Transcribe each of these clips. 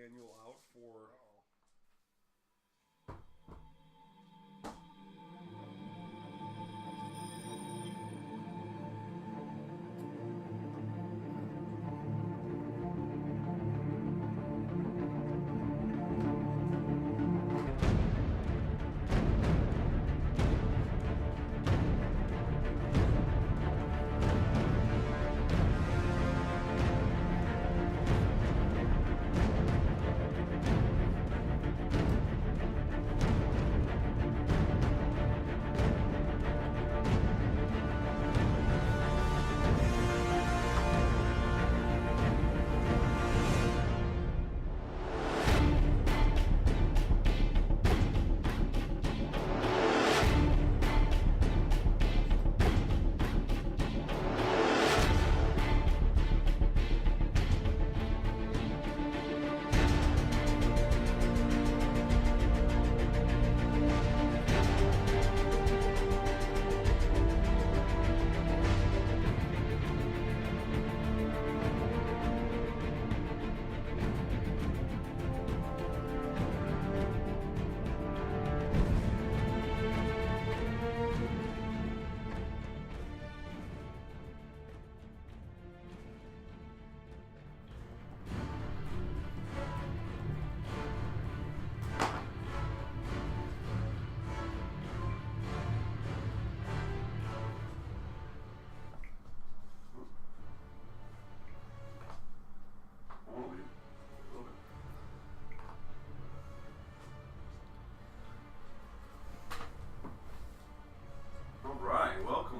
manual out for.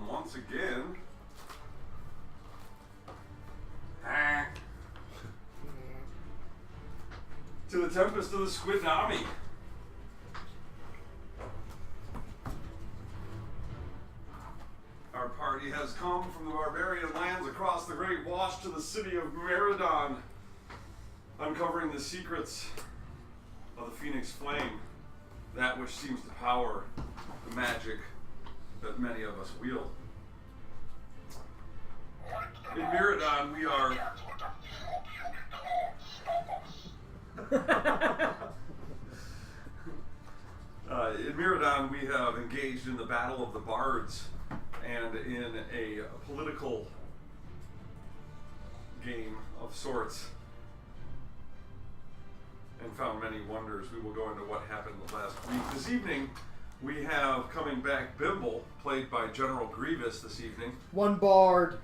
Once again, to the Tempest of the Squidnami. Our party has come from the barbarian lands across the Great Wash to the city of Meridon, uncovering the secrets of the Phoenix Flame, that which seems to power the magic that many of us wield. In Meridon, we are... in Meridon, we have engaged in the Battle of the Bards, and in a political game of sorts, and found many wonders. We will go into what happened last week. This evening, we have coming back Bimble, played by General Grievous this evening. One bard.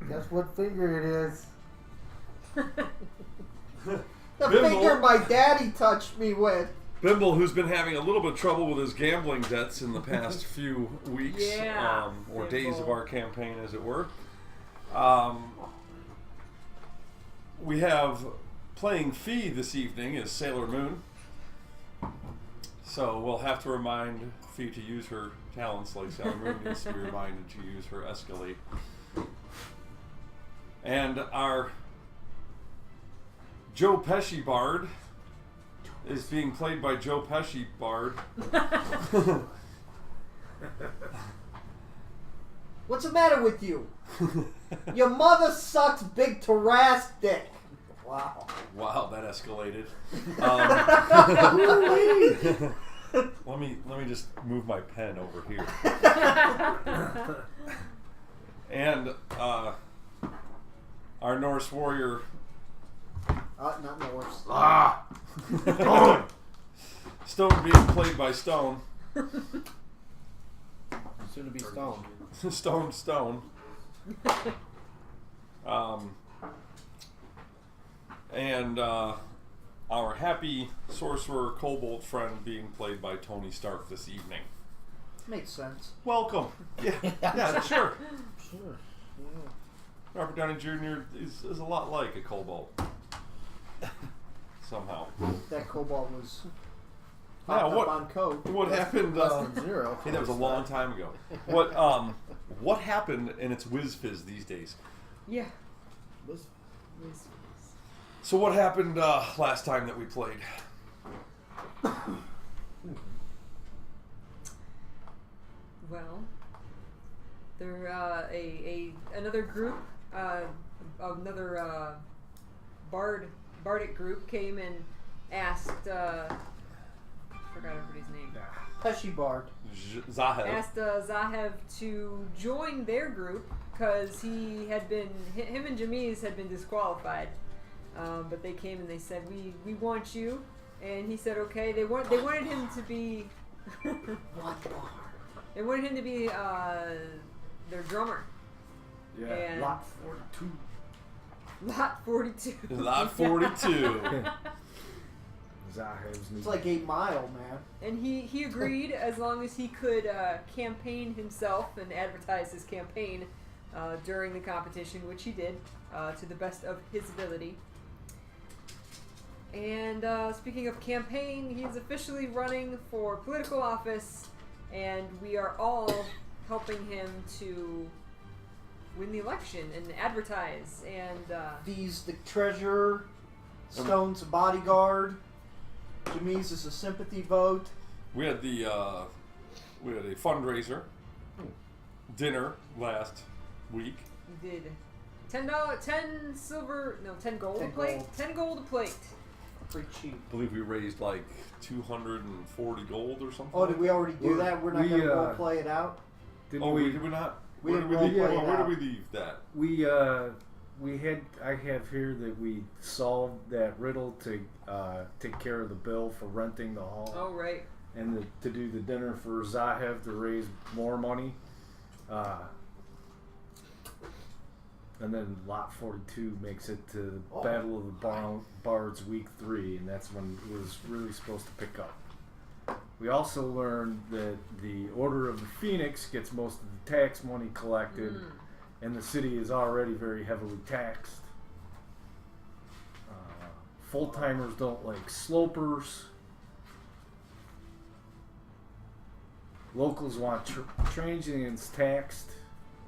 Guess what finger it is? The Bimble. finger my daddy touched me with. Bimble, who's been having a little bit of trouble with his gambling debts in the past few weeks, or days of our campaign, as it were. We have playing Fee this evening is Sailor Moon. So we'll have to remind Fee to use her talents like Sailor Moon needs to be reminded to use her Escalate. And our Joe Pesci Bard is being played by Joe Pesci Bard. What's the matter with you? Your mother sucks big Taras dick. Wow. Wow, that escalated. Let me just move my pen over here. And our Norse warrior. Not Norse. Stone being played by Stone. Soon to be stoned. Stone. And our happy sorcerer Kobold friend being played by Tony Stark this evening. Makes sense. Welcome. Yeah, sure. Sure. Yeah. Robert Downey Jr. is a lot like a kobold. Somehow. That cobalt was Yeah, hopped up on coke. what happened? Less than zero. Hey, that was a long time ago. What happened in its whiz fizz these days? Yeah. So what happened last time that we played? Well, there another group, another Bardic group came and asked. Forgot everybody's name. Pesci Bard. Zahev. Asked Zahev to join their group because him and Jamiz had been disqualified. But they came and they said, "We want you," and he said, "Okay." They wanted him to be. What Bard? They wanted him to be their drummer. Yeah, And- lot 42. Lot 42. Lot 42. Zahev's It's like 8 Mile, man. And he agreed as long as he could campaign himself and advertise his campaign during the competition, which he did to the best of his ability. And speaking of campaign, he is officially running for political office, and we are all helping him to win the election and advertise. And V's the treasurer. Stone's a bodyguard. Jamiz is a sympathy vote. We had a fundraiser dinner last week. we did $10, 10 gold 10 a plate, gold. 10 gold a plate. Pretty cheap. I believe we raised like 240 gold or something. Oh, did we already do that? We're not going to role play it out? Didn't Oh, we? did we not? We Where didn't did we leave? roleplay it Where did out. we leave that? We had. I have here that we solved that riddle to take care of the bill for renting the hall, Oh, right. and to do the dinner for Zahev to raise more money. And then Lot 42 makes it to Oh. Battle of the Bards Week 3, and that's when it was really supposed to pick up. We also learned that the Order of the Phoenix gets most of the tax money collected, and the city is already very heavily taxed. Full-timers don't like slopers. Locals want transients taxed.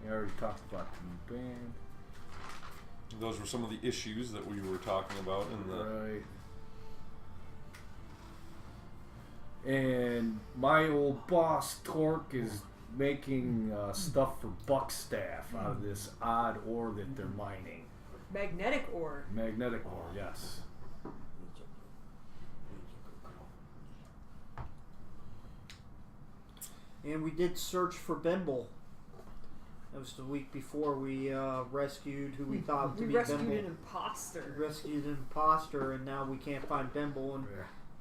We already talked about the new band. Those were some of the issues that we were talking about in the. Right. And my old boss Torque is making stuff for Buckstaff out of this odd ore that they're mining. Magnetic ore. Magnetic ore, yes. And we did search for Bimble. That was the week before we rescued who we thought to We be rescued Bimble. an imposter. We rescued an imposter, and now we can't find Bimble, and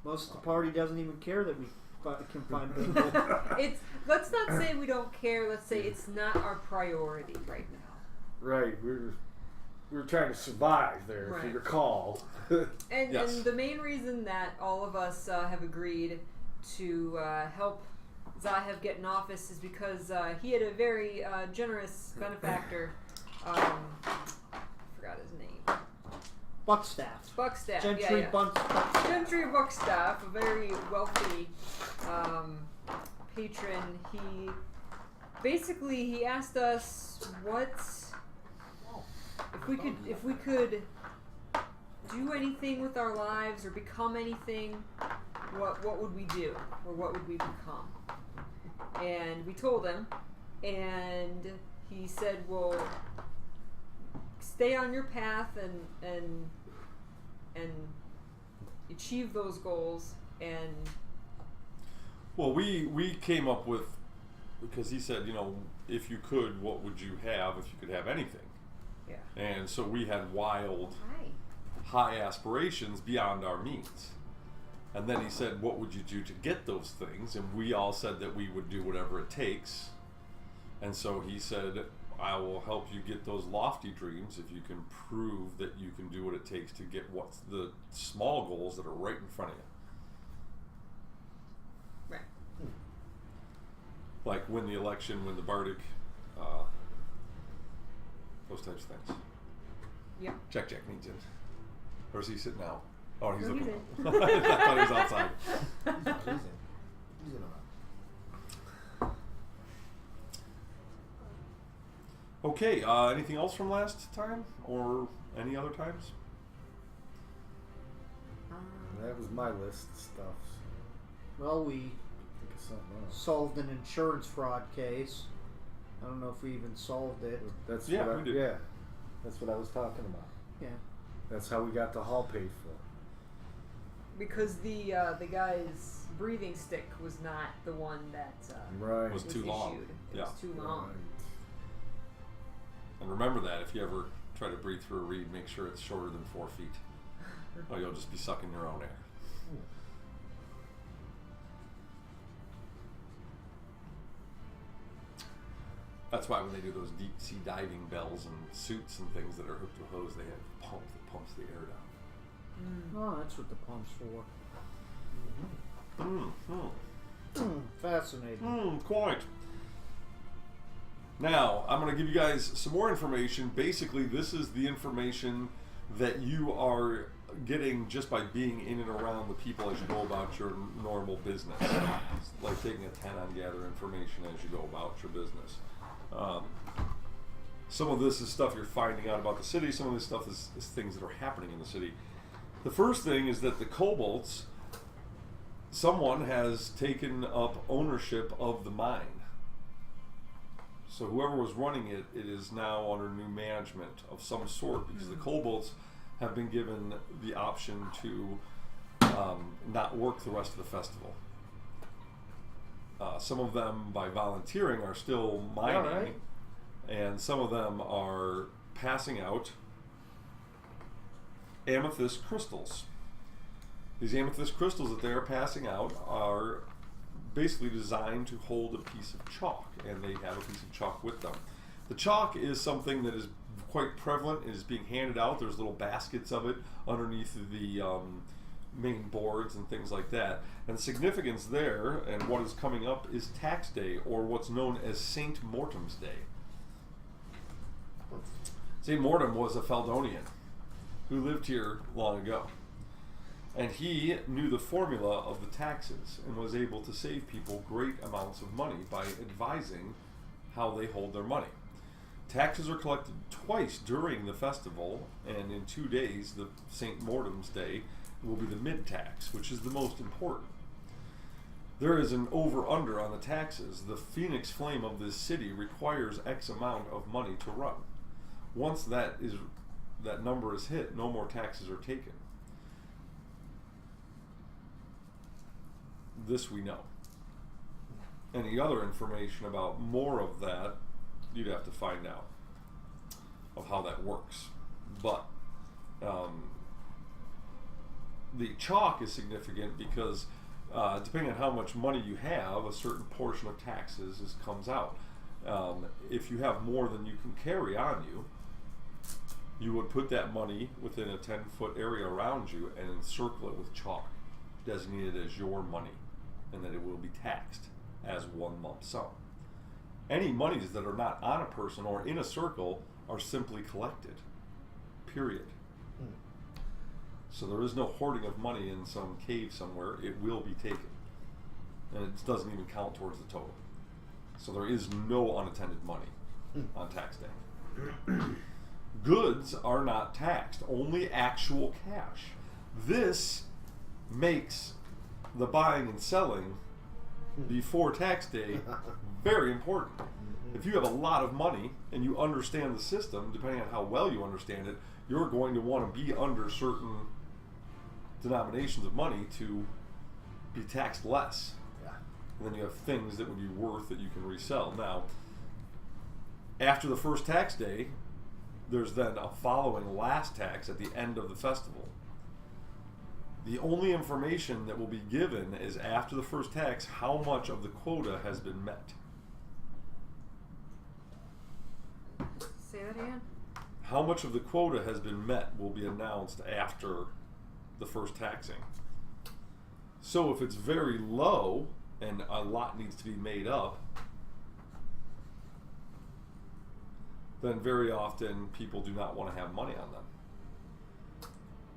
most of the party doesn't even care that we can find Bimble. Let's not say we don't care. Let's say it's not our priority right now. Right, we were trying to survive there, if Right. you recall. And Yes. and the main reason that all of us have agreed to help Zahev get in office is because he had a very generous benefactor. Forgot his name. Buckstaff. Buckstaff. Gentry yeah. Buckstaff. Gentry Buckstaff, a very wealthy patron. He asked us if we could do anything with our lives or become anything, what would we do or what would we become? And we told him, and he said, "Well, stay on your path and achieve those goals." And Well, we came up with, because he said, if you could, what would you have if you could have anything? yeah, And so we had wild, high aspirations beyond our means. And then he said, what would you do to get those things? And we all said that we would do whatever it takes. And so he said, I will help you get those lofty dreams if you can prove that you can do what it takes to get what's the small goals that are right in front of you. right. Like win the election, win the Bardic, those types of things. Yep. Jack needs in. Or is he sitting out? Oh, he's No, he's looking. in. I thought he was outside. He's in Okay, anything else from last time? Or any other times? That was my list of stuff. Well, we Think of something else. solved an insurance fraud case. I don't know if we even solved it. That's Yeah, what we did. Yeah, that's what I was talking about. Yeah. That's how we got the hall paid for. Because the guy's breathing stick was not the one that Right. Was too long. issued. It Yeah. was too long. Right. And remember that if you ever try to breathe through a reed, make sure it's shorter than 4 feet. Or you'll just be sucking your own air. That's why when they do those deep sea diving bells and suits and things that are hooked to a hose, they have a pump that pumps the air down. Oh, that's what the pump's for. Fascinating. Quite. Now, I'm going to give you guys some more information. Basically, this is the information that you are getting just by being in and around the people as you go about your normal business. It's like taking a 10 on gather information as you go about your business. Some of this is stuff you're finding out about the city. Some of this stuff is things that are happening in the city. The first thing is that the Kobolds, someone has taken up ownership of the mine. So whoever was running it, it is now under new management of some sort, because the Kobolds have been given the option to not work the rest of the festival. Some of them, by volunteering, are still mining, Alright. and some of them are passing out amethyst crystals. These amethyst crystals that they are passing out are basically designed to hold a piece of chalk, and they have a piece of chalk with them. The chalk is something that is quite prevalent. It is being handed out. There's little baskets of it underneath the main boards and things like that. And the significance there, and what is coming up, is Tax Day, or what's known as St. Mortem's Day. St. Mortem was a Feldonian who lived here long ago. And he knew the formula of the taxes and was able to save people great amounts of money by advising how they hold their money. Taxes are collected twice during the festival, and in 2 days, the St. Mortem's Day will be the mid-tax, which is the most important. There is an over-under on the taxes. The Phoenix Flame of this city requires X amount of money to run. Once that number is hit, no more taxes are taken. This we know. Any other information about more of that, you'd have to find out of how that works. But the chalk is significant because depending on how much money you have, a certain portion of taxes comes out. If you have more than you can carry on you, you would put that money within a 10-foot area around you and encircle it with chalk, designated as your money, and that it will be taxed as one lump sum. Any monies that are not on a person or in a circle are simply collected, period. So there is no hoarding of money in some cave somewhere. It will be taken, and it doesn't even count towards the total. So there is no unattended money on tax day. Goods are not taxed, only actual cash. This makes the buying and selling before tax day very important. If you have a lot of money and you understand the system, depending on how well you understand it, you're going to want to be under certain denominations of money to be taxed less. Yeah. And then you have things that would be worth that you can resell. Now, after the first tax day, there's then a following last tax at the end of the festival. The only information that will be given is after the first tax how much of the quota has been met. Say that again. How much of the quota has been met will be announced after the first taxing. So if it's very low and a lot needs to be made up, then very often people do not want to have money on them.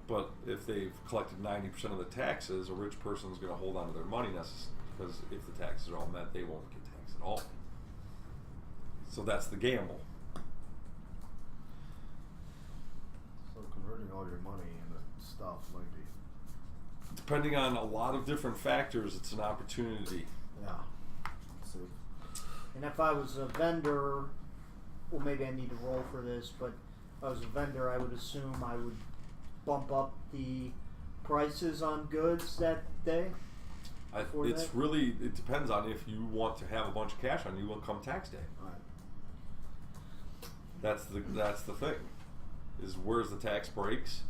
But if they've collected 90% of the taxes, a rich person is going to hold on to their money because if the taxes are all met, they won't get taxed at all. So that's the gamble. So converting all your money into stuff might be. Depending on a lot of different factors, it's an opportunity. Yeah. See. And if I was a vendor, well, maybe I need to roll for this, but if I was a vendor, I would assume I would bump up the prices on goods that day? For It's that? really, it depends on if you want to have a bunch of cash on you will come tax day. Right. That's the thing, is where's the tax breaks,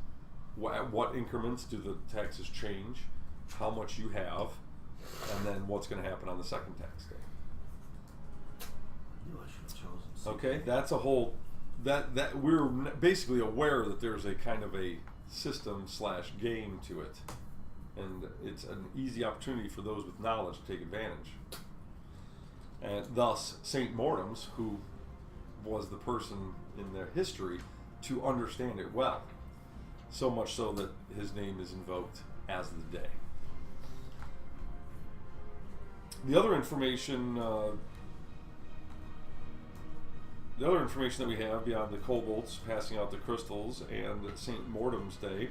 at what increments do the taxes change, how much you have, and then what's going to happen on the second tax day. I knew I should have chosen. Okay, that's a whole, that we're basically aware that there's a kind of a system / game to it, and it's an easy opportunity for those with knowledge to take advantage. And thus, St. Mortem's, who was the person in their history to understand it well, so much so that his name is invoked as the day. The other information that we have beyond the kobolds passing out the crystals and St. Mortem's Day,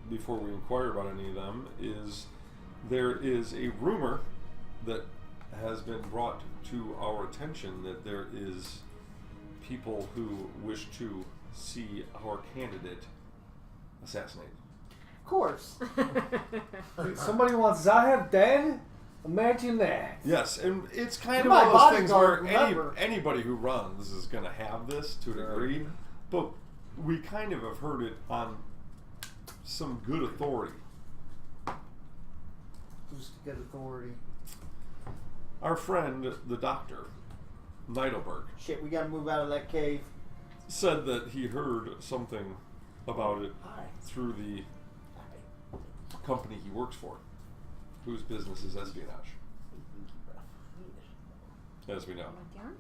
before we inquire about any of them, is there is a rumor that has been brought to our attention that there is people who wish to see our candidate assassinated. Of course. Somebody wants Zahev dead? Imagine that. Yes, and it's kind You're of my one of those things where bodyguard, remember. anybody who runs is going to have this to a degree, but we kind of have heard it on some good authority. Who's to get authority? Our friend, the doctor, Neidelberg, Shit, we gotta move out of that cave. said that he heard something about it Hi. through the company he works for, whose business is espionage, as we know. Down?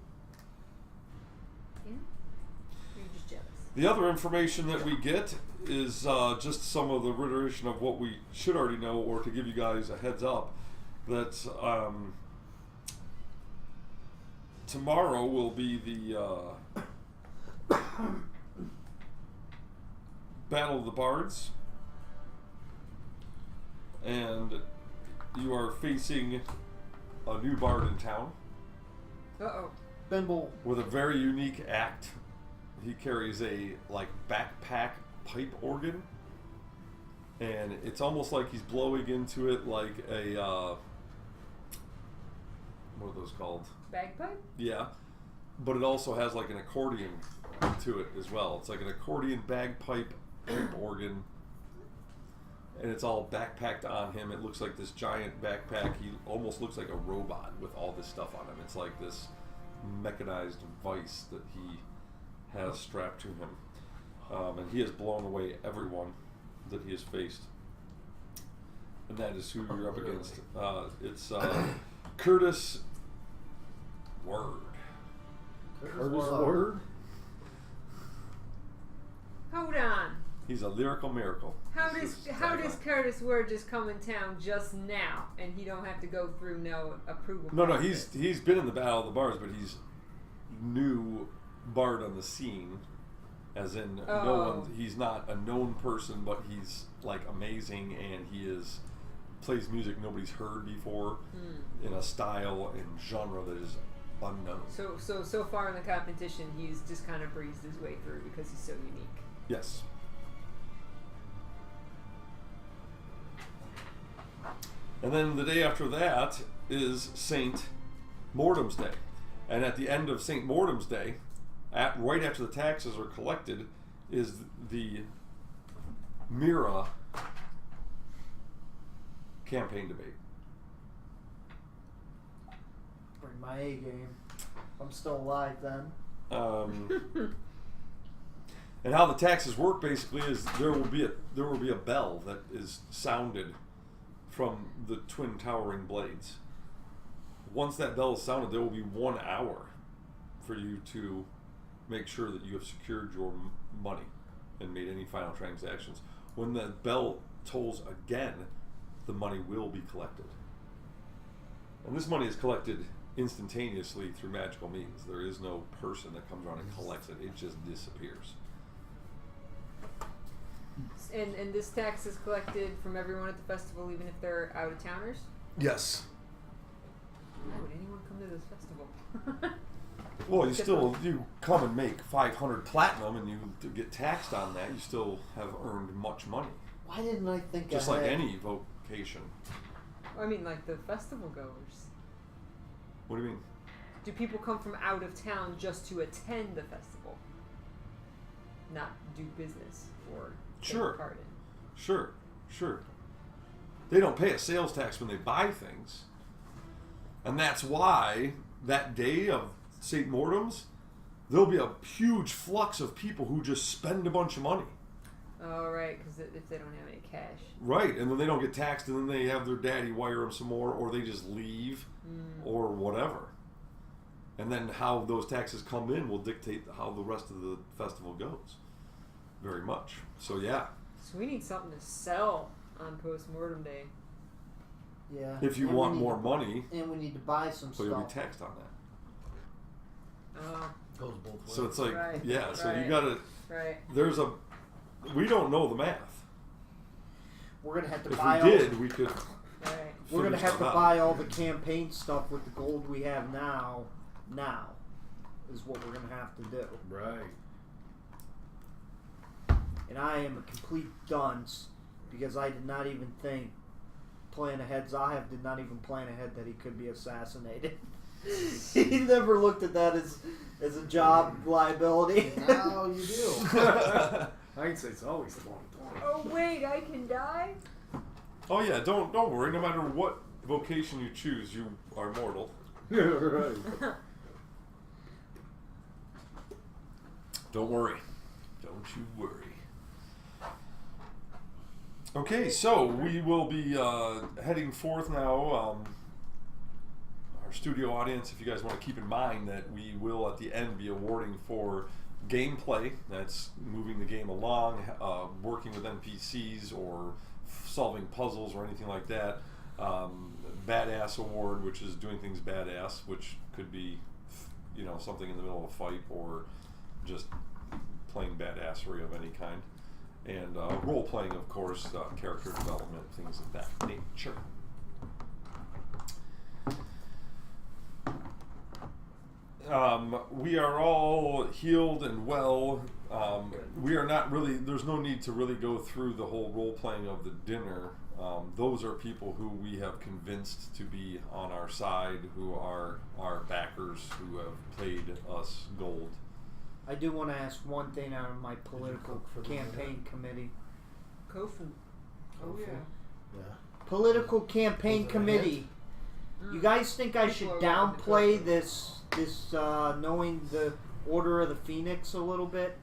Yeah? Or you're just jealous? The other information that we get is just some of the reiteration of what we should already know, or to give you guys a heads up, that tomorrow will be the Battle of the Bards, and you are facing a new bard in town Uh-oh. Bimble. with a very unique act. He carries a backpack pipe organ, and it's almost like he's blowing into it like a what are those called? Bagpipe? Yeah, but it also has like an accordion to it as well. It's like an accordion bagpipe pipe organ, and it's all backpacked on him. It looks like this giant backpack. He almost looks like a robot with all this stuff on him. It's like this mechanized vice that he has strapped to him, and he has blown away everyone that he has faced, and that is who you're up against. It's Curtis Word. Curtis Word? Hold on. He's a lyrical miracle. How This does is how does tagline. Curtis Word just come in town just now and he don't have to go through no approval? No, process? he's been in the Battle of the Bards, but he's new bard on the scene, as in no Oh. one. He's not a known person, but he's amazing, and he plays music nobody's heard before in a style and genre that is unknown. So far in the competition, he's just kind of breezed his way through because he's so unique. Yes. And then the day after that is St. Mortem's Day. And at the end of St. Mortem's Day, right after the taxes are collected, is the Mira campaign debate. Bring my A game. I'm still alive then. And how the taxes work basically is there will be a bell that is sounded from the twin towering blades. Once that bell is sounded, there will be 1 hour for you to make sure that you have secured your money and made any final transactions. When the bell tolls again, the money will be collected. And this money is collected instantaneously through magical means. There is no person that comes around and collects it. It just disappears. And this tax is collected from everyone at the festival, even if they're out of towners. Yes. Why would anyone come to this festival? Well, you come and make 500 platinum, and you get taxed on that. You still have earned much money, Why didn't I think just ahead? like any vocation. I mean, like the festival goers. What do you mean? Do people come from out of town just to attend the festival? Not do business or take Sure. part in? Sure. They don't pay a sales tax when they buy things, and that's why that day of St. Mortem's, there'll be a huge flux of people who just spend a bunch of money. Oh, right, because if they don't have any cash. Right, and then they don't get taxed, and then they have their daddy wire them some more, or they just leave, or whatever. And then how those taxes come in will dictate how the rest of the festival goes. Very much. So yeah, So we need something to sell on post-mortem day. Yeah. if you and we want need more to- money, and we need to buy some so you'll be stuff. taxed on that. Goes both ways. So it's like, Right, yeah, so you right. gotta, Right. we don't know the math. We're gonna have to If buy we all. did, we could. Right. We're gonna figure have to stuff out. buy all the campaign stuff with the gold we have now. Now is what we're gonna have to do. Right. And I am a complete dunce because I did not even think plan ahead. Zahev did not even plan ahead that he could be assassinated. He never looked at that as a job liability. Now you do. Hindsight's always 20/20. Oh wait, I can die? Oh yeah, don't worry. No matter what vocation you choose, you are mortal. Right. Don't worry. Don't you worry. Okay, so we will be heading forth now. Our studio audience, if you guys want to keep in mind that we will at the end be awarding for gameplay, that's moving the game along, working with NPCs or solving puzzles or anything like that. Badass award, which is doing things badass, which could be, something in the middle of a fight or just plain badassery of any kind. And role playing, of course, character development, things of that nature. We are all healed and well. We are not really, there's no need to really go through the whole role playing of the dinner. Those are people who we have convinced to be on our side, who are our backers, who have played us gold. I do want to ask one thing out of my political cook for the campaign committee. Kofu. Oh yeah. Yeah. Political campaign Was it a committee. You guys think I should People are welcome to downplay cook. this knowing the Order of the Phoenix a little bit?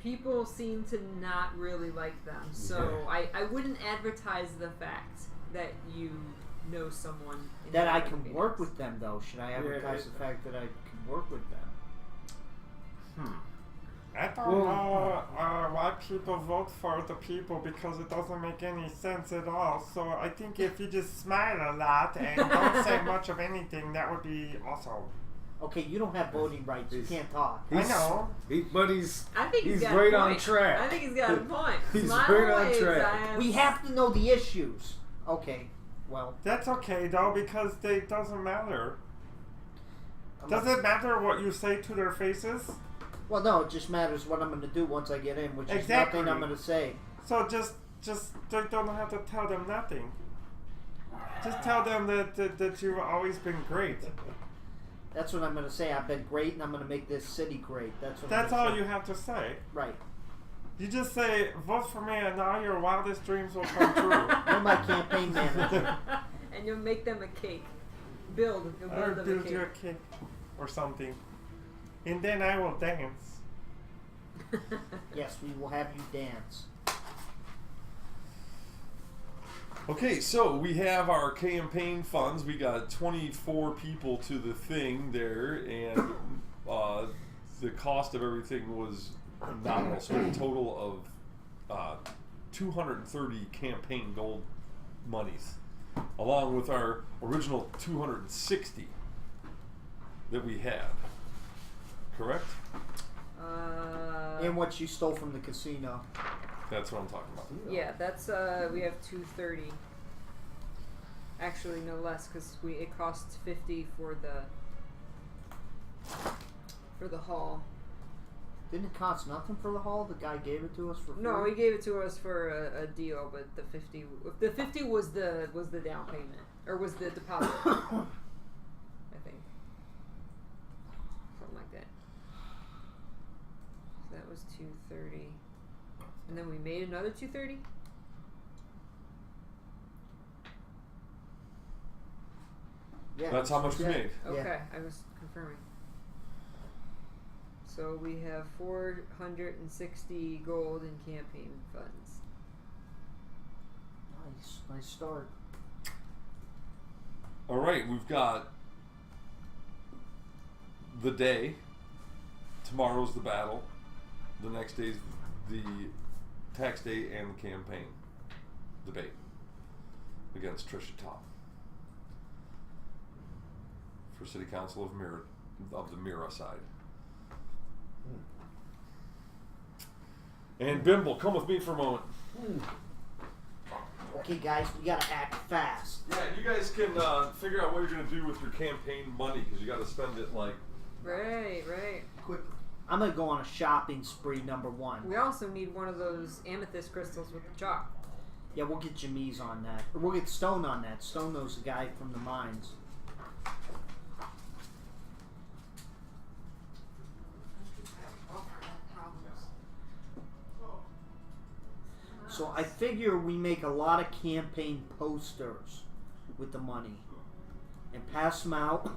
People seem to not really like them, so I wouldn't advertise the fact that you know someone in That the I Order of can Phoenix. work with them, though. Should I advertise the fact that I can work with them? I don't Well- know why people vote for the people because it doesn't make any sense at all. So I think if you just smile a lot and don't say much of anything, that would be awesome. Okay, you don't have voting rights. You can't talk. I know. But he's I think He's got right a on point. track. I think he's got a point. He's Smile right on away, track. Zion. We have to know the issues. Okay, well, That's okay though because it doesn't matter. Does it matter what you say to their faces? well, no, it just matters what I'm going to do once I get in, which is Exactly. nothing I'm going to say. So just they don't have to tell them nothing. Just tell them that you've always been great. That's what I'm going to say. I've been great, and I'm going to make this city great. That's what. That's I'm all gonna you say. have to say. Right. You just say, vote for me and all your wildest dreams will come true. You're my campaign manager. And you'll make them a cake. You'll Or build them a build cake. you a cake or something. And then I will dance. Yes, we will have you dance. Okay, so we have our campaign funds. We got 24 people to the thing there, and the cost of everything was nominal. So a total of 230 campaign gold monies, along with our original 260 that we had. Correct? And what you stole from the casino. That's what I'm talking about. Yeah, that's we have 230. Actually, no less because it costs 50 for the For the hall. Didn't it cost nothing for the hall? The guy gave it to us for free? No, he gave it to us for a deal, but the 50 was the down payment, or was the deposit. I think. Something like that. So that was 230. And then we made another 230? Yeah. That's how much we Yeah. made. Okay, Yeah. I was confirming. So we have 460 gold in campaign funds. Nice start. All right, we've got the day. Tomorrow's the battle. The next day's the tax day and the campaign debate against Trisha Top for City Council of the Mira side. And Bimble, come with me for a moment. Okay, guys, we gotta act fast. Yeah, you guys can figure out what you're gonna do with your campaign money because you got to spend it like. Right. Quickly. I'm gonna go on a shopping spree, number one. We also need one of those amethyst crystals with the chalk. Yeah, we'll get Jamise on that. Or we'll get Stone on that. Stone knows the guy from the mines. So I figure we make a lot of campaign posters with the money and pass them out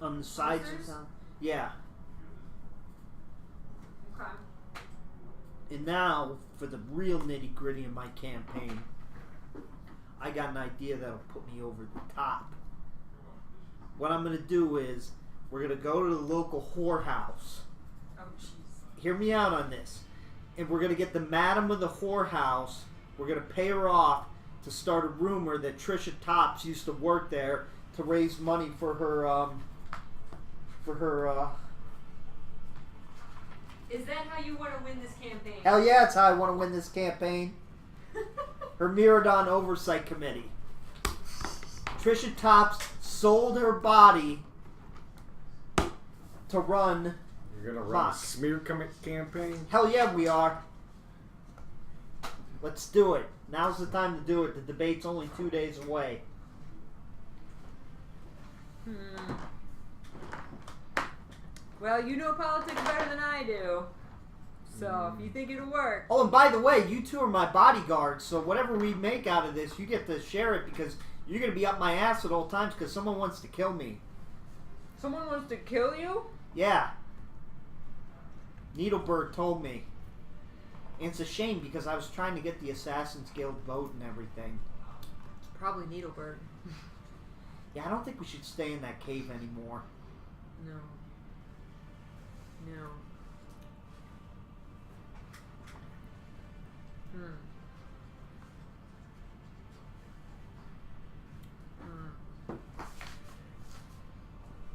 on the sides of Posters? town. Yeah. Okay. And now for the real nitty gritty in my campaign, I got an idea that'll put me over the top. What I'm gonna do is we're gonna go to the local whorehouse. Oh, jeez. Hear me out on this. And we're gonna get the madam of the whorehouse. We're gonna pay her off to start a rumor that Trisha Tops used to work there to raise money for her. Is that how you want to win this campaign? Hell yeah, that's how I want to win this campaign. Her Miradon Oversight Committee. Trisha Tops sold her body to run. You're gonna run a Fuck. smear campaign? Hell yeah, we are. Let's do it. Now's the time to do it. The debate's only 2 days away. Well, you know politics better than I do. So if you think it'll work. Oh, and by the way, you two are my bodyguards, so whatever we make out of this, you get to share it because you're going to be up my ass at all times because someone wants to kill me. Someone wants to kill you? Yeah. Needleberg told me. And it's a shame because I was trying to get the Assassin's Guild vote and everything. Probably Needleberg. Yeah, I don't think we should stay in that cave anymore. No.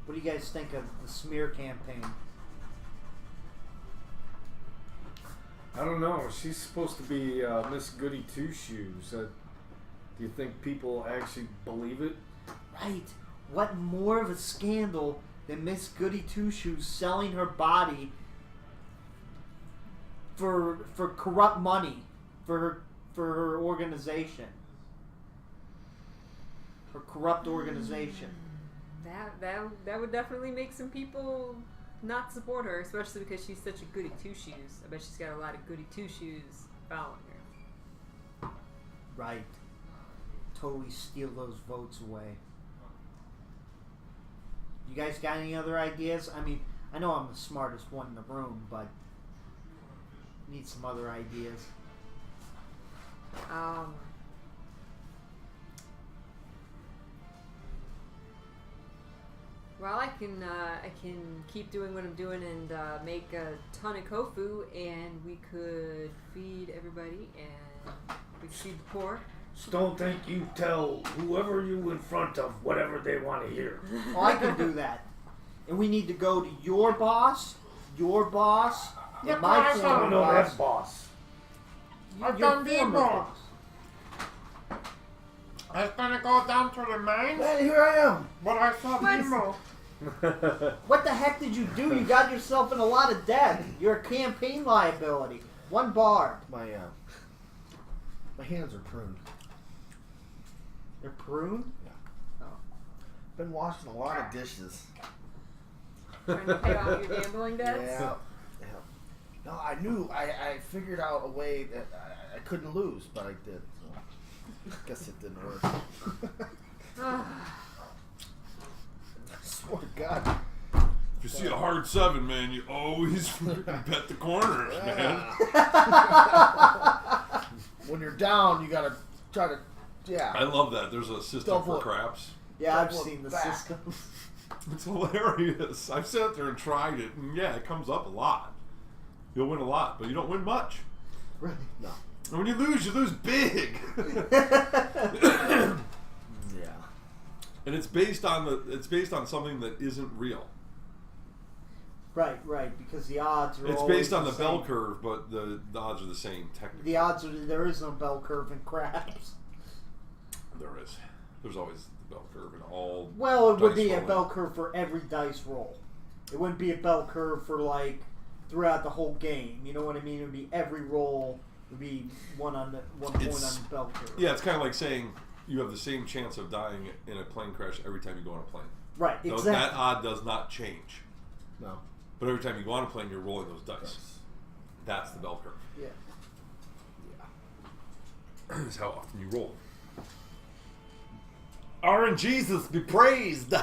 What do you guys think of the smear campaign? I don't know. She's supposed to be Miss Goody Two Shoes. Do you think people actually believe it? Right. What more of a scandal than Miss Goody Two Shoes selling her body for corrupt money for her organization, her corrupt organization. That would definitely make some people not support her, especially because she's such a goody two shoes. I bet she's got a lot of goody two shoes following her. Right. Totally steal those votes away. You guys got any other ideas? I mean, I know I'm the smartest one in the room, but need some other ideas. Well, I can keep doing what I'm doing and make a ton of kofu, and we could feed everybody, and we could feed the poor. Don't think you tell whoever you in front of whatever they want to hear. Oh, I can do that. And we need to go to your boss, and my I former don't know boss. that boss. Your former boss. I was gonna go down to the mines, Man, here I am. but I saw What? Nemo. What the heck did you do? You got yourself in a lot of debt. You're a campaign liability. 1 bar. My hands are pruned. They're pruned? Been washing a lot of dishes. Trying to pay off your gambling debts? Yeah. No, I figured out a way that I couldn't lose, but I did. So guess it didn't work. I swear to God. If you see a hard 7, man, you always bet the corners, man. When you're down, you gotta try to, I love that. There's a system Double for it. craps. Yeah, I've Double seen the back. system. It's hilarious. I've sat there and tried it, and yeah, it comes up a lot. You'll win a lot, but you don't win much. Right. No. And when you lose big. Yeah. And it's based on something that isn't real. Right, because the odds are It's always based on the bell same. curve, but the odds are the same technically. The odds are there is no bell curve in craps. There is. There's always the bell curve in all. Well, it would dice be a rolling. bell curve for every dice roll. It wouldn't be a bell curve for like throughout the whole game. You know what I mean? It would be every roll would be one point on the bell curve. Yeah, it's kind of like saying you have the same chance of dying in a plane crash every time you go on a plane. Right, That exactly. odd does not change. No. But every time you go on a plane, you're rolling those dice. That's the bell curve. Yeah. Is how often you roll. RNGesus be praised.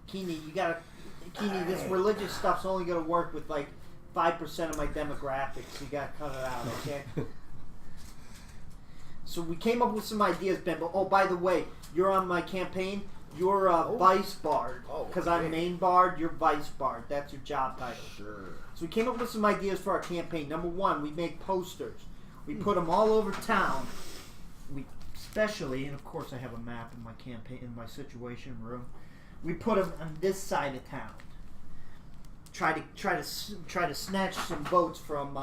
Keeney, this religious stuff's only gonna work with like 5% of my demographics. You gotta cut it out, okay? So we came up with some ideas, Ben. But oh, by the way, you're on my campaign. You're vice bard because I'm main bard. You're vice bard. That's your job title. Sure. So we came up with some ideas for our campaign. Number 1, we make posters. We put them all over town. We especially, and of course, I have a map in my campaign in my situation room. We put them on this side of town. Try to snatch some votes from.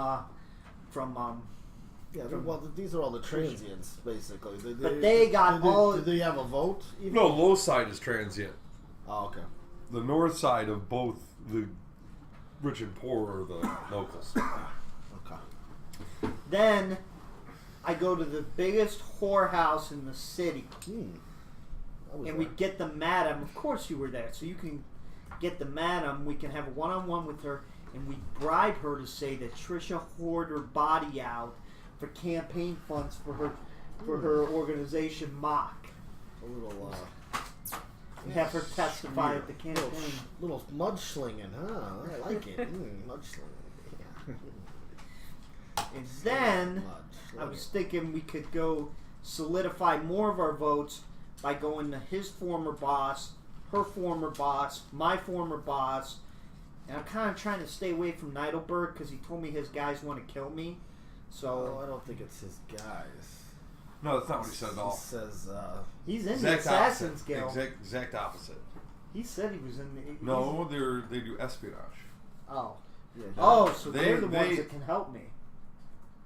Yeah, well, these are all the transients, basically. But they got all- Do they have a vote? Even? No, low side is transient. Oh, okay. The north side of both the rich and poor are the locals. Okay. Then I go to the biggest whorehouse in the city, I was and we there. get the madam. Of course, you were there, so you can get the madam. We can have a one-on-one with her, and we bribe her to say that Trisha whored her body out for campaign funds for her organization Mock. a little And have her testify at the campaign. little mudslinging, huh? I like it. Mudslinging. Yeah. And then I was thinking we could go solidify more of our votes by going to his former boss, her former boss, my former boss, and I'm kind of trying to stay away from Neidelberg because he told me his guys want to kill me. So I don't think it's his guys. No, that's not what he said at all. He says, he's in the Exact Assassin's opposite. Guild. Exact opposite. He said he was in the. No, they do espionage. Oh. yeah, Oh, so They- they're the they- ones that can help me.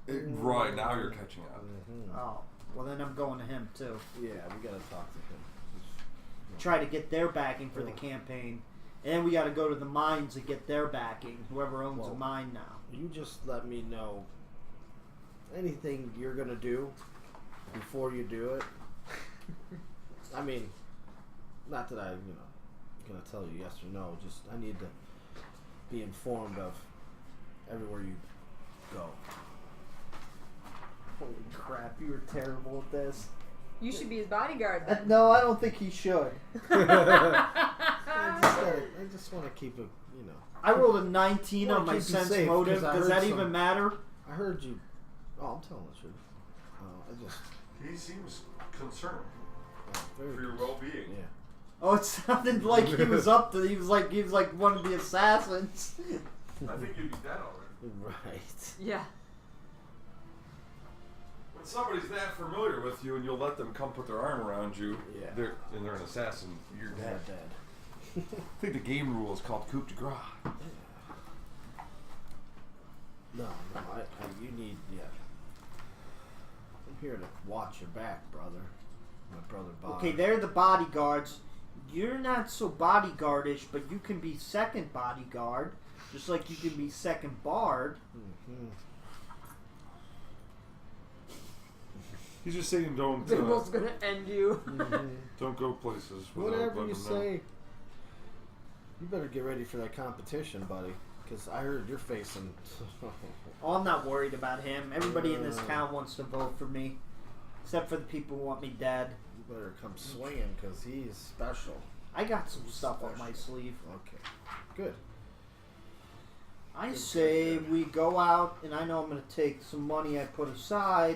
Right, now you're catching up. Oh. Well, then I'm going to him too. Yeah, we gotta talk to him. Try to get their backing for the campaign. And then we got to go to the mines and get their backing, whoever owns a mine now. You just let me know anything you're gonna do before you do it. I mean, not that I'm gonna tell you yes or no. Just I need to be informed of everywhere you go. Holy crap, you were terrible at this. You should be his bodyguard then. No, I don't think he should. I just want to keep it. I rolled a 19 Wanna on my keep you sense safe, motive. 'cause I Does heard that some- even matter? I heard you. Oh, I'm telling the truth. I just He seems concerned very for your well-being. yeah. Oh, it sounded like he was up to. He was like one of the assassins. I think you'd be dead already. Right. Yeah. When somebody's that familiar with you and you'll let them come put their arm around you, Yeah. they're an assassin, you're dead. Dead. I think the game rule is called coup de grace. No, you need, I'm here to watch your back, brother. My brother Bob. Okay, they're the bodyguards. You're not so bodyguardish, but you can be second bodyguard, just like you can be second bard. Mm-hmm. He's just saying don't Bimble's gonna end you. don't go places. without Whatever letting you him know. say. You better get ready for that competition, buddy. Because I heard you're facing. Oh, I'm not worried about him. Everybody in this town wants to vote for me, except for the people who want me dead. You better come swinging because he's special. I got some stuff up my sleeve. Okay. Good. I say we go out, and I know I'm going to take some money I put aside,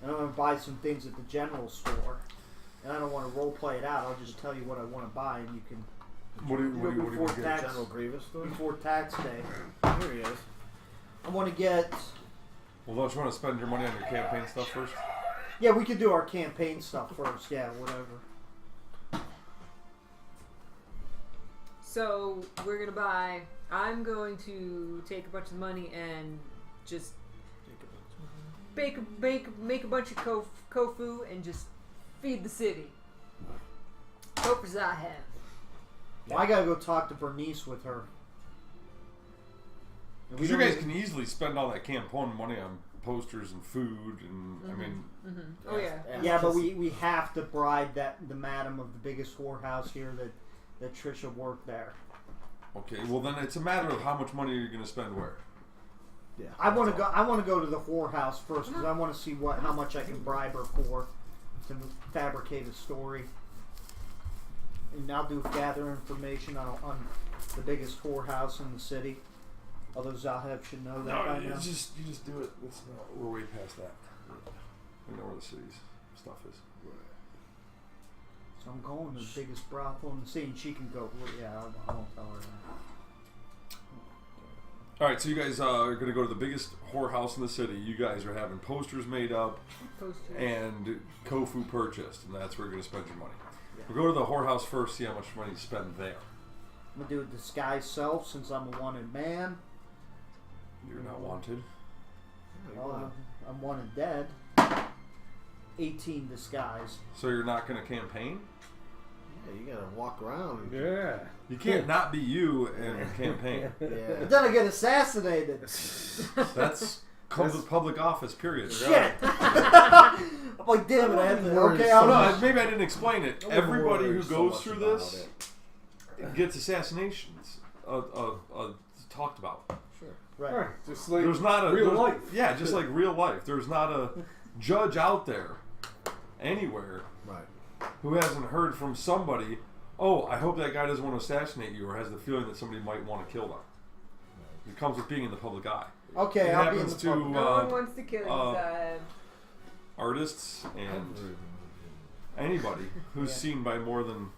and I'm going to buy some things at the general store. And I don't want to role play it out. I'll just tell you what I want to buy, and you can What do you before want to get? tax General Grievous store? before tax day. Here he is. I want to get. Well, don't you want to spend your money on your campaign stuff first? Yeah, we could do our campaign stuff first. Yeah, whatever. So we're gonna buy. I'm going to take a bunch of money and just make a bunch of kofu and just feed the city. Hope as I have. Well, I gotta go talk to Bernice with her. And we Because you don't guys even- can easily spend all that campaign money on posters and food, and I mean, Oh yeah. Yeah, but we have to bribe the madam of the biggest whorehouse here that Trisha worked there. okay. Well, then it's a matter of how much money you're going to spend where. Yeah. I want to go to the whorehouse first because I want to see how much I can bribe her for to fabricate a story. And I'll gather information on the biggest whorehouse in the city. Although Zahev should know that by now. you just do it. It's not, we're way past that. We know where the city's stuff is. So I'm going to the biggest brothel in the city, and she can go. Yeah, I won't tell her that. All right, so you guys are going to go to the biggest whorehouse in the city. You guys are having posters made up Posters. and kofu purchased, and that's where you're going to spend your money. Yeah. We'll go to the whorehouse first, see how much money you spend there. I'm gonna do a disguise self since I'm a wanted man. You're not wanted. Well, I'm wanted dead. 18 disguise. So you're not going to campaign? Yeah, you gotta walk around. Yeah. You can't not be you and campaign. But Yeah. then I get assassinated. That's comes with public office, period. Shit! I'm like, damn it, I have to. Okay, Oh, I'll no, maybe I didn't explain it. I wouldn't Everybody worry who so goes much through about this it. gets assassinations talked about. Sure. Right. Just like There's not a real there's- life. Yeah, just like real life. There's not a judge out there anywhere Right. who hasn't heard from somebody. Oh, I hope that guy doesn't want to assassinate you, or has the feeling that somebody might want to kill them. It comes with being in the public eye. Okay, It I'll be in happens the to public. No one wants to kill inside. artists and anybody who's seen by more than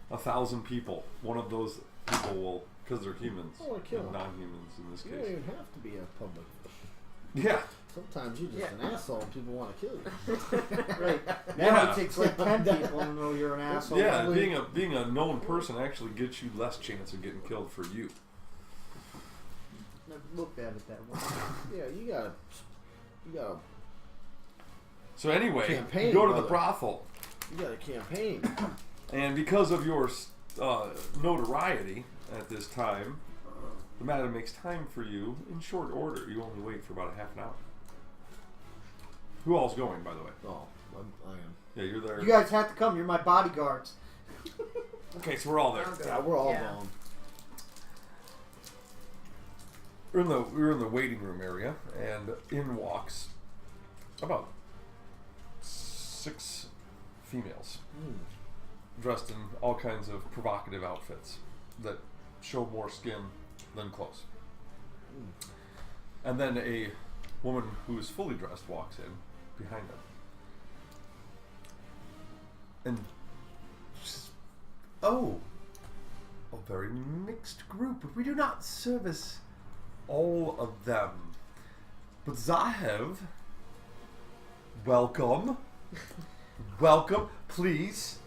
1,000 people. One of those people will, because they're humans, Oh, kill and them. non-humans in this You don't case. even have to be a public. Yeah. Sometimes you're just Yeah. an asshole and people want to kill you. Right. Now Yeah. it takes like 10 people to know you're an asshole. Yeah, being a known person actually gets you less chance of getting killed for you. Never looked at it that way. Yeah, you gotta So anyway, Campaign, you go to the brother. brothel, campaign. and because of your notoriety at this time, the madam makes time for you in short order. You only wait for about a half an hour. Who all's going, by the way? Oh, I am. Yeah, you're there. You guys have to come. You're my bodyguards. Okay, so we're all there. Yeah, we're all Yeah. going. We're in the waiting room area, and in walks about 6 females, dressed in all kinds of provocative outfits that show more skin than clothes. And then a woman who is fully dressed walks in behind them. And she's, oh, a very mixed group. We do not service all of them. But Zahev, welcome. Welcome, please.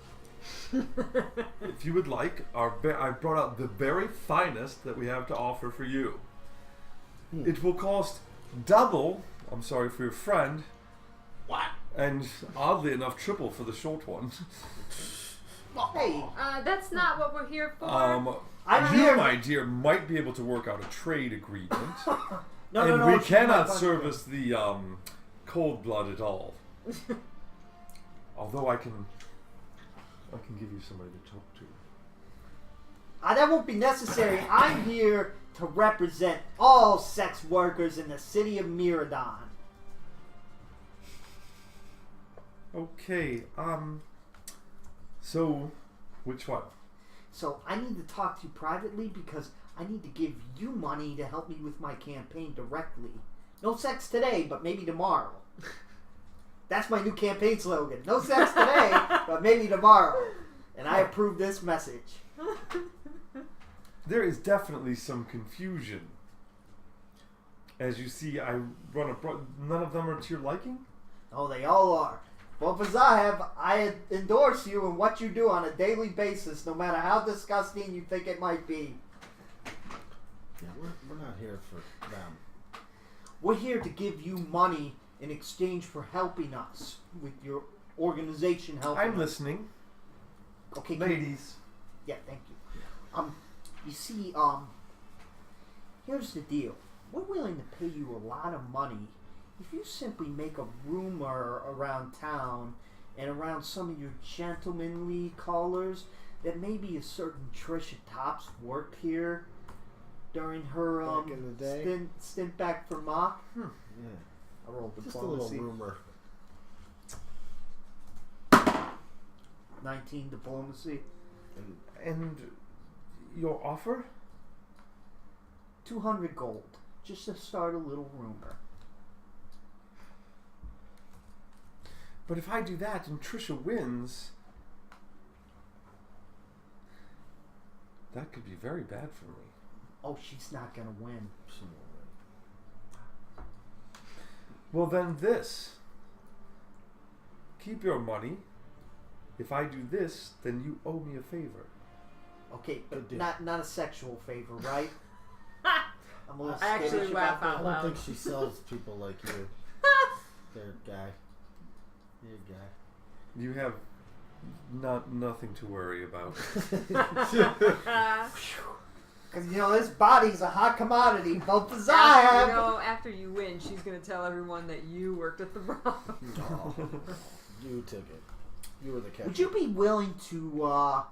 If you would like, I brought out the very finest that we have to offer for you. It will cost double, I'm sorry for your friend, And oddly enough, triple for the short one. Hey, That's not what we're here for. I'm You, here. my dear, might be able to work out a trade agreement. No, and no, no. we she's my cannot buddy. service the cold blood at all. Although I can give you somebody to talk to. That won't be necessary. I'm here to represent all sex workers in the city of Miradon. Okay. So, which one? So I need to talk to you privately because I need to give you money to help me with my campaign directly. No sex today, but maybe tomorrow. That's my new campaign slogan. No sex today, but maybe tomorrow. And I approve this message. There is definitely some confusion. As you see, I run none of them are to your liking? Oh, they all are. Well, for Zahev, I endorse you in what you do on a daily basis, no matter how disgusting you think it might be. Yeah, we're not here for them. We're here to give you money in exchange for helping us with your organization helping I'm us. listening. Okay, Ladies. Yeah, thank you. You see, here's the deal. We're willing to pay you a lot of money if you simply make a rumor around town and around some of your gentlemanly callers that maybe a certain Trisha Tops worked here during her Back in the day? stint back for Mock. Yeah, I rolled just a little diplomacy. rumor. 19 diplomacy. And your offer? 200 gold. Just to start a little rumor. But if I do that and Trisha wins, that could be very bad for me. Oh, she's not gonna win. Well, then this. Keep your money. If I do this, then you owe me a favor. Okay, but Good deal. not a sexual favor, right? I'm a little I actually skittish laugh about out I that. loud. don't think she sells people like you. There, guy. Here, guy. You have nothing to worry about. Because, you know, this body's a hot commodity. Both as I After, have. you know, after you win, she's gonna tell everyone that you worked at the Bronx. You took it. You were the catcher. Would you be willing to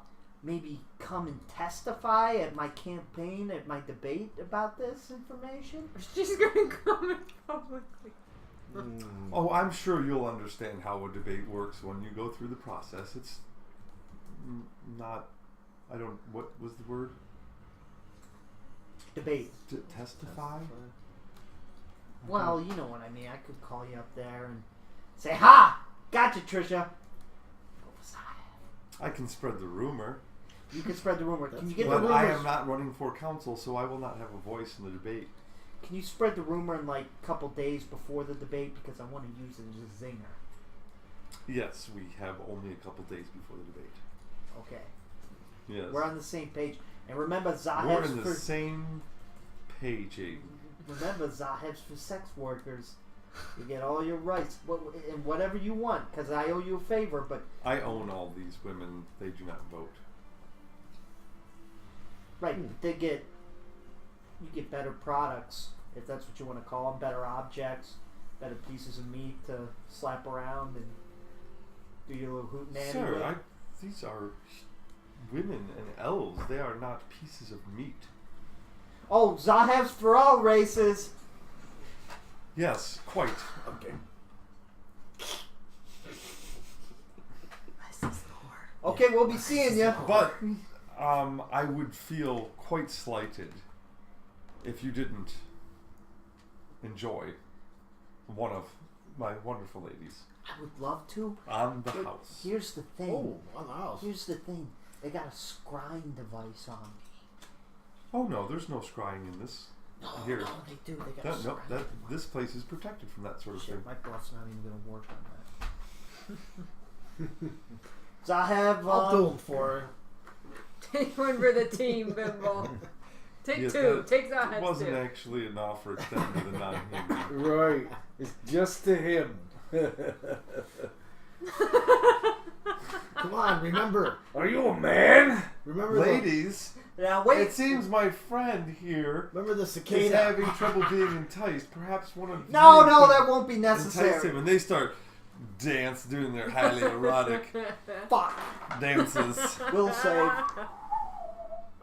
maybe come and testify at my campaign, at my debate about this information? She's gonna comment publicly. Mm. Oh, I'm sure you'll understand how a debate works when you go through the process. It's not. I don't. What was the word? Debate. To testify? Well, you know what I mean. I could call you up there and say, "Ha! Gotcha, Trisha." What was I? I can spread the rumor. You can spread the rumor. Can you get the But rumors? I am not running for council, so I will not have a voice in the debate. Can you spread the rumor in like a couple days before the debate because I want to use it as a zinger? Yes, we have only a couple days before the debate. Okay, Yes. we're on the same page. And remember, We're Zahev's in the for same page, Aiden. remember Zahev's for sex workers. You get all your rights and whatever you want because I owe you a favor. But I own all these women. They do not vote. right, you get better products if that's what you want to call them. Better objects, better pieces of meat to slap around and do your little hoot nanny Sir, with. these are women and elves. They are not pieces of meat. Oh, Zahev's for all races. Yes, quite. Okay. Okay, we'll be seeing you. But I would feel quite slighted if you didn't enjoy one of my wonderful ladies I would love to. on the But house. here's the thing. Oh, on the house. Here's the thing. They got a scrying device on me. Oh no, there's no scrying in this. No, Here. no, they do. They got That, a no, scrying that device. this place is protected from that sort of Shit, thing. my bluff's not even gonna work on that. Zahev, I'll do them for her. Take one for the team, Bimble. Take Yes, two. that Take Zahed's wasn't two. actually an offer extended to the non-human. Right. It's just to him. Come on, remember. Are you a man? Remember Ladies, Now wait. it seems my friend here the is cicada. having trouble being enticed. Perhaps one of No, you no, could that won't be entice necessary. him, and they start doing their highly erotic Fuck. dances. Will save.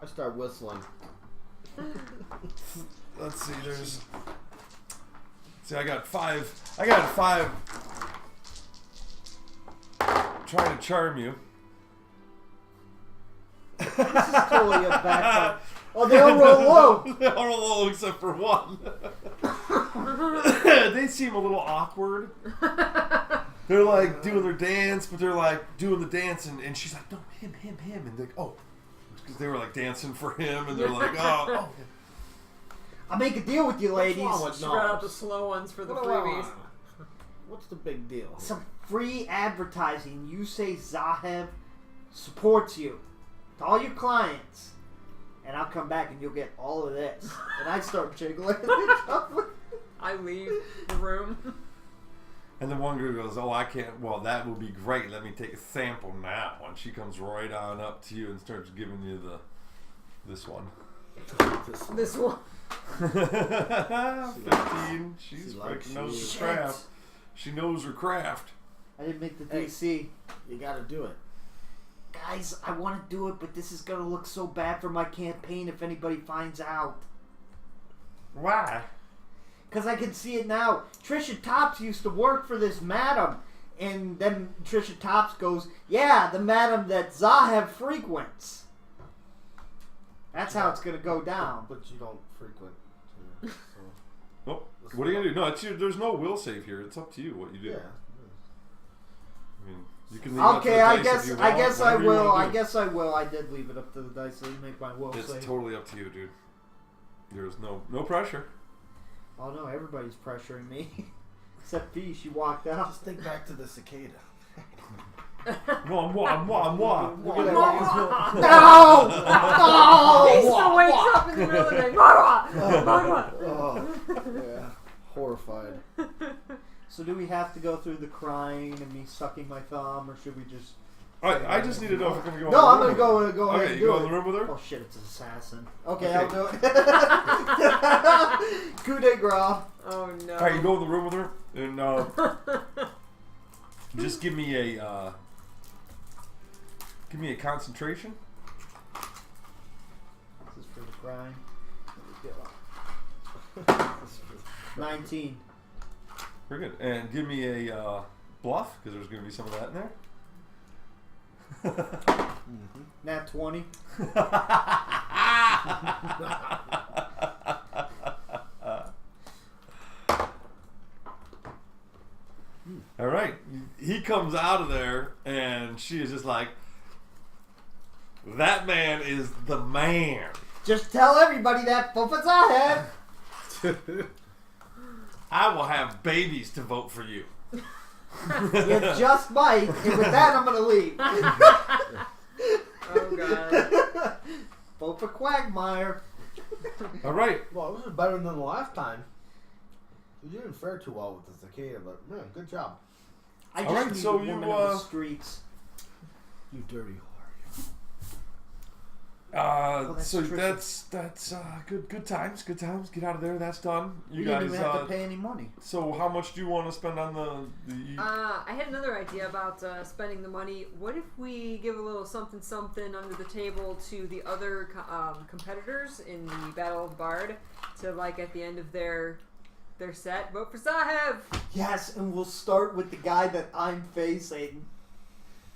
I start whistling. Let's see. I got five. Trying to charm you. This is totally a backup. Oh, they all roll low. They all roll low except for one. They seem a little awkward. They're like doing their dance, but they're like doing the dance, and she's like, no, him, and they're like, oh, because they were like dancing for him, and they're like, oh. I'll make a deal with you, ladies. wrong with Spread out the slow ones for the freebies. What's the big deal? Some free advertising. You say Zahev supports you to all your clients, and I'll come back and you'll get all of this. And I start jiggling. I leave the room. And the one girl goes, oh, I can't. Well, that will be great. Let me take a sample now. And she comes right on up to you and starts giving you this one. This one. 15. She's She likes freaking knows Shit. her craft. She knows her craft. I didn't make the Hey. DC. You gotta do it. Guys, I want to do it, but this is going to look so bad for my campaign if anybody finds out. Why? Because I can see it now. Trisha Tops used to work for this madam. And then Trisha Tops goes, yeah, the madam that Zahev frequents. That's how it's going to go down. But you don't frequent. So. Well, what are you gonna do? No, it's there's no will save here. It's up to you what you do. Yeah. I mean, you can leave it up to Okay, the I dice guess if you I want, guess I whatever you will. wanna I do. guess I will. I did leave it up to the dice. So you make my will It's save. totally up to you, dude. There's no pressure. Oh no, everybody's pressuring me. Except P, she walked out. Just think back to the cicada. Moi. Look at that. Mama! No! He No! still wakes up in the middle of the night. Mama! Oh, yeah. Horrified. So do we have to go through the crying and me sucking my thumb, or should we just? I just need to know if you're gonna go. No, I'm in the gonna room with go her. ahead Okay, and you do go it. in the room with her. Oh shit, it's an assassin. Okay, Okay. I'll do it. Coup de grace. Oh no. All right, you go in the room with her, and just give me a concentration. This is for the crying. 19. Very good. And give me a bluff, because there's going to be some of that in there. Nat 20. All right. He comes out of there, and she is just like, that man is the man. Just tell everybody that Fofas I have. I will have babies to vote for you. You just might. And with that, I'm gonna leave. Oh god. Vote for Quagmire. All right. Well, this is better than the last time. You didn't fare too well with the cicada, but man, good job. I All just right, need so a you, woman in the streets. You dirty whore. that's So tricky. that's good times. Good times. Get out of there. That's done. You You didn't guys. even have to pay any money. So how much do you want to spend on the I had another idea about spending the money. What if we give a little something under the table to the other competitors in the Battle of the Bard to, like, at the end of their set, vote for Zahev! Yes, and we'll start with the guy that I'm facing.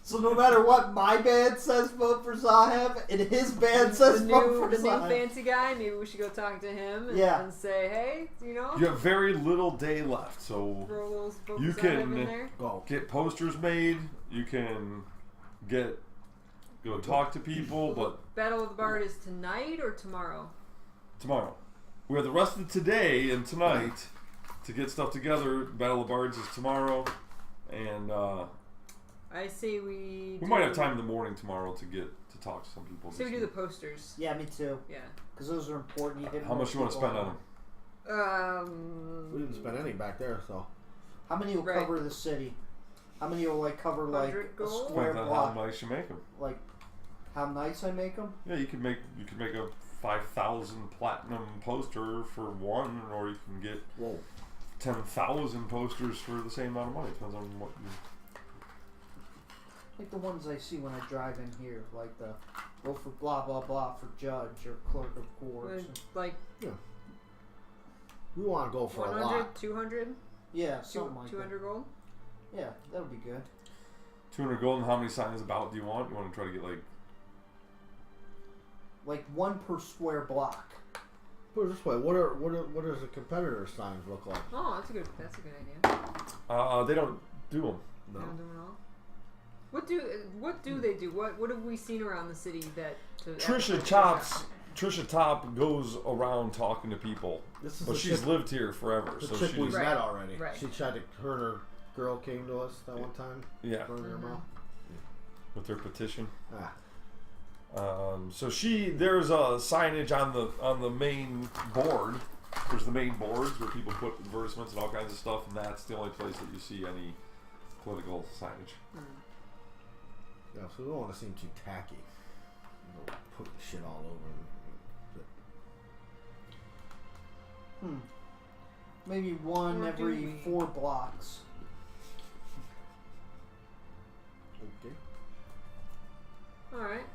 So no matter what my band says, vote for Zahev, and his band says vote for the new Zahev. fancy guy, maybe we should go talk to him and, Yeah. and say, hey, you know, You have very little day left, so throw a little vote You for Zahev can- in there. Go. get posters made. You can go talk to people, but Battle of the Bard is tonight or tomorrow? tomorrow. We have the rest of today and tonight to get stuff together. Battle of Bards is tomorrow, and I say we we might have time in the morning tomorrow to talk to some people. Say we this do the week. posters. Yeah, me too. Yeah. Because those are important. You hit How much you want to spend on them? We didn't spend any back there, so. How many will Right. cover the city? How many will like cover like 100 a gold? square Depends on how block? nice you make them. Like how nice I make them? Yeah, you could make a 5,000 platinum poster for one, or you can get Whoa. 10,000 posters for the same amount of money. Depends on what you. Like the ones I see when I drive in here, like the go for blah blah blah for judge or clerk of courts. Like We want to go for a 100, lot. 200, Yeah, something like 200 gold. that. Yeah, that would be good. 200 gold, and how many signs about do you want? You want to try to get like. Like one per square block. Put it this way: what does the competitor signs look like? Oh, that's a good idea. They don't do them. No. They don't do it all. What do they do? What have we seen around the city that Trisha Top goes around talking to people, This is but the she's chick, lived here forever, the so chick we she's Right. met already. Right. She tried to. Her and her girl came to us that one time. yeah Running her mouth. with her petition. Ah. So there's a signage on the main board. There's the main boards where people put advertisements and all kinds of stuff, and that's the only place that you see any political signage. Yeah, so we don't want to seem too tacky. You know, putting shit all over. Maybe one Or do every we? 4 blocks. Okay. All right.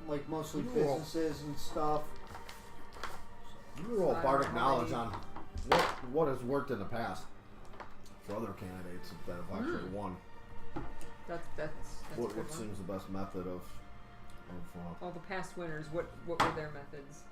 Like mostly Cool. businesses and stuff. You roll I don't bardic know how knowledge many- on what has worked in the past for other candidates that have actually won. That's a What good one. seems the best method of All the past winners. What were their methods?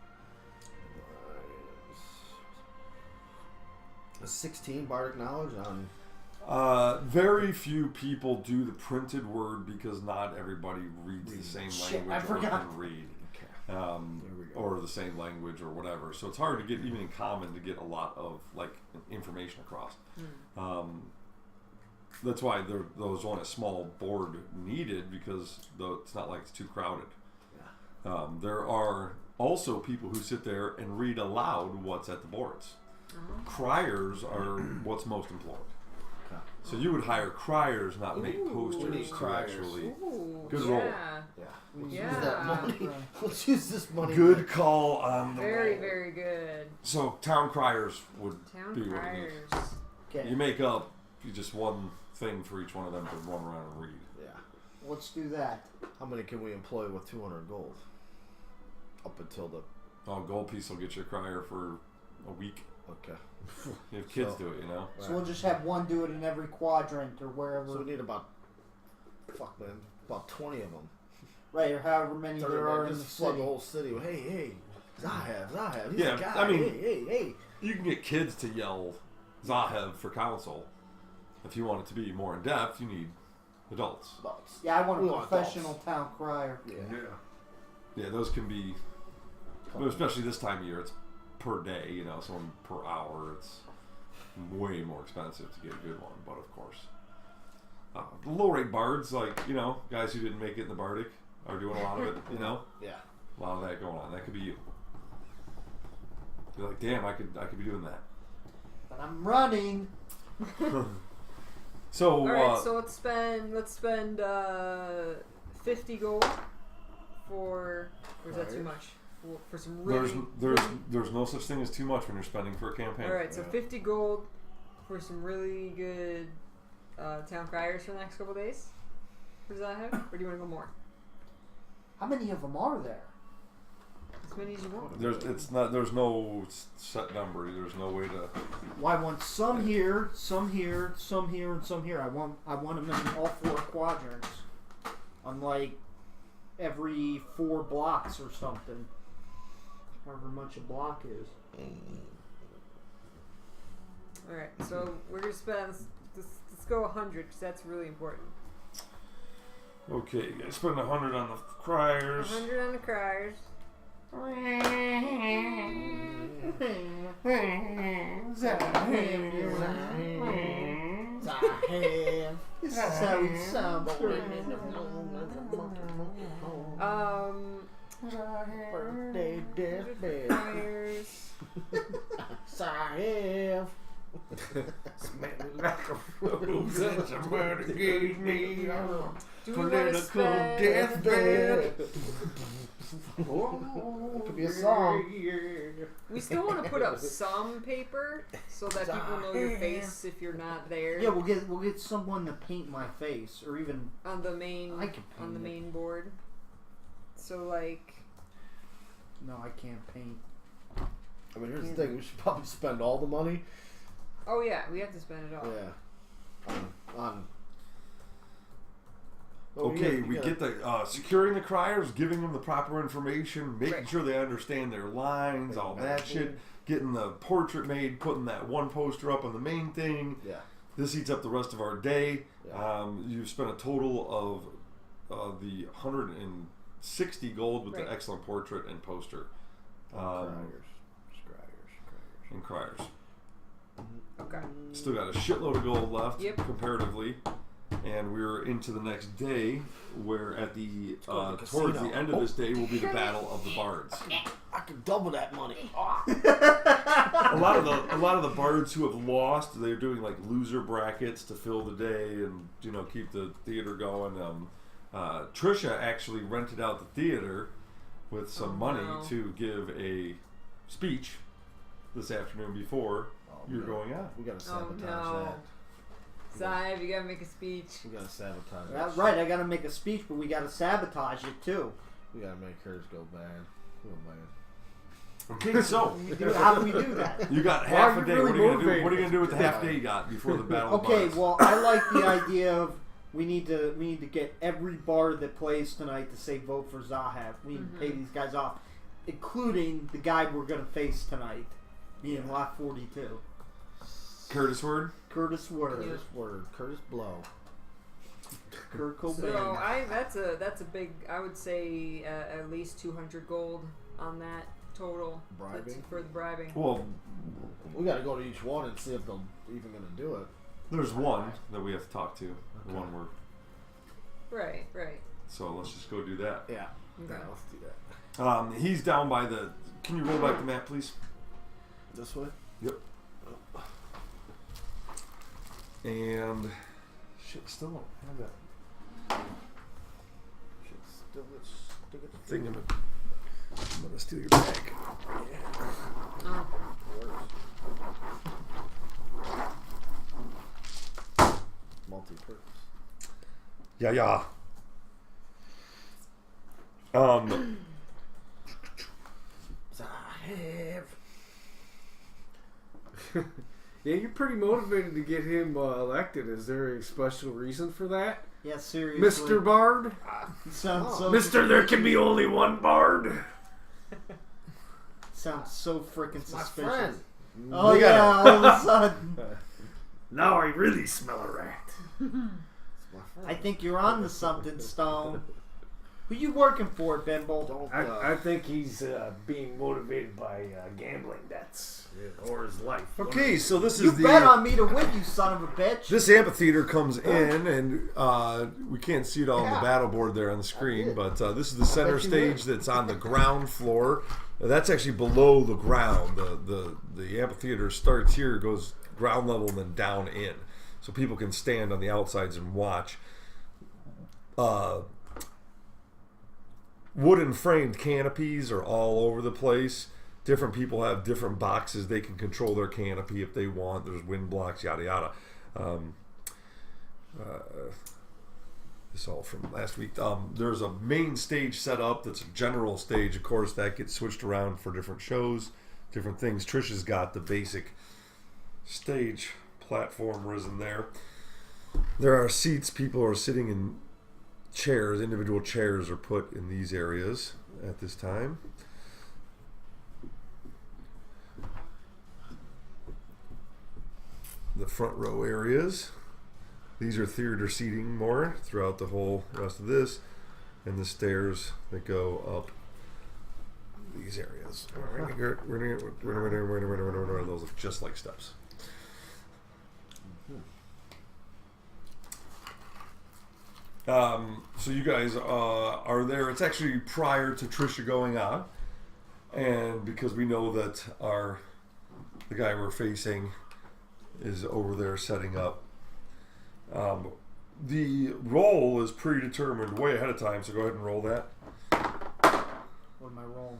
a 16 bardic knowledge on. Very few people do the printed word because not everybody reads the same Shit, I language or forgot. can read. Okay. There we go. Or the same language or whatever. So it's hard to get, even in common, to get a lot of like information across. That's why there's only a small board needed, because it's not like it's too crowded. There are also people who sit there and read aloud what's at the boards. Criers are what's most employed. Okay. So you would hire criers, not make Ooh. posters We need to criers. actually. Ooh, Good yeah. roll. Yeah. We Yeah. Use that money. Let's use this money. Good call on the Very, roll. very good. So town criers would Town be what we need. criers. Okay, You make up just one thing for each one of them to run around and read. Yeah. let's do that. How many can we employ with 200 gold? Up until the. Oh, gold piece will get you a crier for a week. Okay. You have kids So- do it, you know. So we'll just have one do it in every quadrant or wherever. So we need about. Fuck, man. About 20 of them. Right, or however many 30, there are in the just flood city. the whole city. with, Hey, Zahav. He's Yeah, the guy. I mean- hey. You can get kids to yell Zahev for council. If you want it to be more in depth, you need adults. Adults. Yeah, I want We a want professional adults. town crier. Yeah. Yeah, those can be, but especially this time of year, it's per day, you know, so per hour, it's way more expensive to get a good one, but of course. The low rate bards, like, you know, guys who didn't make it in the Bardic are doing a lot of it, you know? Yeah. A lot of that going on. That could be you. You're like, damn, I could be doing that. But I'm running. So, All right, so let's spend 50 gold for. Or is that too Right. much? For some really. there's no such thing as too much when you're spending for a campaign. All right, so Yeah. 50 gold for some really good town criers for the next couple days. What does that have? Or do you want to go more? How many of them are there? As many as you want. There's no set number. There's no way to. Well, I want some here, some here, some here, and some here. I want them in all 4 quadrants. On like every 4 blocks or something. However much a block is. All right, so we're gonna spend. Let's go 100 because that's really important. Okay, you guys spend 100 on the criers. 100 on the criers. Zahav. This is how it sounds. Birthday, deathbed. Criers. Zahav. Smell like a Who said somebody gave me a Do we want to political spend? deathbed? Could be a song. We still want to put up some paper so that people know your face if you're not there. Yeah, we'll get someone to paint my face, or even On the main I can on the paint it. main board. So like, no, I can't paint. I mean, here's the thing: we should probably spend all the money. oh yeah, we have to spend it all. Yeah. On. Well, Okay, you we gotta- get the securing the criers, giving them the proper information, making Right. sure they understand their lines, all that shit. Getting the portrait made, putting that one poster up on the main thing. Yeah. This eats up the rest of our day. Yeah. You've spent a total of the 160 gold with Right. the excellent portrait and poster. Scryers. And criers. Okay. Still got a shitload of gold left, Yep. comparatively. And we're into the next day, where at the go to the towards casino. the end of this day will be the Battle of the Bards. I could double that money. a lot of the bards who have lost, they're doing like loser brackets to fill the day and keep the theater going. Trisha actually rented out the theater with some money no. to give a speech this afternoon before you're going out. We gotta Oh sabotage no. that. Zive, you gotta make a speech. We gotta sabotage That's that. right. I gotta make a speech, but we gotta sabotage it too. We gotta make hers go bad. Go bad. Okay, so How do we do that? you got Why half are a you day. really What are you gonna do? motivated? What are you gonna do with the half day you got before the Battle of the Okay, Bards? well, I like the idea of we need to get every bard that plays tonight to say vote for Zahav. We need to pay these guys off, including the guy we're gonna face tonight, being Lot 42, Curtis Word. Curtis Word, Curtis Word. Curtis Blow. Kurt Cobain. So that's a big. I would say at least 200 gold on that total. Bribing? That's for the bribing. Well, We gotta go to each one and see if they're even gonna do it. there's one that we have to talk to. The Okay. one word. Right. So let's just go do that. Yeah. Okay. Yeah, let's do that. He's down by the. Can you roll back the map, please? This way? Yep. And shit, still don't have that thing. I'm gonna steal your bag. Oh. Multi-purpose. Yeah. Zahav. Yeah, you're pretty motivated to get him elected. Is there a special reason for that, Yeah, seriously, Mr. Bard? He sounds so. Mister, there can be only one bard. Sounds so freaking My suspicious. friend. Oh We yeah, gotta- all of a sudden. Now I really smell a rat. It's my friend. I think you're on to something, Stone. Who you working for, Bimble? Don't, I think he's being motivated by gambling debts or his life. Okay, so this You is bet the. on me to win, you son of a bitch. This amphitheater comes in, and we can't see it all on the battle board there on the screen, but this is the center Bet you stage that's on the ground floor. That's actually below the ground. The amphitheater starts here, goes ground level, and then down in, so people can stand on the outsides and watch. Wooden framed canopies are all over the place. Different people have different boxes. They can control their canopy if they want. There's wind blocks, yada yada. This all from last week. There's a main stage set up that's a general stage. Of course, that gets switched around for different shows, different things. Trisha's got the basic stage platform risen there. There are seats. People are sitting in chairs. Individual chairs are put in these areas at this time. The front row areas. These are theater seating more throughout the whole rest of this, and the stairs that go up these areas. Those look just like steps. So you guys are there. It's actually prior to Trisha going on, and because we know that the guy we're facing is over there setting up. The roll is predetermined way ahead of time, so go ahead and roll that. What am I rolling?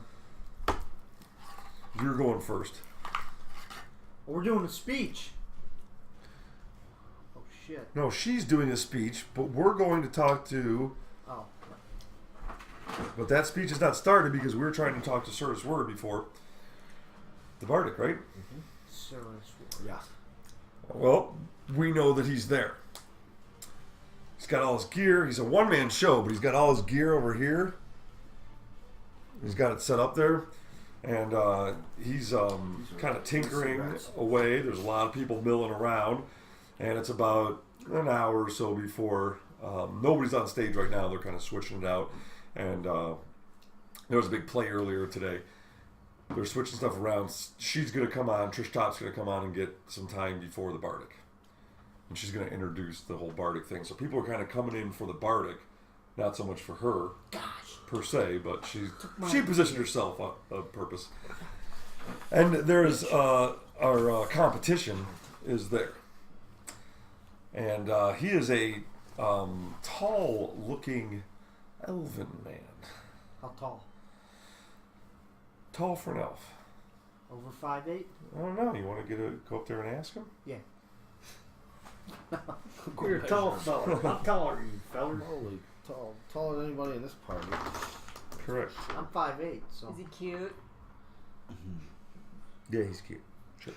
You're going first. We're doing a speech. Oh shit. No, she's doing a speech, but we're going to talk to. Oh. But that speech is not started because we were trying to talk to Sir's Word before the Bardic, right? Sir's Yeah. Well, we know that he's there. He's got all his gear. He's a one-man show, but he's got all his gear over here. He's got it set up there. And he's kind of tinkering away. There's a lot of people milling around. And it's about an hour or so before. Nobody's on stage right now. They're kind of switching it out. And there was a big play earlier today. They're switching stuff around. She's going to come on. Trish Top's going to come on and get some time before the Bardic. And she's going to introduce the whole Bardic thing. So people are kind of coming in for the Bardic. Not so much for her, per se, but she positioned herself on purpose. And there's our competition is there. And he is a tall-looking elven man. How tall? Tall for an elf. Over 5'8"? I don't know. You want to go up there and ask him? Yeah. You're a tall fella. How tall are you, fella? Holy tall, taller than anybody in this party. Correct. I'm 5'8", so Is he cute? Yeah, he's cute. Sure.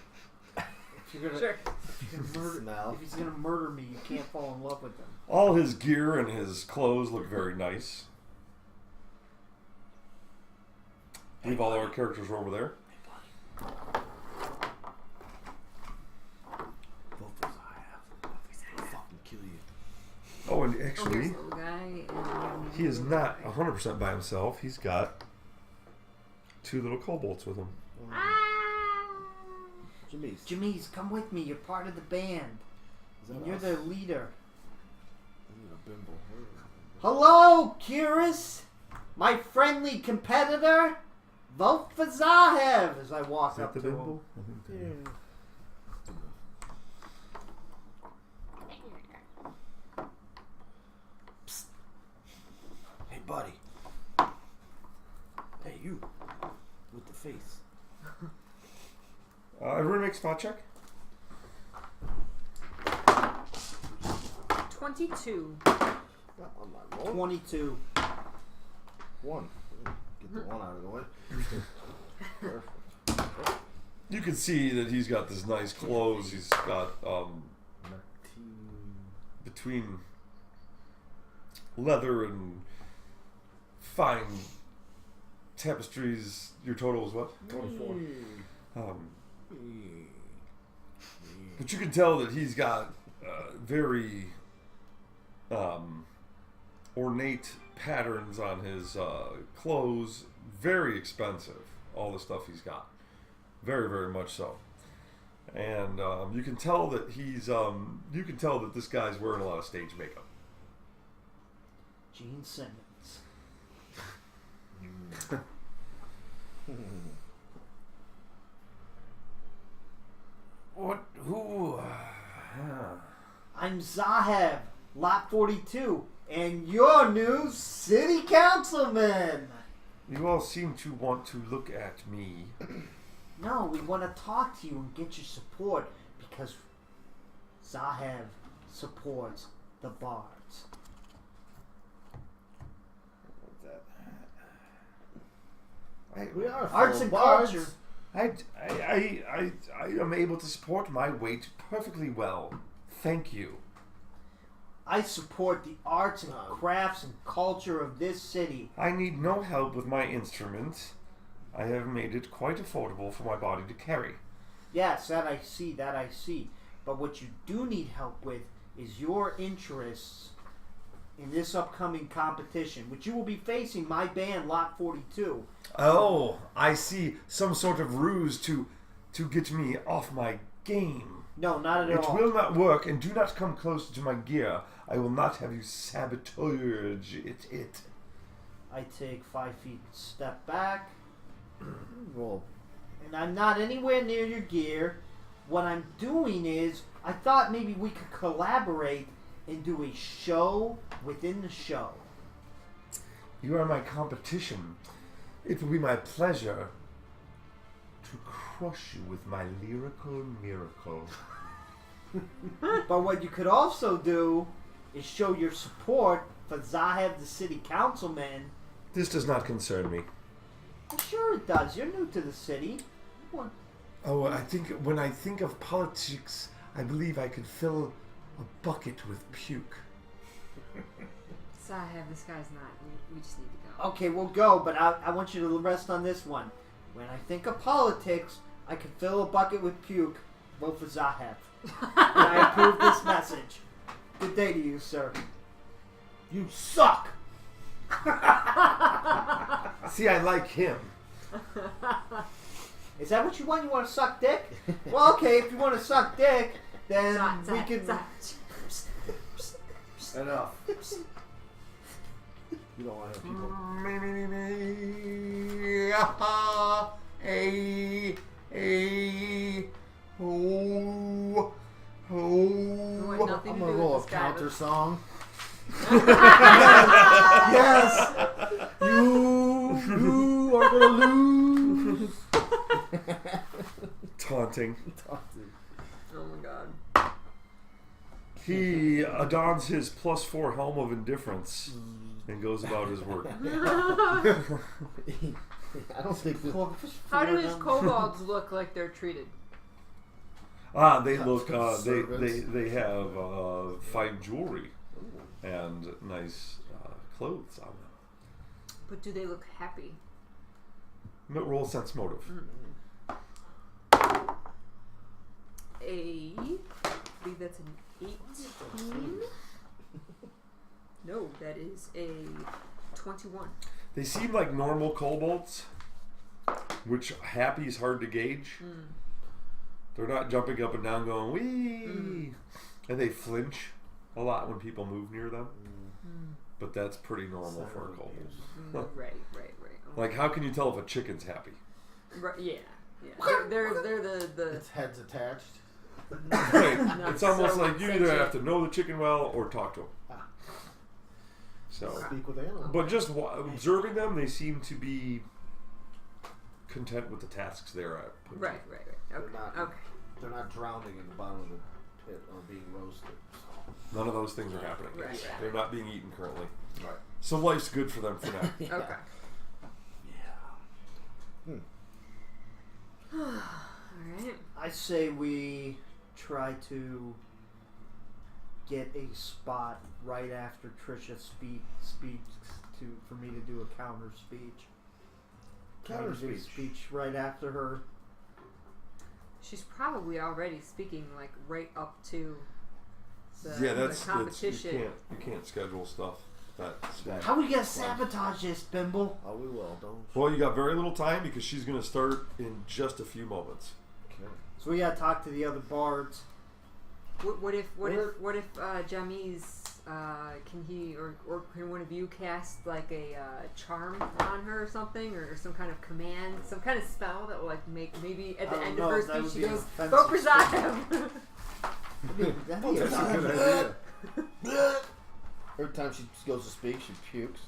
if you're gonna, Sure. if you're gonna murder, Smell. if he's gonna murder me, you can't fall in love with him. All his gear and his clothes look very nice. I believe all our characters are over there. Both of us I have. I'll fucking kill you. Oh, and Oh, here's actually, the little guy. And he is not 100% by himself. He's got 2 little kobolds with him. Jimmy's. Jimmy's, come with me. You're part of the band. Is that And you're us? the leader. I need a bimble. Where is it? Hello, Curious, my friendly competitor. Vote for Zahev as I walk up to him. Yeah. Psst. Hey, buddy. Hey, you. With the face. Everyone make spot check. 22. Not on my roll. 22. 1. Get the 1 out of the way. Perfect. You can see that he's got this nice clothes. He's got between leather and fine tapestries. Your total is what? 24. But you can tell that he's got very ornate patterns on his clothes. Very expensive. All the stuff he's got. Very, very much so. And you can tell that he's you can tell that this guy's wearing a lot of stage makeup. Gene Simmons. What? Who? I'm Zahev, Lot 42, and your new city councilman. You all seem to want to look at me. No, we want to talk to you and get your support because Zahev supports the bards. We are Arts full and bards. culture. I am able to support my weight perfectly well. Thank you. I support the arts and crafts and culture of this city. I need no help with my instrument. I have made it quite affordable for my body to carry. Yes, that I see. But what you do need help with is your interests in this upcoming competition, which you will be facing my band, Lot 42. Oh, I see. Some sort of ruse to get me off my game. No, not at It all. will not work, and do not come close to my gear. I will not have you sabotage it. I take 5 feet step back, Roll. and I'm not anywhere near your gear. what I'm doing is I thought maybe we could collaborate and do a show within the show. You are my competition. It will be my pleasure to crush you with my lyrical miracle. But what you could also do is show your support for Zahev, the city councilman. This does not concern me. Well, sure it does. You're new to the city. What? Oh, when I think of politics, I believe I could fill a bucket with puke. Zahev, this guy's not. We just need to go. Okay, we'll go, but I want you to rest on this one. When I think of politics, I can fill a bucket with puke. Vote for Zahev. And I approve this message. Good day to you, sir. You suck! See, I like him. Is that what you want? You want to suck dick? Well, okay, if you want to suck dick, then we can... Enough. You don't want to have people. You want nothing I'm to gonna do roll a with this guy, counter but- song. Yes! You are going to lose! Taunting. Oh my god. He adorns his +4 helm of indifference and goes about his work. I don't think that. How do these kobolds look like they're treated? They look. They have fine jewelry and nice clothes on them. But do they look happy? Roll sense motive. I believe that's an 18. No, that is a 21. They seem like normal kobolds, which happy is hard to gauge. They're not jumping up and down going wee, and they flinch a lot when people move near them. But that's pretty normal for a kobold. Right. Like, how can you tell if a chicken's happy? Right, yeah. They're the Its head's attached. Right. Not It's almost so like you either sentient. have to know the chicken well or talk to them. So, Speak with animals. but just observing them, they seem to be content with the tasks they're at. right. Okay. Okay. They're not drowning in the bottom of the pit or being roasted. None of those things are happening. Right. They're not being eaten currently. Right. So life's good for them for now. Okay. All right. I say we try to get a spot right after Trisha speaks for me to do a counter speech. Counter Do a speech. speech right after her. She's probably already speaking like right up to the, Yeah, the that's competition. you can't schedule stuff. That's How we gonna sabotage this, Bimble? Oh, we will. Don't. well, you got very little time because she's going to start in just a few moments. Okay. So we gotta talk to the other bards. What if Jamiz can he or can one of you cast like a charm on her or something, or some kind of command, some kind of spell that will like make maybe at the I end don't of her know, that speech she would be goes an vote for offensive Zahev. That'd be That's a a good idea. Every time she goes to speak, she pukes.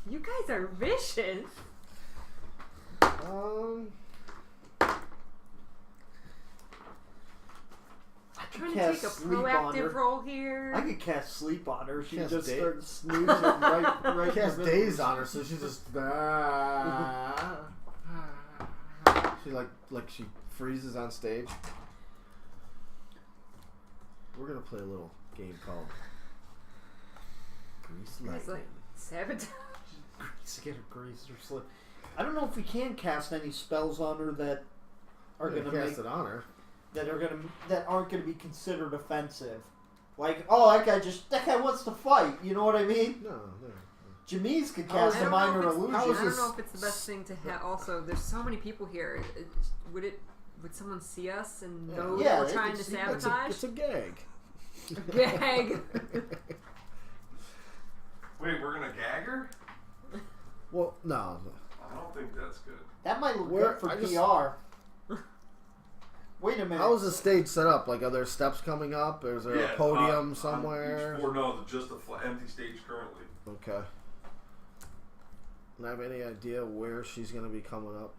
You guys are vicious. Trying to cast take a sleep on her. proactive role here. I could cast sleep on her. She Cast just day- starts snoozing right. Cast in the days middle. on her, so she just. She like she freezes on stage. We're gonna play a little game called Grease It's Lightning. like sabotage. Get her grease or slip. I don't know if we can cast any spells on her that are We're gonna gonna make cast it on her. that aren't gonna be considered offensive. Like, oh, that guy wants to fight. You know what I mean? No. Jamise could I cast a don't know minor if it's- illusion. how I is don't this- know if it's the best thing to have. Also, there's so many people here. Would someone see us and know Yeah, that we're they trying could to see- sabotage? It's a gag. Gag. Wait, we're gonna gag her? Well, no. I don't think that's good. That might look Where- good for I just- PR. Wait a minute. How is the stage set up? Like, are there steps coming up? Is there a podium somewhere? No, just a empty stage currently. Okay. And I have any idea where she's gonna be coming up?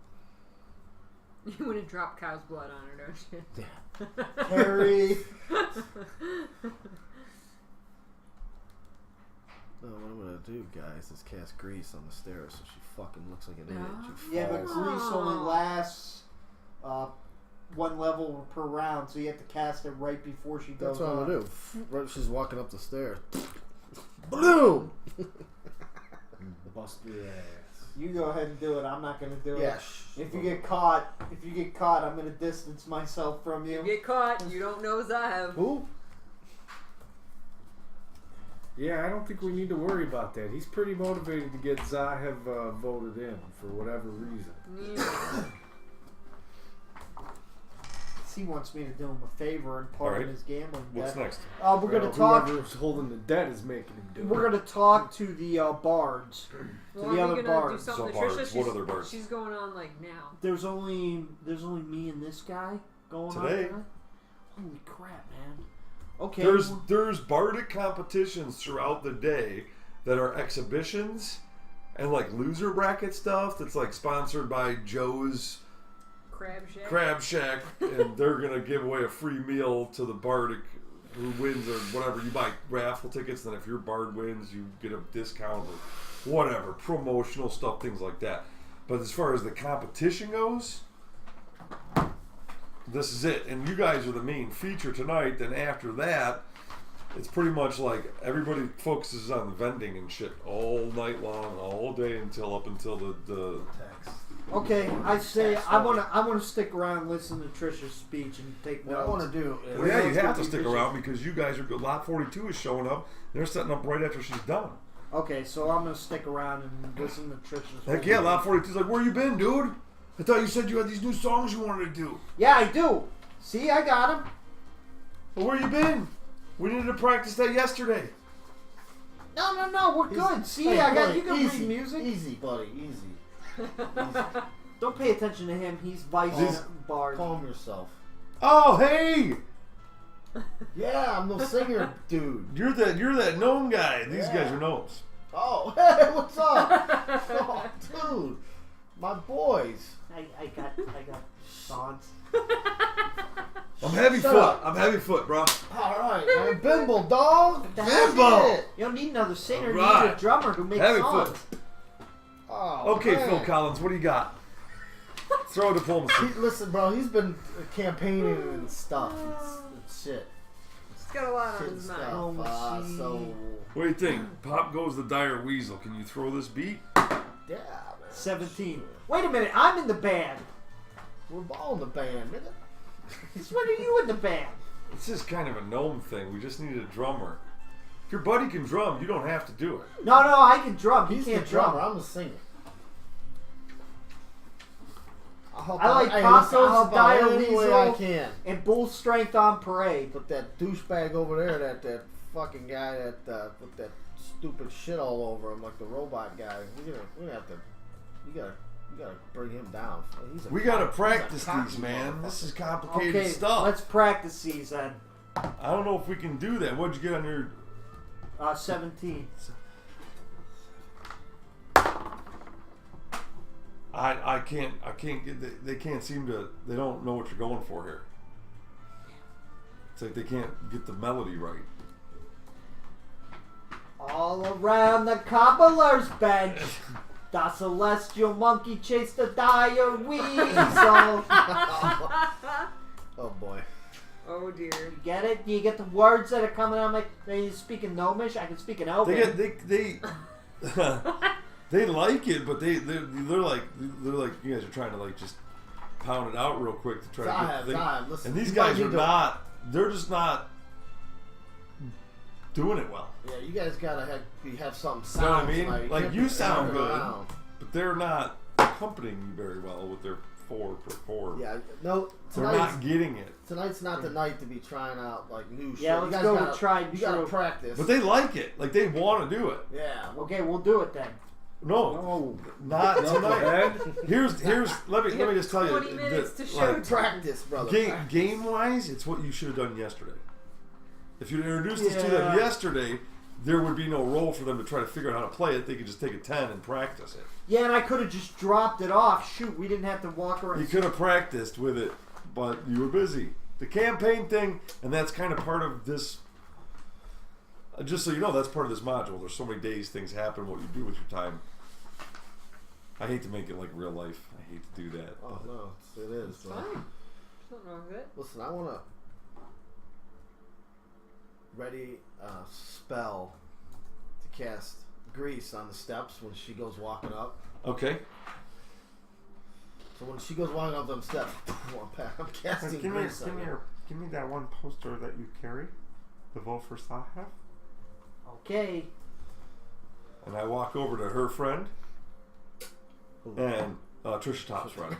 You want to drop cow's blood on her, don't you? Harry. No, what I'm gonna do, guys, is cast grease on the stairs so she fucking looks like an idiot. She Yeah, but falls. grease only lasts one level per round, so you have to cast it right before she goes. That's what I'm up. gonna do. Right, she's walking up the stairs. Boom! Bust your ass. You go ahead and do it. I'm not gonna do Yeah. it. If you get caught, I'm gonna distance myself from You you. get caught, you don't know Zahav. Who? Yeah, I don't think we need to worry about that. He's pretty motivated to get Zahev voted in for whatever reason. Yeah. He wants me to do him a favor and pardon Alright. his gambling What's debt. next? We're gonna Well, talk. Whoever's holding the debt is making him do We're it. gonna talk to the bards. Well, To are the we other gonna bards. do something So to bards. Trisha? What other bards? She's going on like now. There's only me and this guy going on Today. tonight? Holy crap, man! Okay. There's bardic competitions throughout the day that are exhibitions and like loser bracket stuff that's like sponsored by Joe's Crab Shack. Crab Shack, and they're gonna give away a free meal to the bardic who wins or whatever. You buy raffle tickets, then if your bard wins, you get a discount or whatever, promotional stuff, things like that. But as far as the competition goes, this is it. And you guys are the main feature tonight. Then after that, it's pretty much like everybody focuses on the vending and shit all night long, all day until the Okay, I say I wanna stick around and listen to Trisha's speech and take What I notes. want to do is... Well, yeah, you Let's have go to stick Trisha. around because you guys are good. Lot 42 is showing up. They're setting up right after she's done. Okay, so I'm gonna stick around and listen to Trisha's. Heck whole yeah, speech. Lot 42 is like, where you been, dude? I thought you said you had these new songs you wanted to do. Yeah, I do. See, I got him. Well, where you been? We needed to practice that yesterday. No, we're good. See, Hey, I got buddy, you can easy, read music. Easy, buddy, easy. Don't pay attention to him. He's vice This- bard. Calm yourself. Oh, hey! Yeah, I'm the singer, dude. You're that gnome guy. These Yeah. guys are gnomes. Oh, hey, what's up? Oh, dude, my boys. I got Sean's. I'm heavy Shut foot. up. I'm heavy foot, bro. All right, man. Bimble, dog. Bimbo. Shit. You don't need another singer. You Alright. need a drummer who makes Heavy songs. foot. Oh, Okay, man. Phil Collins, what do you got? Throw a diplomacy. Listen, bro, he's been campaigning and stuff. It's shit. He's got a lot on Shit his stuff. mind. So, What do you think? Pop goes the dire weasel. Can you throw this beat? yeah, man. 17. Wait a minute, I'm in the band. We're all in the band, nigga. When are you in the band? It's just kind of a gnome thing. We just needed a drummer. If your buddy can drum, you don't have to do it. No, I can drum. He He's the can't drummer. drum. I'm the singer. I'll help I out- like hey, Pop listen, I'll Goes help the out Dire any way Weasel. I can. And Bull Strength on Parade. But that douchebag over there, that fucking guy that with that stupid shit all over him, like the robot guy. We're gonna have to. You gotta bring him down. He's a We gotta cock- he's a practice cocky these, man. motherfucker. This is complicated Okay, stuff. let's practice these then. I don't know if we can do that. What'd you get on your... 17. I can't get... They can't seem to... They don't know what you're going for here. It's like they can't get the melody right. All around the cobbler's bench, the celestial monkey chased the dire weasel. Oh boy. Oh dear. You get it? Do you get the words that are coming out? Like, are you speaking Gnomish? I can speak an Elven. They they like it, but they're like you guys are trying to like just pound it out real quick to try to get Zion, listen. and these you guys might are need to- not. They're just not doing it well. Yeah, you guys gotta have something You know what I sound. mean? Like can't you be sound running good, around. but they're not accompanying you very well with their 4/4. Yeah, no. They're not getting it. Tonight's not the night to be trying out like new shit. Yeah, You let's guys go gotta, with tried and You gotta true. practice. But they like it. Like they want to do it. yeah. Okay, we'll do it then. No, not tonight. Here's let me just tell you. 20 minutes that, to show like, Practice, brother. game wise, it's what you should have done yesterday. If you introduced this to them yesterday, there would be no role for them to try to figure out how to play it. They could just take a 10 and practice it. Yeah, and I could have just dropped it off. Shoot, we didn't have to walk around. You could have practiced with it, but you were busy. The campaign thing, and that's kind of part of this. Just so you know, that's part of this module. There's so many days things happen. What you do with your time. I hate to make it like real life. I hate to do that. Oh no, it is. It's fine. There's nothing wrong with it. Listen, I want to ready a spell to cast grease on the steps when she goes walking up. Okay. So when she goes walking up them steps, I'm casting grease on her. Give me that one poster that you carry. The vote for Sahaf. Okay. And I walk over to her friend and Trisha Top's friend.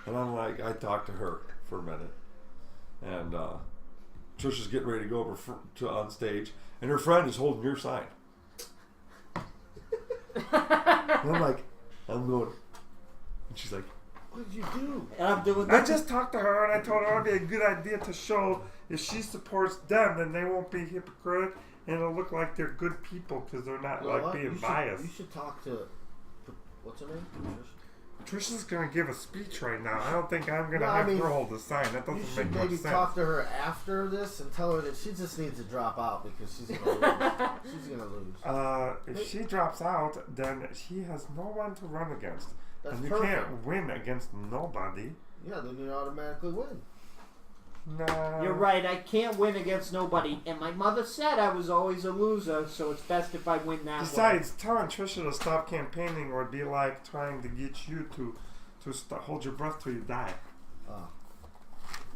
And I'm like, I talk to her for a minute. And Trisha's getting ready to go over on stage. And her friend is holding your sign. And I'm like, I'm going. And she's like, What did you do? And I'm doing I this. just talked to her and I told her it'd be a good idea to show if she supports them, then they won't be hypocrite and it'll look like they're good people because they're not You know like what? being You biased. should talk to. What's her name? Trisha's gonna give a speech right now. I don't think I'm gonna No, I have mean, her hold the sign. That You doesn't should make much maybe sense. talk to her after this and tell her that she just needs to drop out because she's gonna lose. She's gonna lose. If she drops out, then she has no one to run against. That's and you perfect. can't win against nobody. Yeah, then you automatically win. No. You're right, I can't win against nobody. And my mother said I was always a loser, so it's best if I win that way. Besides, telling Trisha to stop campaigning would be like trying to get you to hold your breath till you die.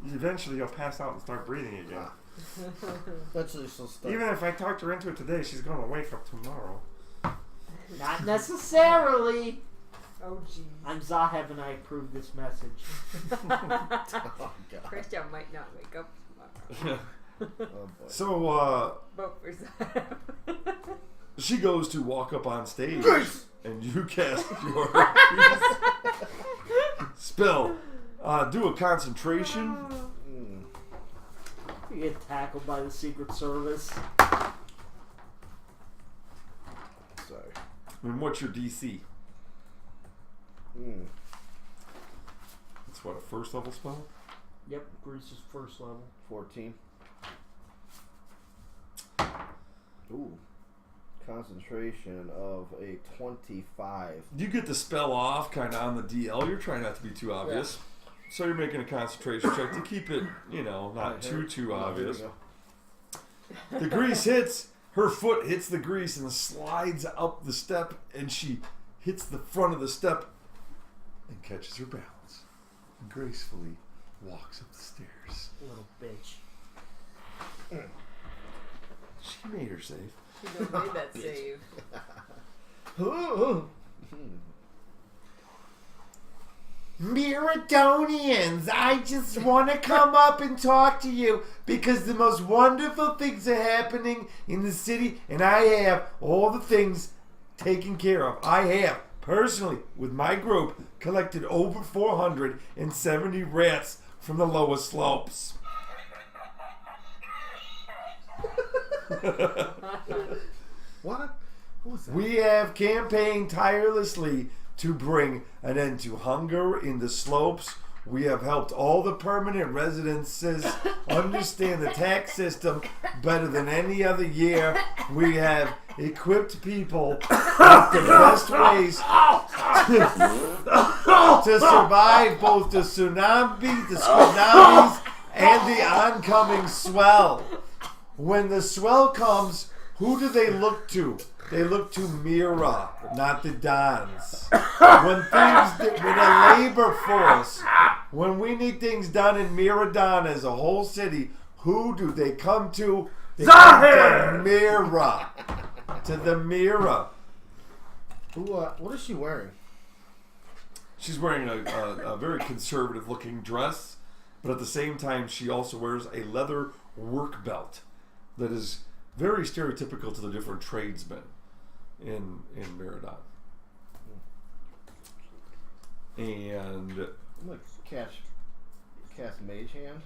Eventually, you'll pass out and start breathing again. Eventually she'll start. Even if I talked her into it today, she's gonna wake up tomorrow. Not necessarily. Oh, jeez. I'm Zahev and I approve this message. Oh, God. Christian might not wake up tomorrow. Oh, boy. so Vote for Zahev. she goes to walk up on stage. Grease! And you cast your spell. Do a concentration. Mm. You get tackled by the Secret Service. Sorry. And what's your DC? Mm. That's what, a first level spell? Yep, Grease is first level. 14. Ooh. Concentration of a 25. You get the spell off kind of on the DL. You're trying not to be too obvious. So you're making a concentration check to keep it, not too obvious. The grease hits, her foot hits the grease and slides up the step, and she hits the front of the step and catches her balance and gracefully walks up the stairs. Little bitch. She made her safe. She done made that save. Miradonians, I just want to come up and talk to you because the most wonderful things are happening in the city, and I have all the things taken care of. I have, personally, with my group, collected over 470 rats from the lower slopes. What? Who was that? We have campaigned tirelessly to bring an end to hunger in the slopes. We have helped all the permanent residences understand the tax system better than any other year. We have equipped people with the best ways to survive both the tsunamis and the oncoming swell. When the swell comes, who do they look to? They look to Mira, not the Dons. When a labor force, when we need things done in Miradon as a whole city, who do they come to? They come to Mira. To the Mira. Who? What is she wearing? She's wearing a very conservative looking dress, but at the same time she also wears a leather work belt that is very stereotypical to the different tradesmen in Miradon. And Look, cast Mage Hand.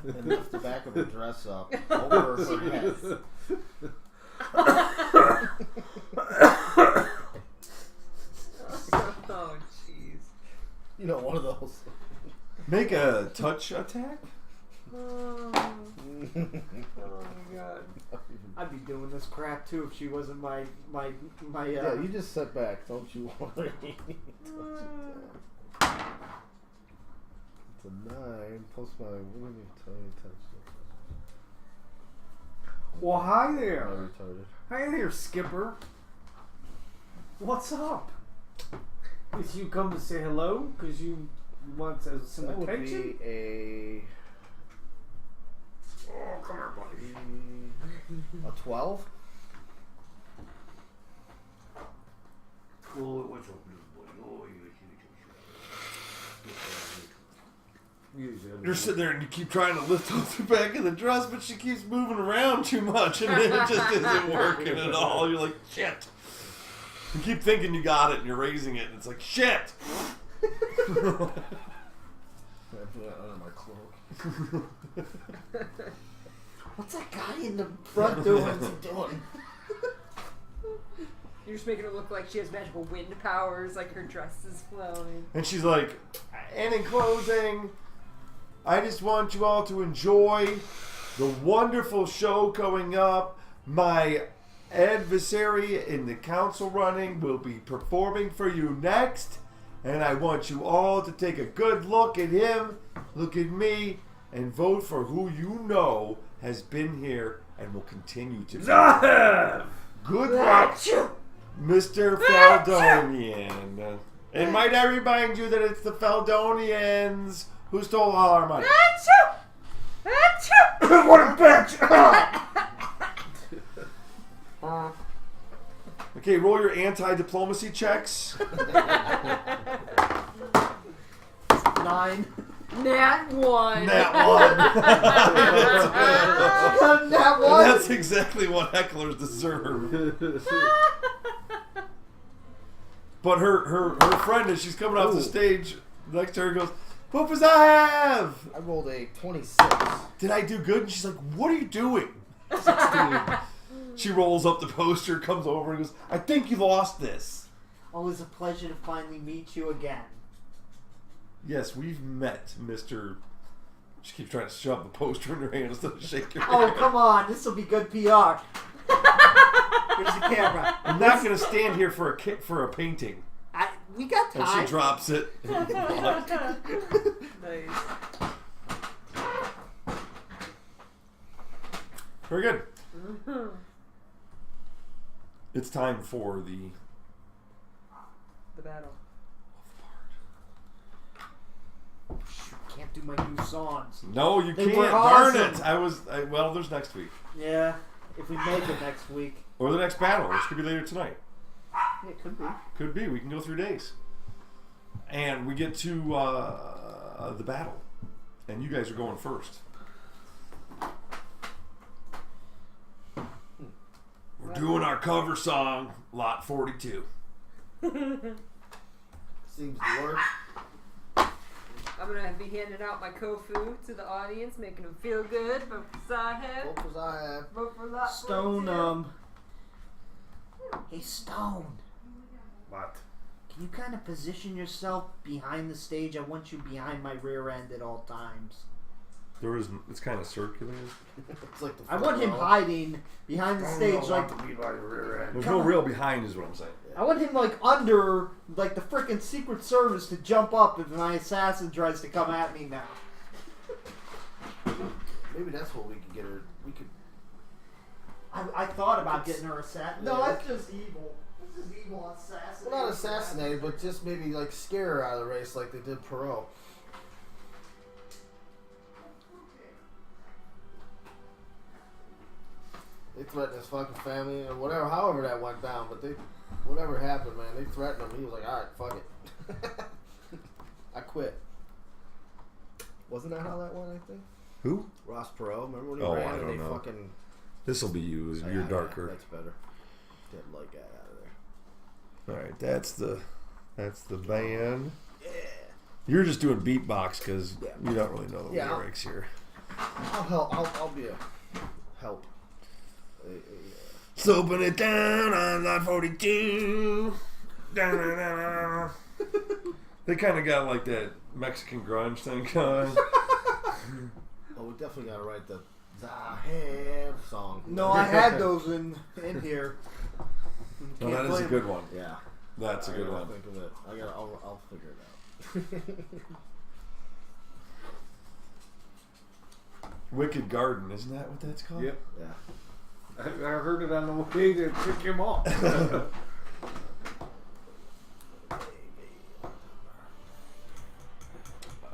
And lift the back of her dress up over her head. Oh, jeez. You know, one of those. make a touch attack. Oh my god. I'd be doing this crap too if she wasn't my Yeah, you just sit back, don't you worry. It's a 9 plus my. What did you tell you? Well, hi there. I'm retarded. Hi there, Skipper. What's up? Did you come to say hello? Because you want some That would attention? be a. Oh, come here, buddy. A 12? Oh, what's up, little boy? Oh, You're sitting there and you keep trying to lift up the back of the dress, but she keeps moving around too much, and it just isn't working at all. You're like, shit. You keep thinking you got it, and you're raising it, and it's like, shit. I put that under my cloak. What's that guy in the front doing? What's he doing? You're just making it look like she has magical wind powers, like her dress is flowing. And she's like, and in closing, I just want you all to enjoy the wonderful show coming up. My adversary in the council running will be performing for you next. And I want you all to take a good look at him, look at me, and vote for who you know has been here and will continue to be. Good luck, Mr. Feldonian. And might I remind you that it's the Feldonians who stole all our money. What a bitch! Okay, roll your anti-diplomacy checks. 9. Nat 1. That one. That And one. that's exactly what hecklers deserve. But her friend, as she's coming off the stage, next to her goes, "What does I have? I rolled a 26. Did I do good?" And she's like, "What are you doing?" She rolls up the poster, comes over, and goes, "I think you lost this." Always a pleasure to finally meet you again. Yes, we've met, Mr. She keeps trying to shove the poster in her hand instead of shake your Oh, hand. come on. This will be good PR. Here's the camera. I'm not going to stand here for a painting. We got And time. she drops it. Nice. Very good. It's time for the battle. Can't do my new songs. No, you They can't. were Darn awesome. it. Well, there's next week. Yeah, if we make it next week. Or the next battle, which could be later tonight. It could be. Could be. We can go through days. And we get to the battle. And you guys are going first. We're doing our cover song, Lot 42. Seems to work. I'm gonna be handing out my Kofu to the audience, making them feel good. Vote for Sahib. What was I have? Vote for Lot Stone, 42. Hey, Stone. What? Can you kind of position yourself behind the stage? I want you behind my rear end at all times. It's kind of circular. It's like the I want him front row. hiding behind the stage, like to be by the rear end. There's Come no on. real behind, is what I'm saying. I want him like under, like the frickin' Secret Service to jump up if my assassin tries to come at me now. Maybe that's what we could get her. We could. I thought about getting her assassinated. No, Yeah. that's just evil. That's just evil assassin. Well, not assassinated, but just maybe like scare her out of the race like they did Perot. They threatened his fucking family or whatever, however that went down. But whatever happened, man, they threatened him. He was like, "All right, fuck it, I quit." Wasn't that how that went? I think Who? Ross Perot. Remember when he Oh, ran I and don't they know. fucking. This will be you. You're Yeah, darker. That's better. Get light guy out of there. All right, that's the That's the band. You're just doing beatbox because Yeah. you don't really know the Yeah. lyrics here. I'll help. I'll be a help. Sloping it down on Lot 42. Da-da-da-da. They kind of got like that Mexican grunge thing going. Oh, we definitely gotta write the Zahab song. No, I had those in here. No, Can't that is blame a good one. Yeah, That's a I good gotta one. Think of it. I'll figure it out. Wicked Garden, isn't that what that's called? Yep. Yeah. I heard it on the way to pick him up.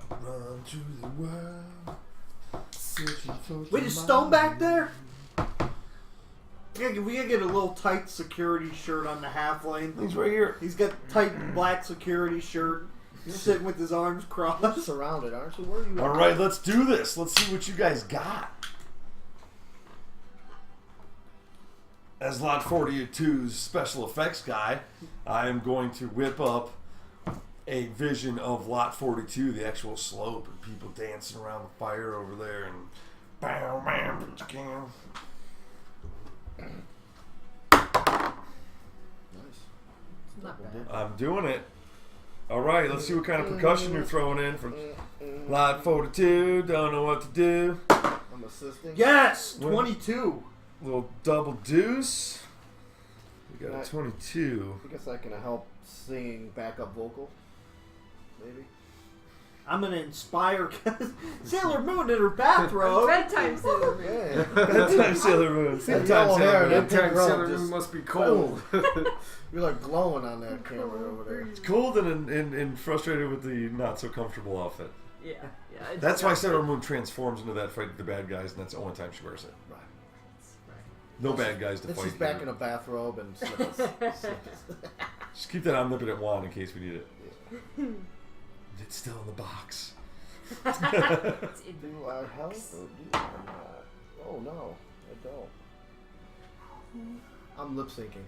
Run to the world. searching for Wait, is tomorrow. Stone back there? We gotta get a little tight security shirt on the half lane. He's right here. He's got tight black security shirt, sitting with his arms You're crossed. surrounded, aren't you? Where are you? All right, let's do this. Let's see what you guys got. As Lot 42's special effects guy, I am going to whip up a vision of Lot 42, the actual slope, and people dancing around the fire over there, and bow, bow, bow. Nice. Not bad. I'm doing it. All right, let's see what kind of percussion you're throwing in from Lot 42. Don't know what to do. I'm assisting. Yes, 22. Little double deuce. We got a Right. 22. I guess I can help singing backup vocal. Maybe. I'm gonna inspire Sailor Moon in her bathrobe. Bedtime Sailor Moon. Yeah. Bedtime Sailor Moon. That yellow hair, that pink Bedtime robe, Sailor Moon just must be cold. You're like glowing on that camera over there. It's cold and frustrated with the not so comfortable outfit. Yeah, yeah. it's That's why not Sailor good. Moon transforms into that fight with the bad guys, and that's the only time she wears it. Right. No bad guys to Then fight. she's back here. in a bathrobe and slippers. Just keep that omnipotent wand in case we need it. It's still in the box. It's in Do I help or do I not? Oh no, I don't. I'm lip syncing.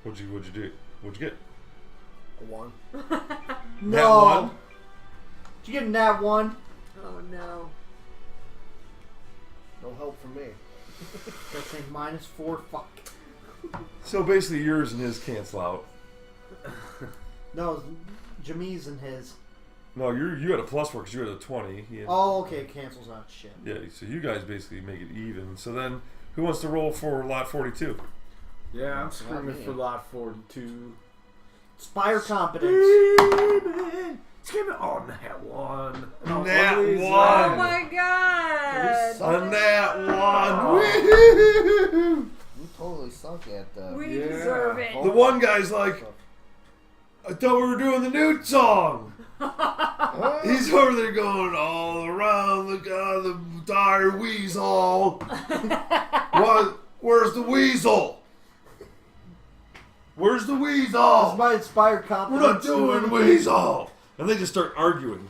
What'd you do? What'd you get? A one. No. That one? Did you get a nat one? Oh no. No help from me. That's a -4. Fuck. So basically, yours and his cancel out. No, Jamie's and his. No, you had a +4 because you had a 20. He had, Oh, okay, it cancels out. Shit. Yeah, so you guys basically make it even. So then, who wants to roll for Lot 42? Yeah, I'm Not screaming me. for Lot 42. Inspire competence. Screaming on that one. And Nat always one. Oh that. my god! On that one! You totally suck at We Yeah. deserve it. The one guy's like, I thought we were doing the Newt song. He's over there going all around the dire weasel. What? Where's the weasel? Where's the Does weasel? my inspire We're competence not do doing anything? weasel. And they just start arguing.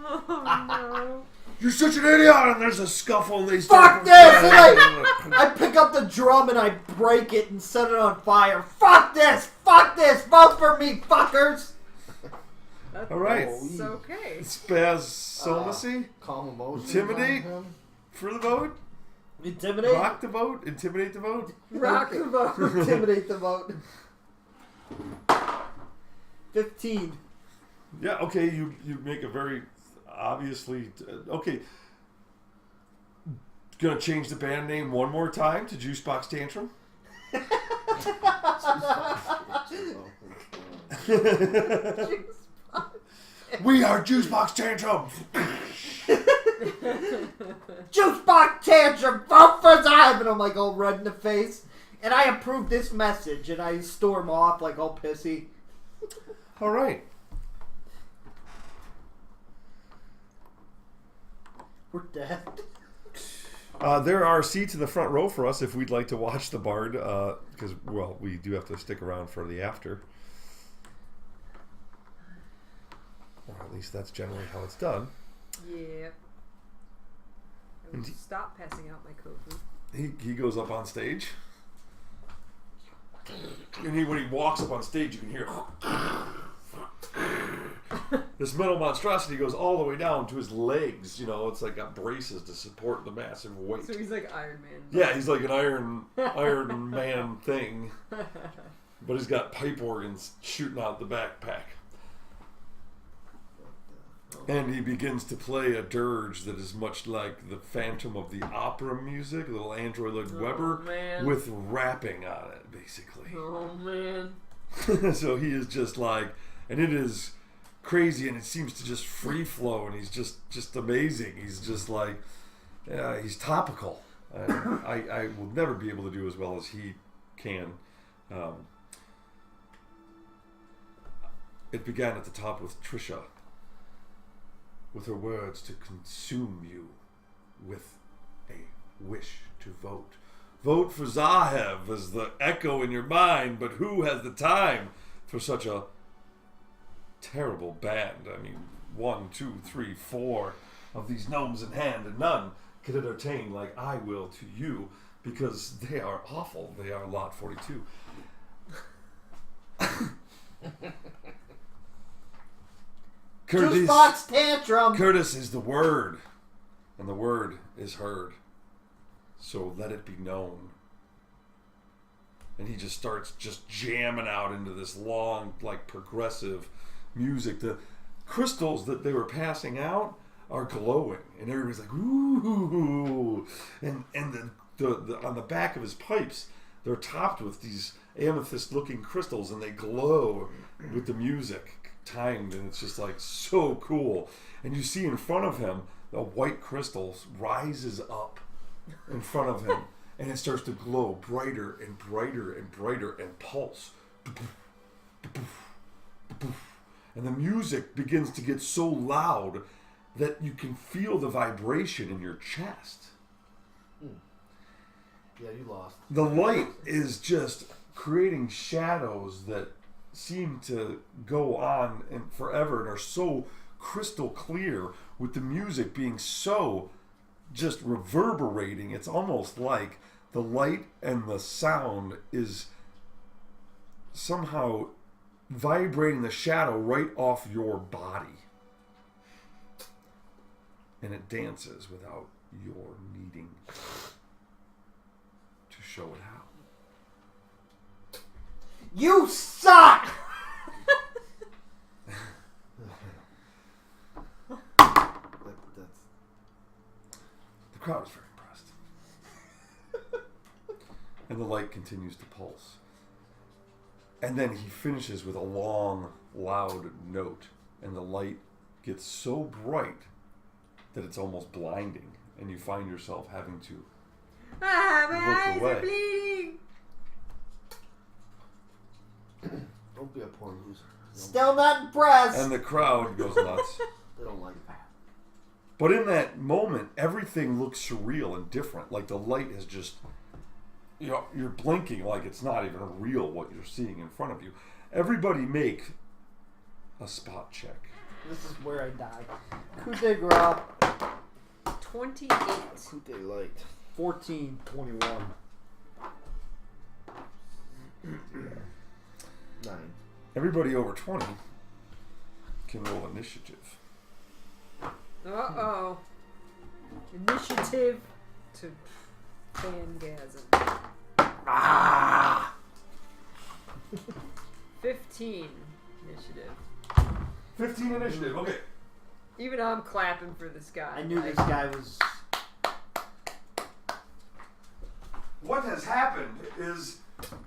Oh no. You're such an idiot! And there's a scuffle, and they start. Fuck this! And I pick up the drum and I break it and set it on fire. Fuck this! Fuck this! Vote for me, fuckers! That's All right. It's okay. Spassomacy calm emotions. Intimidate? on him. for the vote. Intimidate? Rock the vote. Intimidate the vote. Rock the boat. Intimidate the vote. 15. Yeah. Okay. You make a very obviously okay. Gonna change the band name one more time to Juicebox Tantrum. We are Juicebox Tantrum. Juicebox tantrum, vote for Zion! And I'm like all red in the face. And I approve this message and I storm off like all pissy. All right. We're dead. There are seats in the front row for us if we'd like to watch the Bard, because, well, we do have to stick around for the after. Or at least that's generally how it's done. Yeah. I will stop passing out my code food. He goes up on stage. And when he walks up on stage, you can hear this metal monstrosity goes all the way down to his legs. You know, it's like got braces to support the massive weight. So he's like Iron Man. Yeah, he's like an Iron Man thing, but he's got pipe organs shooting out the backpack. And he begins to play a dirge that is much like the Phantom of the Opera music, little Andrew Lloyd Webber, man. with rapping on it, basically. Oh man. So he is just like, and it is crazy, and it seems to just free flow, and he's just amazing. He's just like, he's topical. I will never be able to do as well as he can. It began at the top with Trisha, with her words to consume you with a wish to vote. Vote for Zahev as the echo in your mind, but who has the time for such a terrible band? I mean, 1, 2, 3, 4 of these gnomes in hand, and none can entertain like I will to you, because they are awful. They are Lot 42. Juice box tantrum. Curtis is the word, and the word is heard. So let it be known. And he just starts just jamming out into this long, like, progressive music. The crystals that they were passing out are glowing, and everybody's like, ooh. And the on the back of his pipes, they're topped with these amethyst-looking crystals, and they glow with the music timed, and it's just like so cool. And you see in front of him, the white crystals rises up in front of him, and it starts to glow brighter and brighter and brighter and pulse. And the music begins to get so loud that you can feel the vibration in your chest. Yeah, you lost. The light is just creating shadows that seem to go on and forever and are so crystal clear, with the music being so just reverberating. It's almost like the light and the sound is somehow vibrating the shadow right off your body. And it dances without your needing to show it how. You suck! That's The crowd is very impressed. And the light continues to pulse. And then he finishes with a long, loud note. And the light gets so bright that it's almost blinding. And you find yourself having to Ah, my look eyes away. are bleeding. don't be a poor loser. Still not impressed. And the crowd goes nuts. They don't like that. But in that moment, everything looks surreal and different. Like the light has just, you know, you're blinking like it's not even real what you're seeing in front of you. Everybody make a spot check. This is where I die. Coup de grace. 28. Who they liked? 14. 21. 9. Everybody over 20 can roll initiative. Uh-oh. Initiative to fangasm. Ah! 15 initiative. 15 initiative, okay. Even I'm clapping for this guy. I knew this guy was. What has happened is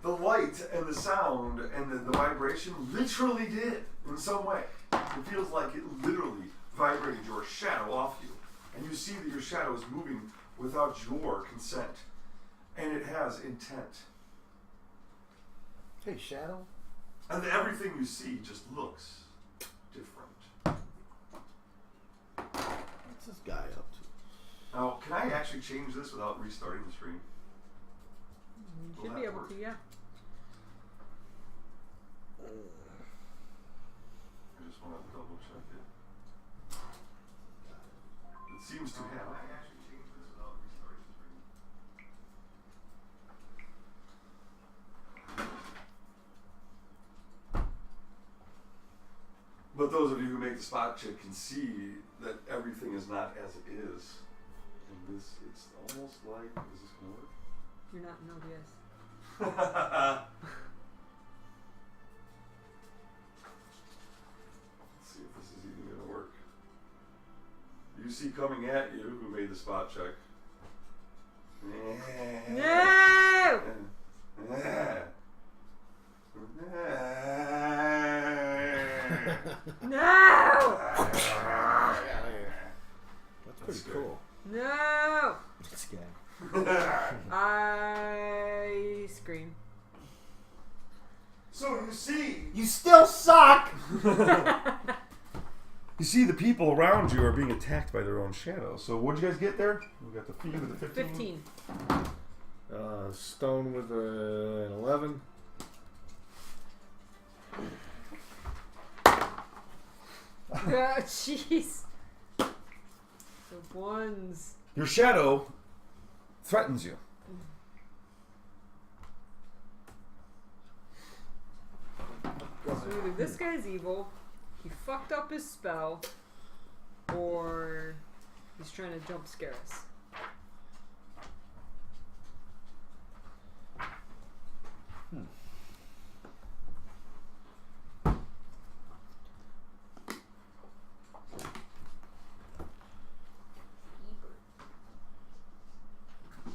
the light and the sound and the vibration literally did in some way. It feels like it literally vibrated your shadow off you. And you see that your shadow is moving without your consent. And it has intent. Hey, Shadow. And everything you see just looks different. What's this guy up to? Now, can I actually change this without restarting the screen? You should be able to, yeah. I just want to double check it. It seems to have. Can I actually change this without restarting the screen? those of you who make the spot check can see that everything is not as it is. And this, it's almost like, is this going to work? You're not in ODS. Let's see if this is even going to work. You see coming at you who made the spot check. No! No! That's pretty cool. No! This guy. I scream. So you see, You still suck! You see the people around you are being attacked by their own shadow. So what'd you guys get there? We got the feed with the 15. 15. Stone with an 11. Oh, jeez. The ones. Your shadow threatens you. So either this guy's evil, he fucked up his spell, or he's trying to jump scare us.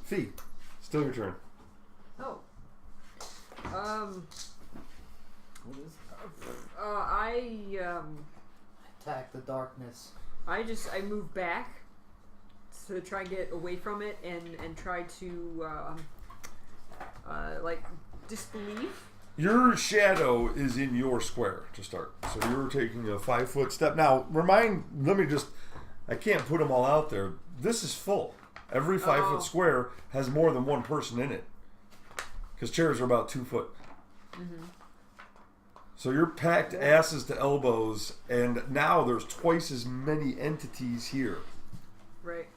Fee, still your turn. Oh. What is Attack the darkness. I move back to try and get away from it and try to like disbelieve. Your shadow is in your square to start. So you're taking a 5-foot step. Now, I can't put them all out there. This is full. Every 5-foot square has more than one person in it. Because chairs are about 2 foot. Mm-hmm. So you're packed asses to elbows, and now there's twice as many entities here. Right.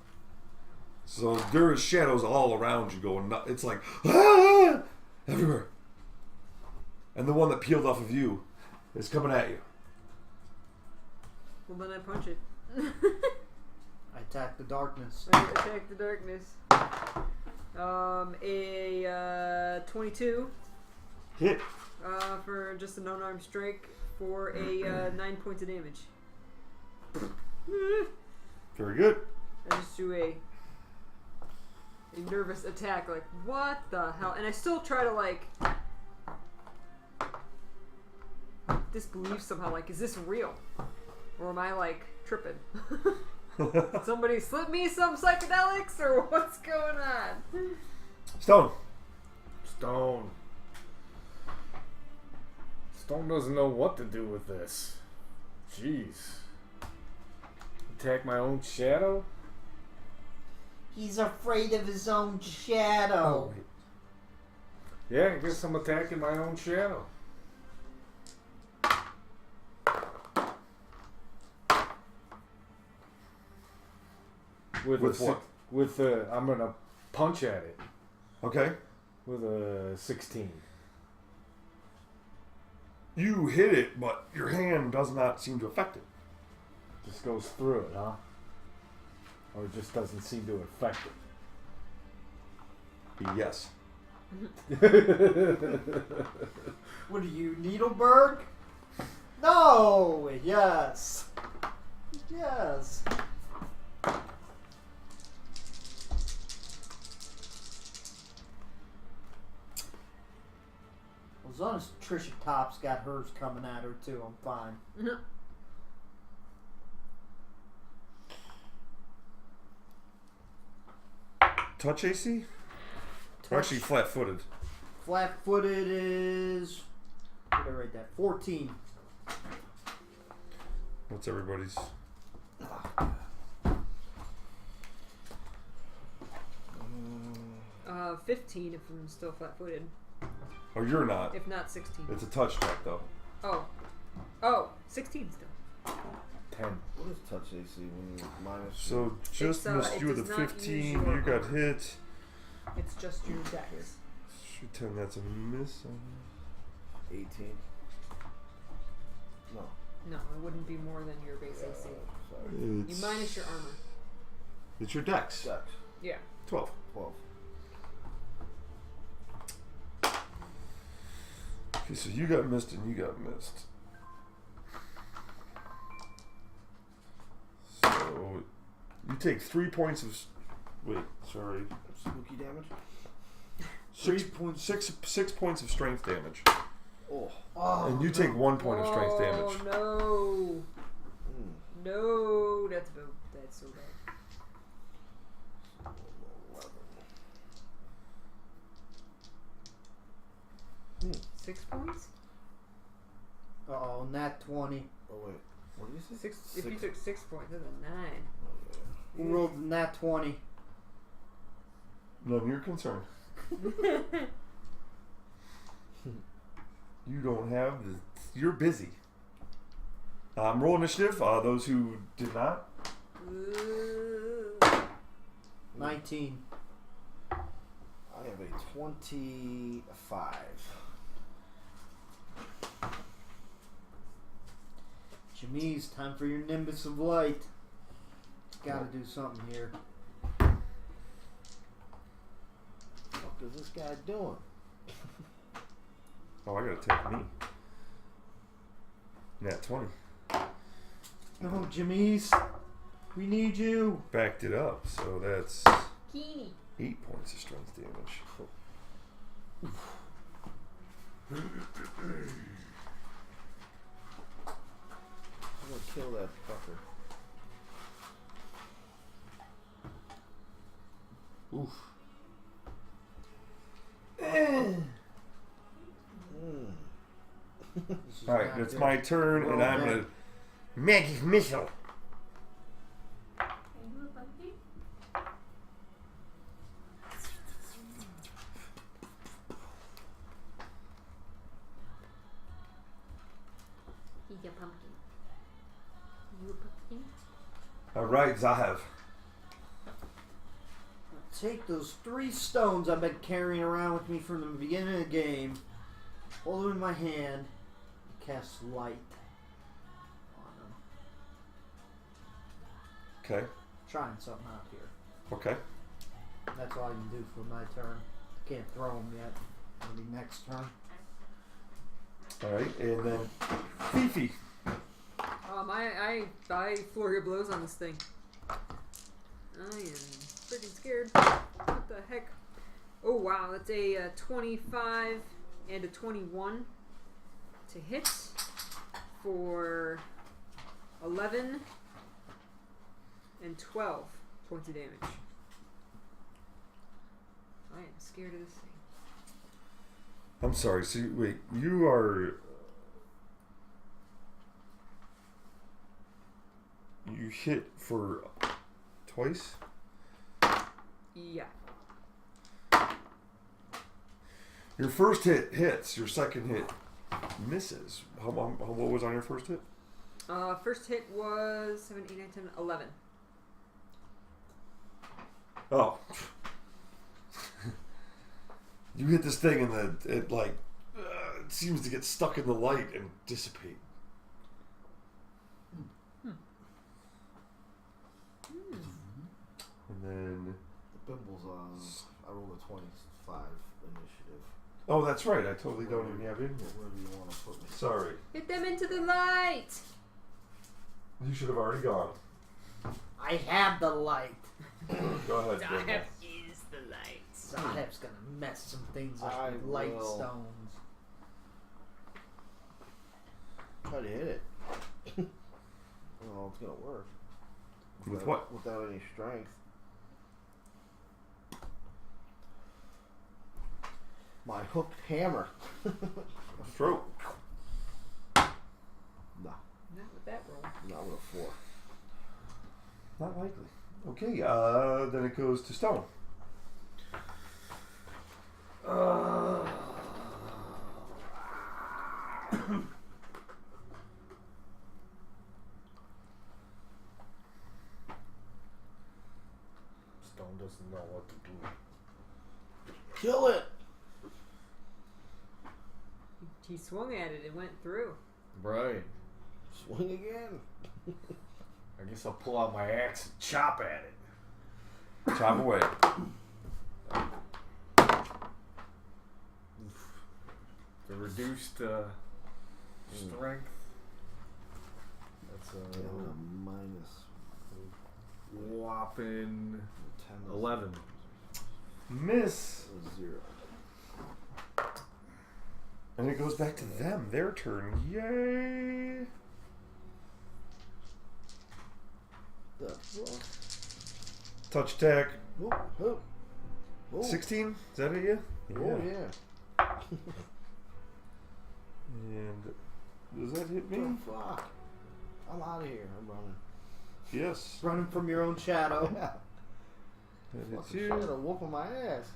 So there is shadows all around you going. It's like ah! Everywhere. And the one that peeled off of you is coming at you. Well, then I punch it. I attack the darkness. I attack the darkness. A 22 Hit. for just an unarmed strike for a 9 points of damage. Very good. I just do a nervous attack, like, what the hell? And I still try to, like, disbelieve somehow, like, is this real? Or am I, like, tripping? Somebody slip me some psychedelics, or what's going on? Stone. Stone. Stone doesn't know what to do with this. Jeez. Attack my own shadow? He's afraid of his own shadow. Yeah, I guess I'm attacking my own shadow. With what? I'm gonna punch at it Okay. with a 16. You hit it, but your hand does not seem to affect it. Just goes through it, huh? Or it just doesn't seem to affect Yes. it. What are you, Needleberg? No! Yes. Yes. As long as Trisha Top's got hers coming at her too, I'm fine. Touch AC? Or actually flat-footed. Flat-footed is... What did I write that? 14. What's everybody's? 15 if I'm still flat-footed. Oh, you're not. If not 16. It's a touch check, though. Oh, 16 still. 10. What is touch AC when you minus? So just missed it you with a does not 15. use your You got armor. hit. It's just your dex. Shoot 10, that's a miss. 18. No. No, it wouldn't be more than your base AC. Sorry. You It's, minus your armor. it's your dex. Dex. Yeah. 12. 12. Okay, so you got missed and you got missed. So you take 3 points of. Wait, sorry. Spooky damage? 6 points of strength damage. Oh. Oh, And you take 1 point of strength damage. Oh no. Mm. No, that's so bad. 11. 6 points? Oh, nat 20. Oh, wait. What did you say? Six. If you took 6 points, that's a 9. Who rolled the nat 20? None of your concern. You don't have the. You're busy. Roll initiative. Those who did not. 19. I have a 25. Jamise, time for your Nimbus of Light. Gotta do something here. What is this guy doing? Oh, I gotta take me. Nat 20. No, Jamise. We need you. Backed it up, so that's Keeney. 8 points of strength damage. I'm gonna kill that fucker. Oof. This is Alright, not it's good. my turn, and I'm gonna. Magic missile! He's a pumpkin. You a pumpkin? Alright, Zahav. Take those 3 stones I've been carrying around with me from the beginning of the game, hold them in my hand, and cast light on them. Okay, Trying something out here. okay. That's all I can do for my turn. Can't throw them yet. Maybe next turn. Alright, and then Fifi. I flurry of blows on this thing. I am freaking scared. What the heck? Oh wow, that's a 25 and a 21 to hit for 11 and 12 points of damage. I am scared of this thing. I'm sorry, so wait, you are. You hit for twice? Yeah. Your first hit hits, your second hit misses. What was on your first hit? First hit was 7, 8, 9, 10, 11. Oh. You hit this thing and it like it seems to get stuck in the light and dissipate. And then The Bimble's on. I rolled a 25 initiative. oh, that's right. I totally don't even have it. Where do you want to put me? Sorry, Hit them into the light! you should have already gone. I have the light. Go ahead, Bimble. is the light. Zahev's gonna mess some things up I with light will. stones. Try to hit it. I don't know if it's gonna work. With what? Without any strength. My hooked hammer. Throat. Nah, Not with that roll. not with a 4. Not likely. Okay, then it goes to Stone. Stone doesn't know what to do. Kill it! He swung at it, it went through. Right. Swing again. I guess I'll pull out my axe and chop at it. Chop away. The reduced strength. That's Yeah, I'm gonna minus whopping 10. 11. Miss. 0. And it goes back to them. Their turn. Yay. The fuck? Touch attack. Oh, oh. Oh. 16? Is that it, yeah? Oh, yeah. And does that hit The me? fuck? I'm out of here. I'm running. Yes. Running from your own shadow. Yeah. That hits Fucking you. shadow whooping my ass.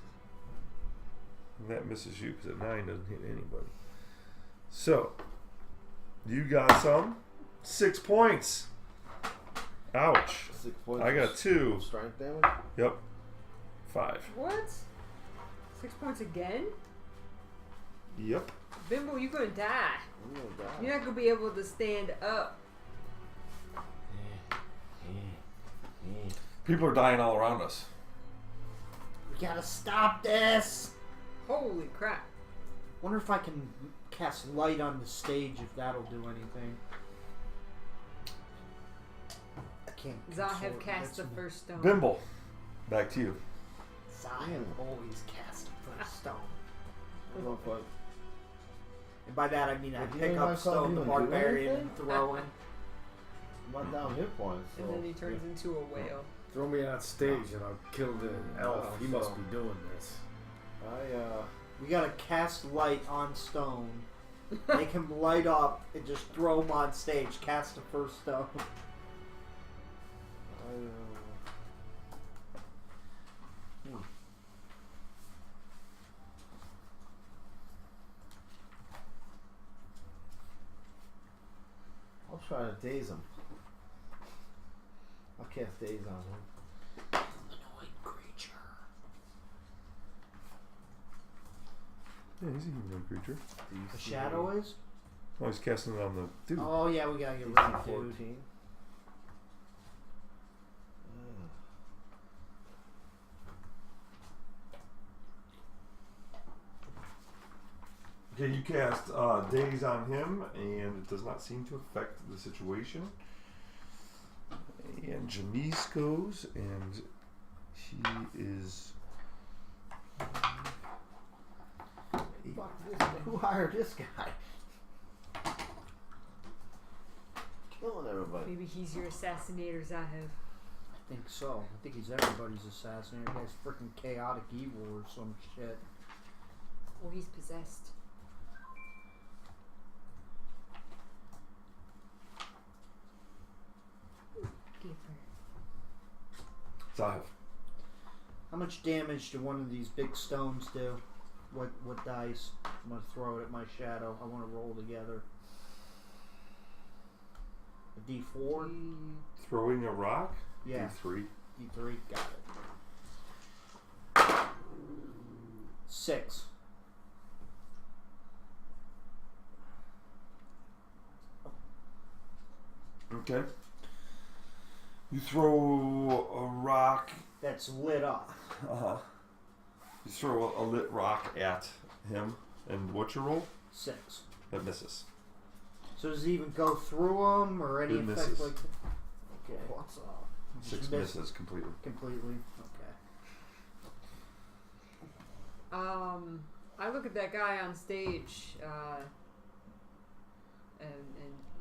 And that misses you because a 9 doesn't hit anybody. So, you got some. 6 points. Ouch. 6 points. I got of 2. strength damage. Yep. 5. What? 6 points again? Yep. Bimbo, you're gonna die. I'm gonna die. You're not gonna be able to stand up. People are dying all around us. We gotta stop this. Holy crap. Wonder if I can cast light on the stage, if that'll do anything. I can't. Zahev consort- cast the that's- first stone. Bimble. Back to you. Zahev always cast the first stone. Well, fuck. And by that I mean I Well, you pick ain't up like stone, something the you can do barbarian, anything? and throw him. I'm down hit points. So. And then he turns into a whale. Throw me on stage and I'll kill the elf. Oh, He so- must be doing this. We gotta cast light on stone, make him light up, and just throw him on stage. Cast the first stone. I'll try to daze him. I'll cast daze on him. Annoying creature. Yeah, he's a human creature. The shadow is? Oh, he's casting it on the dude. Oh yeah, we gotta get rid DC of dude. 14. Okay, you cast Daze on him, and it does not seem to affect the situation. And Janice goes, and he is. Fuck this. Who hired this guy? Killing everybody. Maybe he's your assassinator, Zahev. I think so. I think he's everybody's assassinator. Guy's freaking chaotic evil or some shit. Or he's possessed. Zahev. How much damage do one of these big stones do? What dice? I'm gonna throw it at my shadow. I want to roll together. A D4. Throwing a rock? Yeah. D3. D3. Got it. 6. Okay. You throw a rock. That's lit up. You throw a lit rock at him, and what's your roll? 6. That misses. So does it even go through them or any It effect misses. like that? Okay. What's up? 6 miss- misses completely. Completely. Okay. I look at that guy on stage, and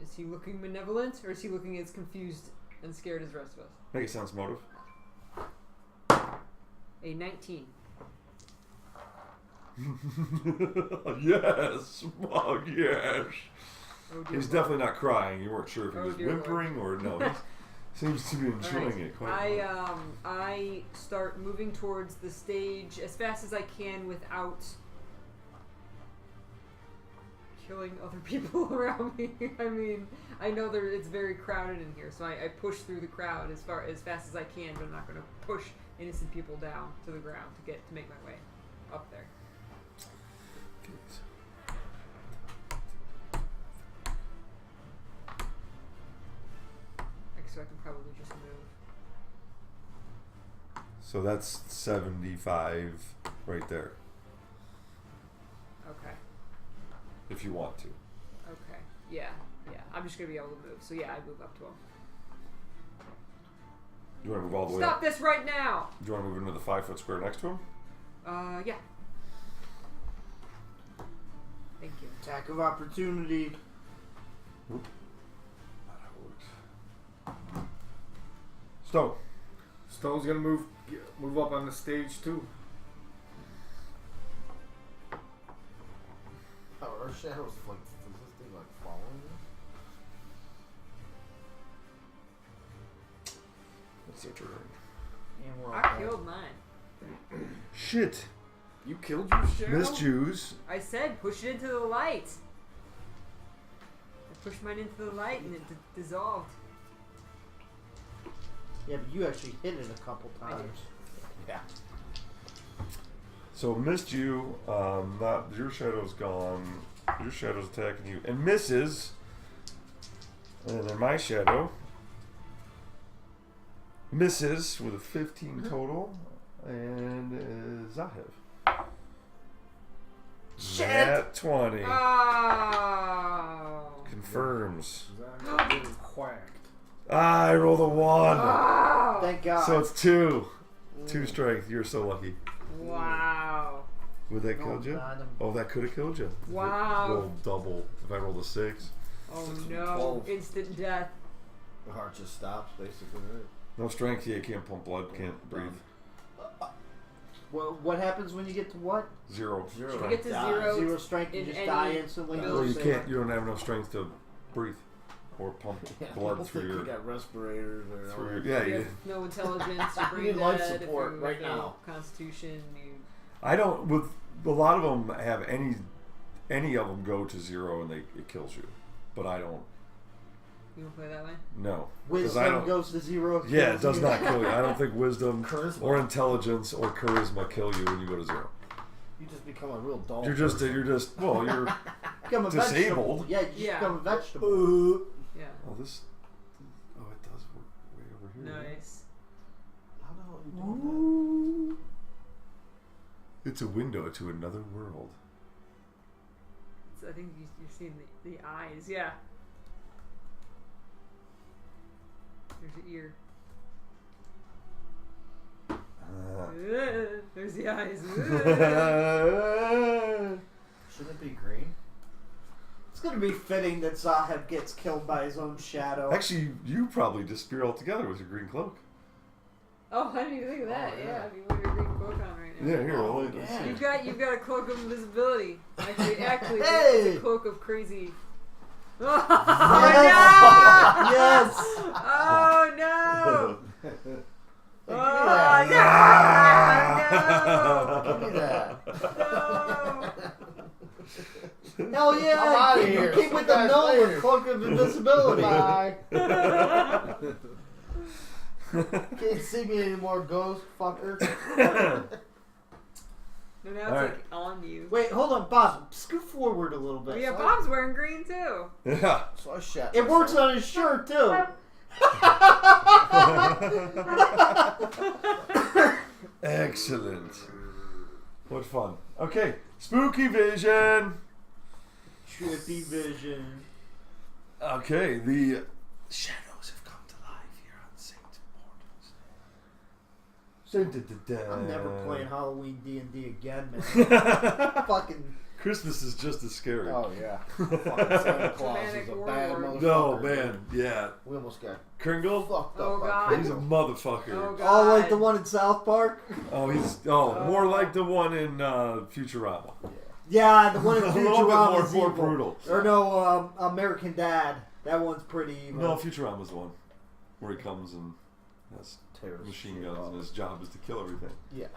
is he looking malevolent, or is he looking as confused and scared as the rest of us? Make it sounds motive. A 19. Yes! Oh, yes! Oh dear He's Lord. definitely not crying. You weren't sure if he Oh, was dear Lord. whimpering or no. He seems to be enjoying Alright. it quite well. I start moving towards the stage as fast as I can without killing other people around me. I mean, I know it's very crowded in here, so I push through the crowd as fast as I can, but I'm not going to push innocent people down to the ground to make my way up there. so I can probably just move. So that's 75 right there, Okay. if you want to. Okay. Yeah. Yeah. I'm just gonna be able to move. So yeah, I move up to him. Do you want to move all the way Stop up? this right now! Do you want to move into the 5-foot square next to him? Yeah. Thank you. Attack of opportunity. Stone. Stone's gonna move up on the stage too. Oh, our shadows like is this thing like following us? It's their turn. And we're I all killed mine. Shit. You killed your shadow? Misjuice. I said push it into the light. I pushed mine into the light and it dissolved. Yeah, but you actually hit it a couple I did. times. Yeah. So missed you. Not your shadow's gone. Your shadow's attacking you and misses. And then my shadow misses with a 15 total. And Zahev. Shit! Nat 20 Oh. confirms. Zach getting quacked. I rolled a 1. Oh. Thank God. So it's 2. 2 strength. You're so lucky. Wow. Would that No, killed you? not him. Oh, that could have killed you. If it Wow. rolled double. If I rolled a 6. Oh 6 and no. 12. Instant death. The heart just stops, basically, right? No strength. Yeah, you can't pump blood. Can't breathe. Well, what happens when you get to what? 0. Zero. You strength. get to Die. zero. Zero strength, you in just any die instantly. ability. Well, you Say can't. You don't have enough strength to breathe or pump Yeah, blood people through think your. you got respirators or Through your all yeah, You you, have no intelligence. You're You brain need life dead. support if you right have no now. Constitution. You. I don't. With a lot of them have any of them go to 0 and it kills you, but I don't. You don't play that way. No, 'cause I Wisdom don't. goes to 0. Yeah, it kills does you. not kill you. I don't think wisdom Charisma. or intelligence or charisma kill you when you go to 0. You just become a real dull. You're just well, you're. Become a disabled. vegetable. Yeah, you just Yeah. become a vegetable. Yeah. Oh, this. Oh, it does work way over here. Nice. How the hell are you doing It's a window to another world. So I think you're seeing the eyes. Yeah. There's the ear. There's the eyes. that? Shouldn't it be green? It's gonna be fitting that Zahev gets killed by his own shadow. Actually, you probably disappear altogether with your green cloak. Oh, I didn't even think of that. Oh, yeah. yeah. If you wear your green cloak on right now. Yeah, here. Oh, let's yeah. see. You've got a cloak of invisibility. Actually, Hey! it's a cloak of crazy. Oh Yes! no! Oh no! Hey, Oh give me that. no! Hell yeah! I'm outta here. Keep See with you the guys gnome later. with cloak of invisibility. Bye. No, Can't see me anymore, ghost fucker. now it's All right. like on you. Wait, hold on, Bob. Scoot forward a little bit. Oh, yeah, So Bob's wearing green too. Yeah. So I shat. It works on his shirt too. Excellent. What fun. Okay. Spooky vision. Trippy vision. Okay. The shadows have come to life here on St. Portals. I'm never playing Halloween D&D again, man. Fucking. Fucking. Christmas is just as scary. Oh yeah. Fucking Santa Claus is Dramatic a war bad lord. motherfucker. No, man. Yeah. We almost got Kringle? fucked Oh, up. by God. He's a Kringle. motherfucker. Oh god. Oh, like the one in South Park? Oh, he's more like the one in Futurama. Yeah, the one in A little bit Futurama's more evil. brutal. Or no, American Dad. That one's pretty evil. No, Futurama's the one where he comes and has Tears machine shit guns, up. and his job is to kill everything. Yeah.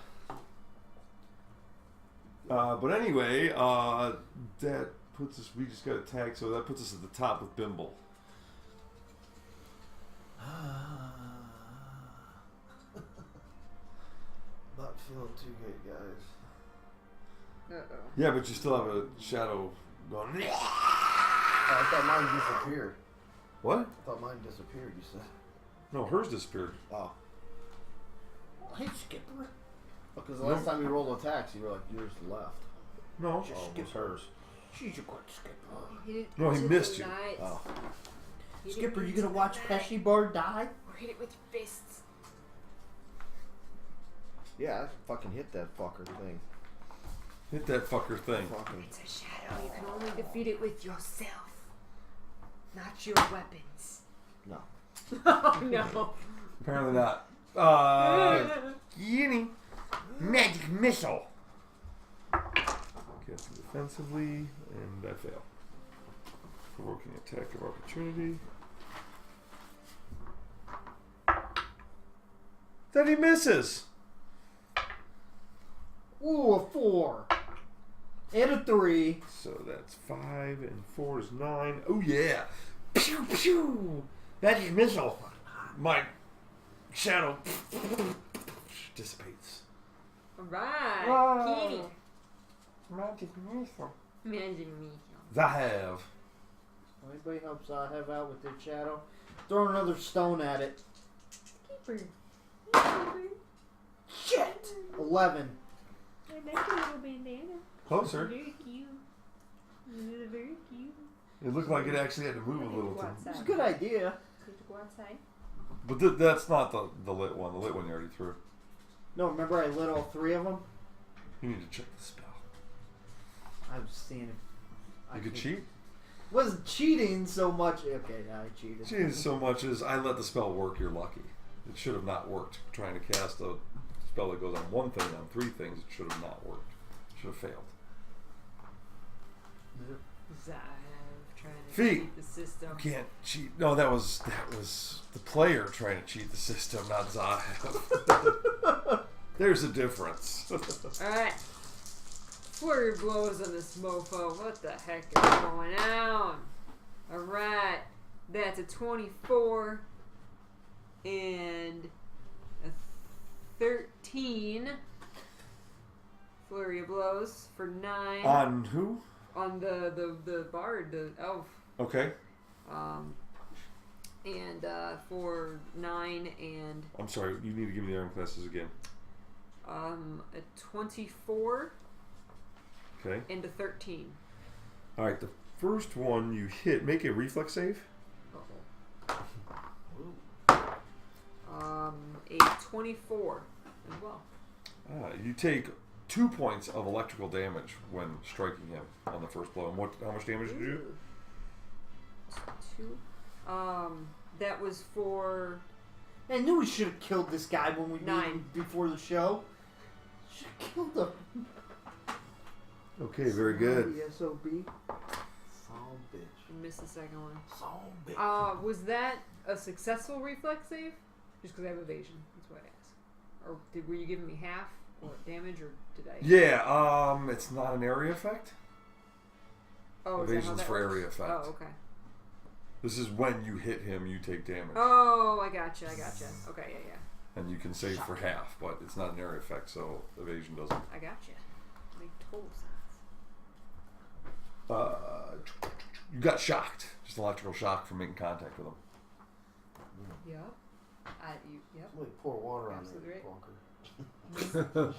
But anyway, that puts us. We just got a tag, so that puts us at the top with Bimble. Not feeling too good, guys. Uh-oh. Yeah, but you still have a shadow going. Oh, I thought mine disappeared. What? I thought mine disappeared. You said. No, hers disappeared. Oh. Hey, Skipper. Because the last time you rolled attacks, you were like, yours left. No. Oh, it was hers. She's a good Skipper. Hit it No, he into missed the you. night. Oh. Hit it Skipper, you into gonna the watch night. Pesci Bar die? Or hit it with your fists. Yeah, I fucking hit that fucker thing. Hit that fucker thing. Fucking. It's a shadow. You can only defeat it with yourself, not your weapons. No. Oh no. Apparently not. Guinea. Magic missile. Cast defensively, and I fail. Provoking attack of opportunity. Then he misses. Ooh, a 4. And a 3. So that's 5 and 4 is 9. Oh yeah. Pew pew. Magic missile. My shadow dissipates. Alright. Kitty. Magic missile. Magic missile. Zahav. Anybody helps have out with their shadow? Throw another stone at it. Keeper. Shit! 11. I like a little bandana. Closer. Very cute. Very cute. It looked like it actually had to move a little. Go To, outside. It's a good idea. So to go outside. but that's not the lit one. The lit one you already threw. No, remember I lit all 3 of them? You need to check the spell. I was seeing if You could cheat. Wasn't cheating so much. Okay, yeah, I cheated. Cheating so much as I let the spell work. You're lucky. It should have not worked. Trying to cast a spell that goes on one thing on 3 things. It should have not worked. Should have failed. Zav trying to Feet. cheat the system. You can't cheat. No, that was the player trying to cheat the system, not Zahav. There's a difference. Alright. Flurry of blows on this mofo. What the heck is going on? Alright. That's a 24 and a 13. Flurry of blows for 9. On who? On the bard, the elf. Okay. And for 9 and I'm sorry. You need to give me the arm classes again. a 24 Okay. and a 13. All right. The first one you hit. Make a reflex save. A 24 as well. You take 2 points of electrical damage when striking him on the first blow. And how much damage did you do? 2. That was for I knew we should have killed this guy when we 9. met him before the show. Should have killed him. Okay, very good. The SOB. Son bitch. missed the second one. Son bitch. Was that a successful reflex save? Just because I have evasion. That's what I asked. Or were you giving me half or damage, or did I? Yeah. It's not an area effect. Oh, is that how Evasion's that for works? area effect. Oh, okay. This is when you hit him, you take damage. Oh, I gotcha. Okay, yeah. And you can save for half, but it's not an area effect, so evasion doesn't. I gotcha. Make total sense. You got shocked. Just electrical shock from making contact with him. Yep. Yep. Somebody pour water on Absolutely that right. bunker.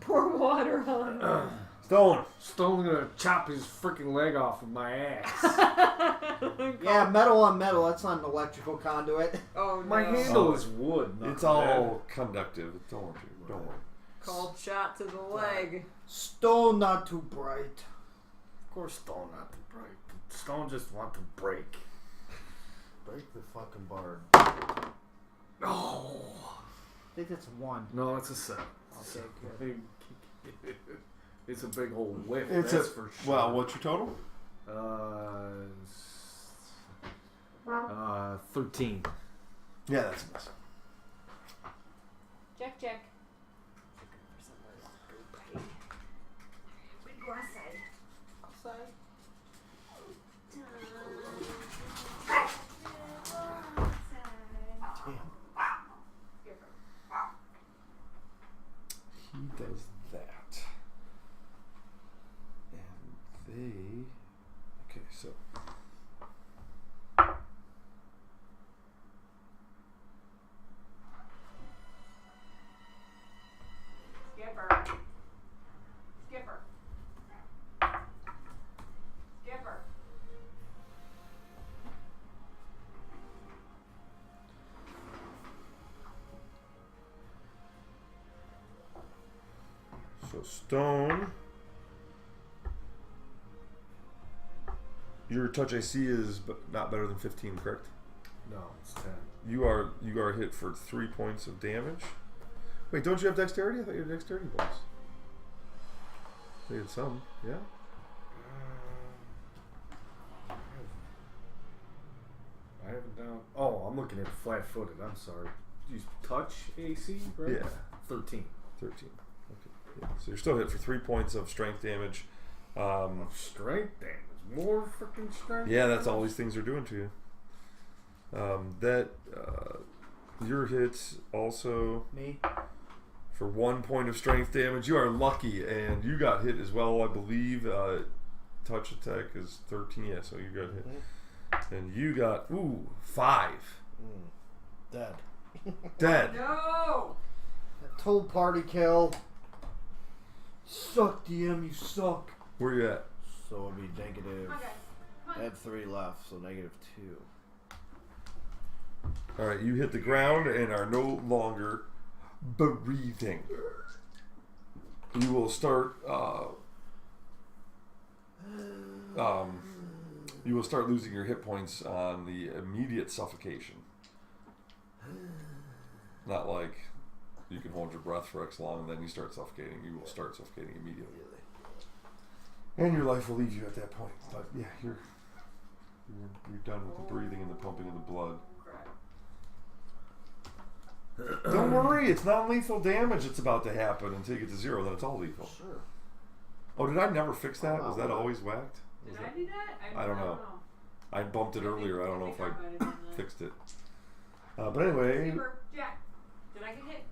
Pour water on him. Stone. Stone's gonna chop his freaking leg off with my ass. Yeah, metal on metal. That's not an electrical conduit. Oh no. My handle is wood. not It's all metal. conductive. Don't worry. Don't worry. Called shot to the leg. Stone not too bright. Of course, stone not to break. Stone just want to break. Break the fucking bard. Oh I think that's 1. no, it's a 7. Okay, good. It's a big old whiff. It's that's a for sure. well. What's your total? 13. Yeah, that's a miss. Jack. We go outside. Outside. He does that. And they... Okay, so... So stone. Your touch AC is not better than 15, correct? No, it's 10. You are hit for 3 points of damage. Wait, don't you have dexterity? I thought you had dexterity bonus. They had some, yeah. I have it down. Oh, I'm looking at flat-footed. I'm sorry. You touch AC, right? Yeah. 13. 13. Okay. Yeah. So you're still hit for 3 points of strength damage. Strength damage. More freaking strength. Yeah, that's all these things are doing to you. Your hit also Me? for 1 point of strength damage. You are lucky, and you got hit as well, I believe. Touch attack is 13. Yeah, so you got hit, and you got 5. Dead. Dead. No. That total party kill. Suck, DM, you suck. Where you at? So it'll be negative. I had 3 left, so negative 2. All right, you hit the ground and are no longer breathing. You will start. You will start losing your hit points on the immediate suffocation. Not like you can hold your breath for X long and then you start suffocating. You will start suffocating immediately, and your life will leave you at that point. But yeah, you're done with the breathing and the pumping of the blood. Don't worry, it's not lethal damage that's about to happen until you get to 0, then it's all lethal. Sure. Oh, did I never fix that? Was that always whacked? Did I do that? I don't know. I bumped it earlier. I don't know if I might have done that. fixed it. But anyway, Super, Jack, did I get hit?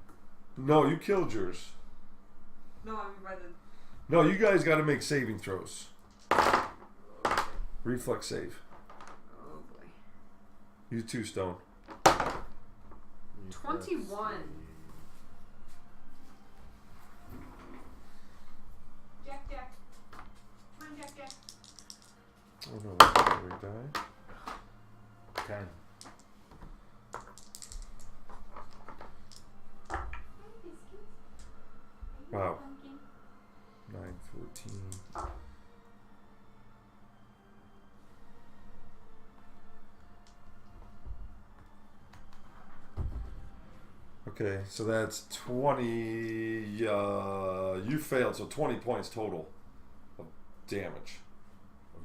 no, you killed yours. No, I mean by the. No, you guys got to make saving throws. Reflex save. Oh boy. You 2 stone. 21. Jack. Come on, Jack. Oh no, that's a die. 10. Wow. 9, 14. Okay, so that's 20. You failed, so 20 points total of damage.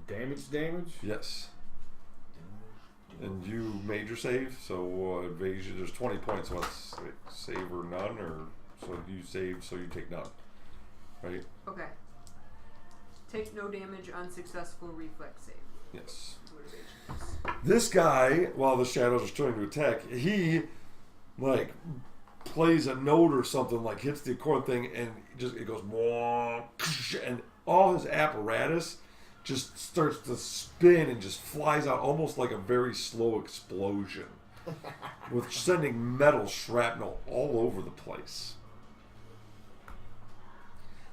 Damage? Yes. And you made your save, so evasion. There's 20 points. So it's save or none, or so you save, so you take none. Right? Okay. Take no damage on successful reflex save. Yes. Motivation. This guy, while the shadows are starting to attack, he like plays a note or something, like hits the accord thing, and just it goes, and all his apparatus just starts to spin and just flies out almost like a very slow explosion, with sending metal shrapnel all over the place.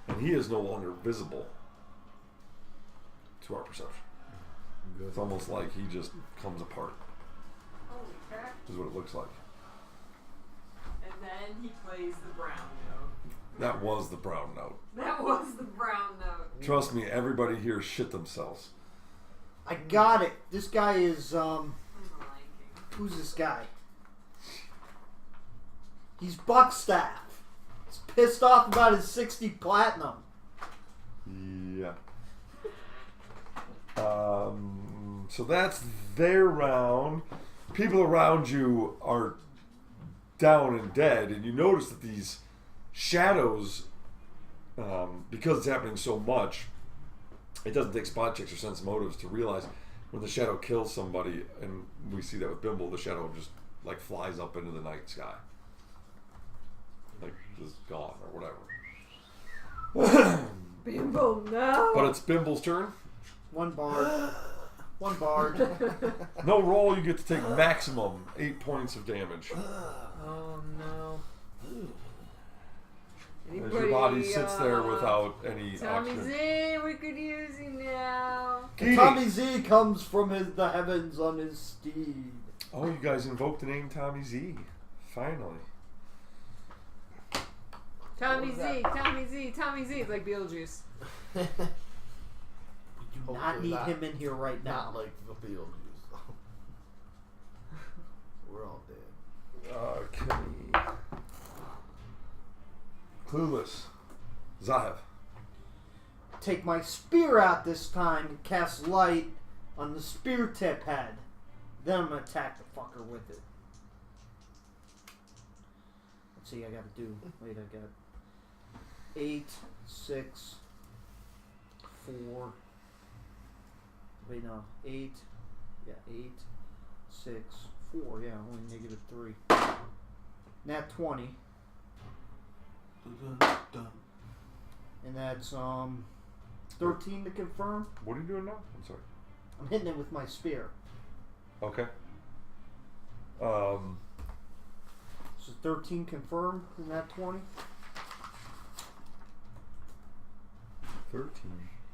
And he is no longer visible to our perception. It's almost like he just comes apart. Holy crap. Is what it looks like. And then he plays the brown note. That was the brown note. That was the brown note. Trust me, everybody here shit themselves. I got it. This guy is, I'm the Lion King. who's this guy? He's Buckstaff. He's pissed off about his 60 platinum. Yeah. So that's their round. People around you are down and dead, and you notice that these shadows, because it's happening so much, it doesn't take spot checks or sense motives to realize when the shadow kills somebody, and we see that with Bimble, the shadow just like flies up into the night sky, like just gone or whatever. Bimbo, no! But it's Bimble's turn. One bard. One bard. No roll, you get to take maximum 8 points of damage. Oh no. As your body sits there without any Tommy oxygen. Z, we could use him now. Keating. Tommy Z comes from the heavens on his steed. Oh, you guys invoked the name Tommy Z. Finally. Tommy was Z, that? Tommy Z, Tommy Z. It's like Beetlejuice. We do not Hopefully need not. him in here right now. Not like the Beetlejuice. We're all dead. Okay. Clueless. Zahev. Take my spear out this time and cast light on the spear tip head. Then I'm gonna attack the fucker with it. Let's see, I gotta do. Wait, I got 8, 6, 4. Wait, no, 8. Yeah, 8, 6, 4. Yeah, only -3. Nat 20, and that's 13 to confirm. What are you doing now? I'm sorry. I'm hitting it with my spear. Okay. So 13 confirmed in that 20. 13.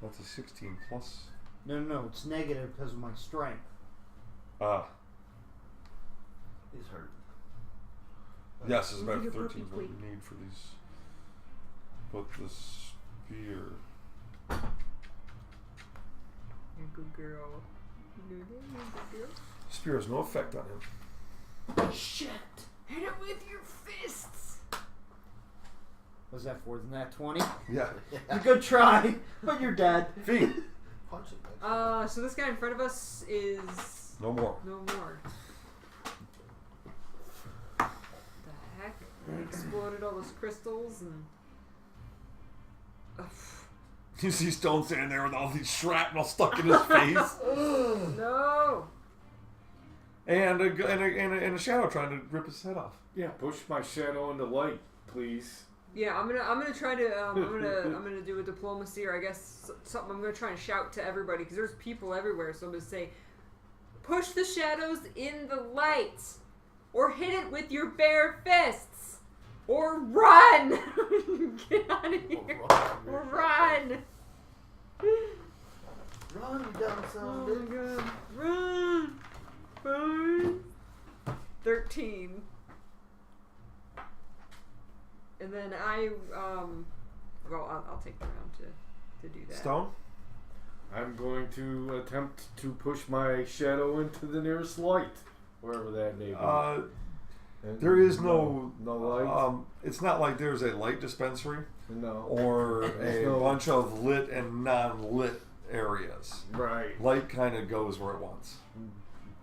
That's a 16 plus. No, it's negative because of my strength. Ah. He's hurt. Yes, as a matter of Your 13 is what puppy we need for these. But the spear. You're a good girl. You're a good girl. Spear has no effect on him. Shit! Hit it with your fists. What's that for? Isn't that 20? Yeah. A good try, but you're dead. Feet. Punch it, man. So this guy in front of us is No more. no more. The heck? He exploded all those crystals and. You see Stone standing there with all these shrapnel stuck in his face. No! And a shadow trying to rip his head off. Yeah, push my shadow into light, please. Yeah, I'm gonna try to I'm gonna do a diplomacy, or I guess something. I'm gonna try and shout to everybody because there's people everywhere. So I'm gonna say, push the shadows in the light, or hit it with your bare fists, or run. Get out of here, or run. Run, you dumb son Oh of a my bitch. god, run. 13. And then I'll take the round to do that. Stone? I'm going to attempt to push my shadow into the nearest light, wherever that may be. And There is no light. It's not like there's a light dispensary No. or There's a no- bunch of lit and non-lit areas. Right. Light kind of goes where it wants.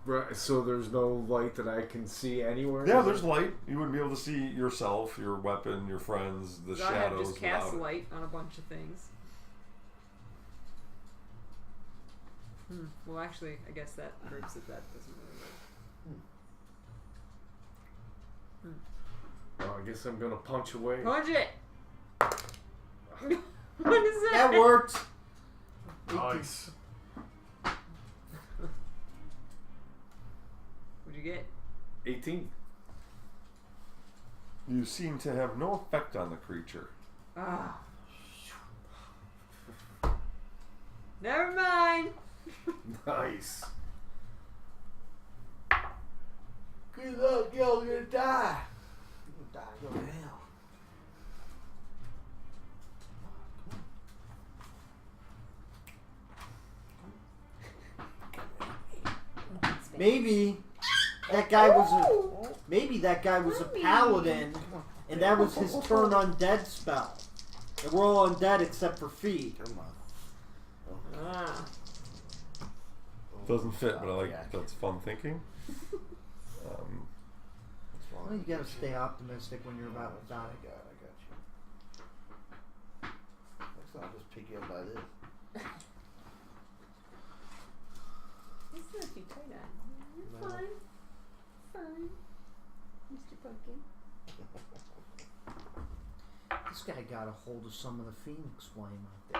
Right. So there's no light that I can see anywhere. Yeah, there's light. You wouldn't be able to see yourself, your weapon, your friends, the I have shadows. just cast without it. light on a bunch of things. Well, actually, I guess that proves that doesn't really work. Well, I guess I'm gonna punch away. Punch it! What is that? That worked. Nice. What'd you get? 18. You seem to have no effect on the creature. Ah. Never mind. Nice. Good luck, yo, you're gonna die. You're gonna die, go to hell. Maybe that guy was a paladin, and that was his turn undead spell. And we're all undead except for feet. Come on. Ah. Doesn't fit, but I like that's fun thinking. Well, you gotta stay optimistic when you're about to die. I got you. Next time I'll just pick you up by this. It's not too tight on. You're No. fine. Fine. Mr. Pumpkin. This guy got a hold of some of the Phoenix Flame, I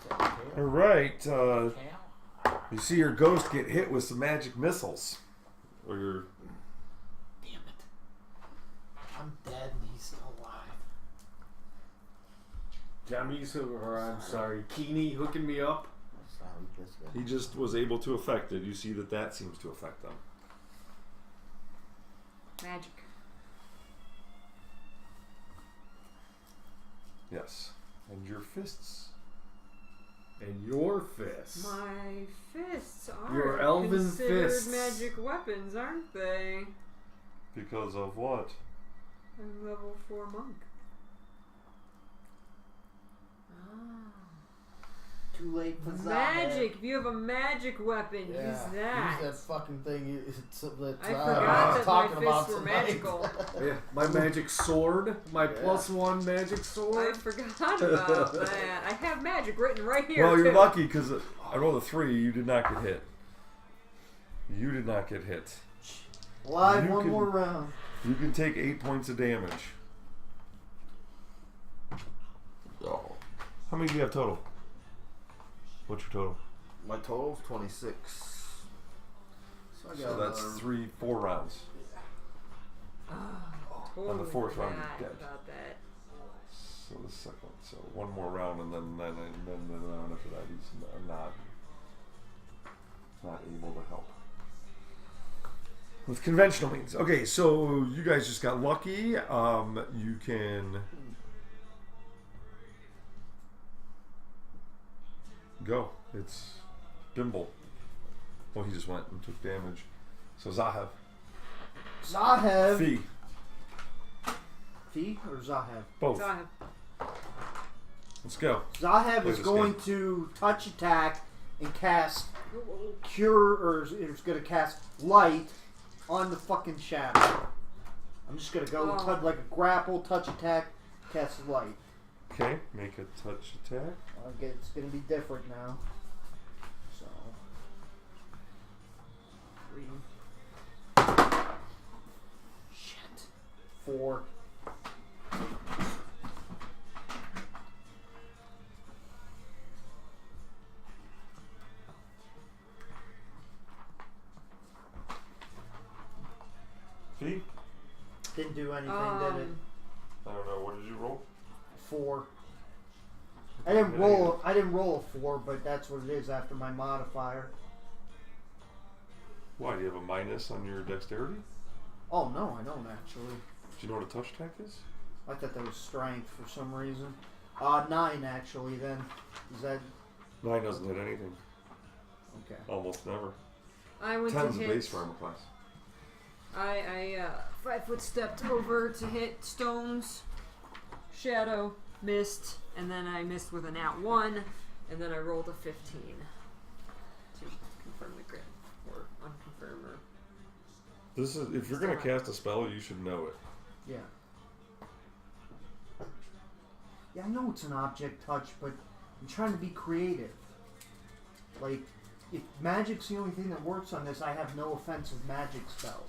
think. All right. You see your ghost get hit with some magic missiles, or your Damn it. I'm dead and he's still alive. Jamie's, or I'm sorry, Keeney hooking me up. That's how he gets that. he just was able to affect it. You see that seems to affect them. Magic. Yes. And your fists. And your fists. My fists are Your elven considered fists. magic weapons, aren't they? Because of what? I'm level 4 monk. Too late for Magic! If you have a magic weapon, Yeah, use that. Use that fucking thing. That I I forgot was that talking my about fists were tonight. magical. Yeah, my magic sword. My Yeah. +1 magic I sword. forgot about that. I have magic written right here. Well, you're too. lucky because I rolled a 3. You did not get hit. You did not get hit. Live You one can- more round. You can take 8 points of damage. Oh. How many do you have total? What's your total? My total's 26. So I So got that's another- 4 rounds. Totally On the fourth round, forgot you're dead. about that. So the second. So one more round, and then the round after that, he's not able to help. With conventional means. Okay, so you guys just got lucky. You can go. It's Bimble. Well, he just went and took damage. So Zahev. Zahev. Fee. Fee or Zahev? Both. So I have Let's go. Zahev Play is this going game. to touch attack and cast cure, or it's going to cast light on the fucking shadow. I'm just going to go Oh. touch like a grapple, touch attack, cast light. Okay, make a touch attack. It's going to be different now. So 3. Shit. 4. Fee? Didn't do anything, did it? I don't know. What did you roll? 4. I didn't roll. I didn't roll a 4, but that's what it is after my modifier. Why, do you have a minus on your dexterity? Oh no, I don't actually. Do you know what a touch attack is? I thought that was strength for some reason. 9 actually. Then is that 9 doesn't hit anything. okay? Almost never. I went 10's to the hit. base for armor class. I 5 foot stepped over to hit stones, shadow, missed, and then I missed with a nat 1, and then I rolled a 15 to confirm the crit or unconfirm or. This is if you're gonna cast a spell, you should know it. Yeah. Yeah, I know it's an object touch, but I'm trying to be creative. Like, if magic's the only thing that works on this, I have no offensive magic spells.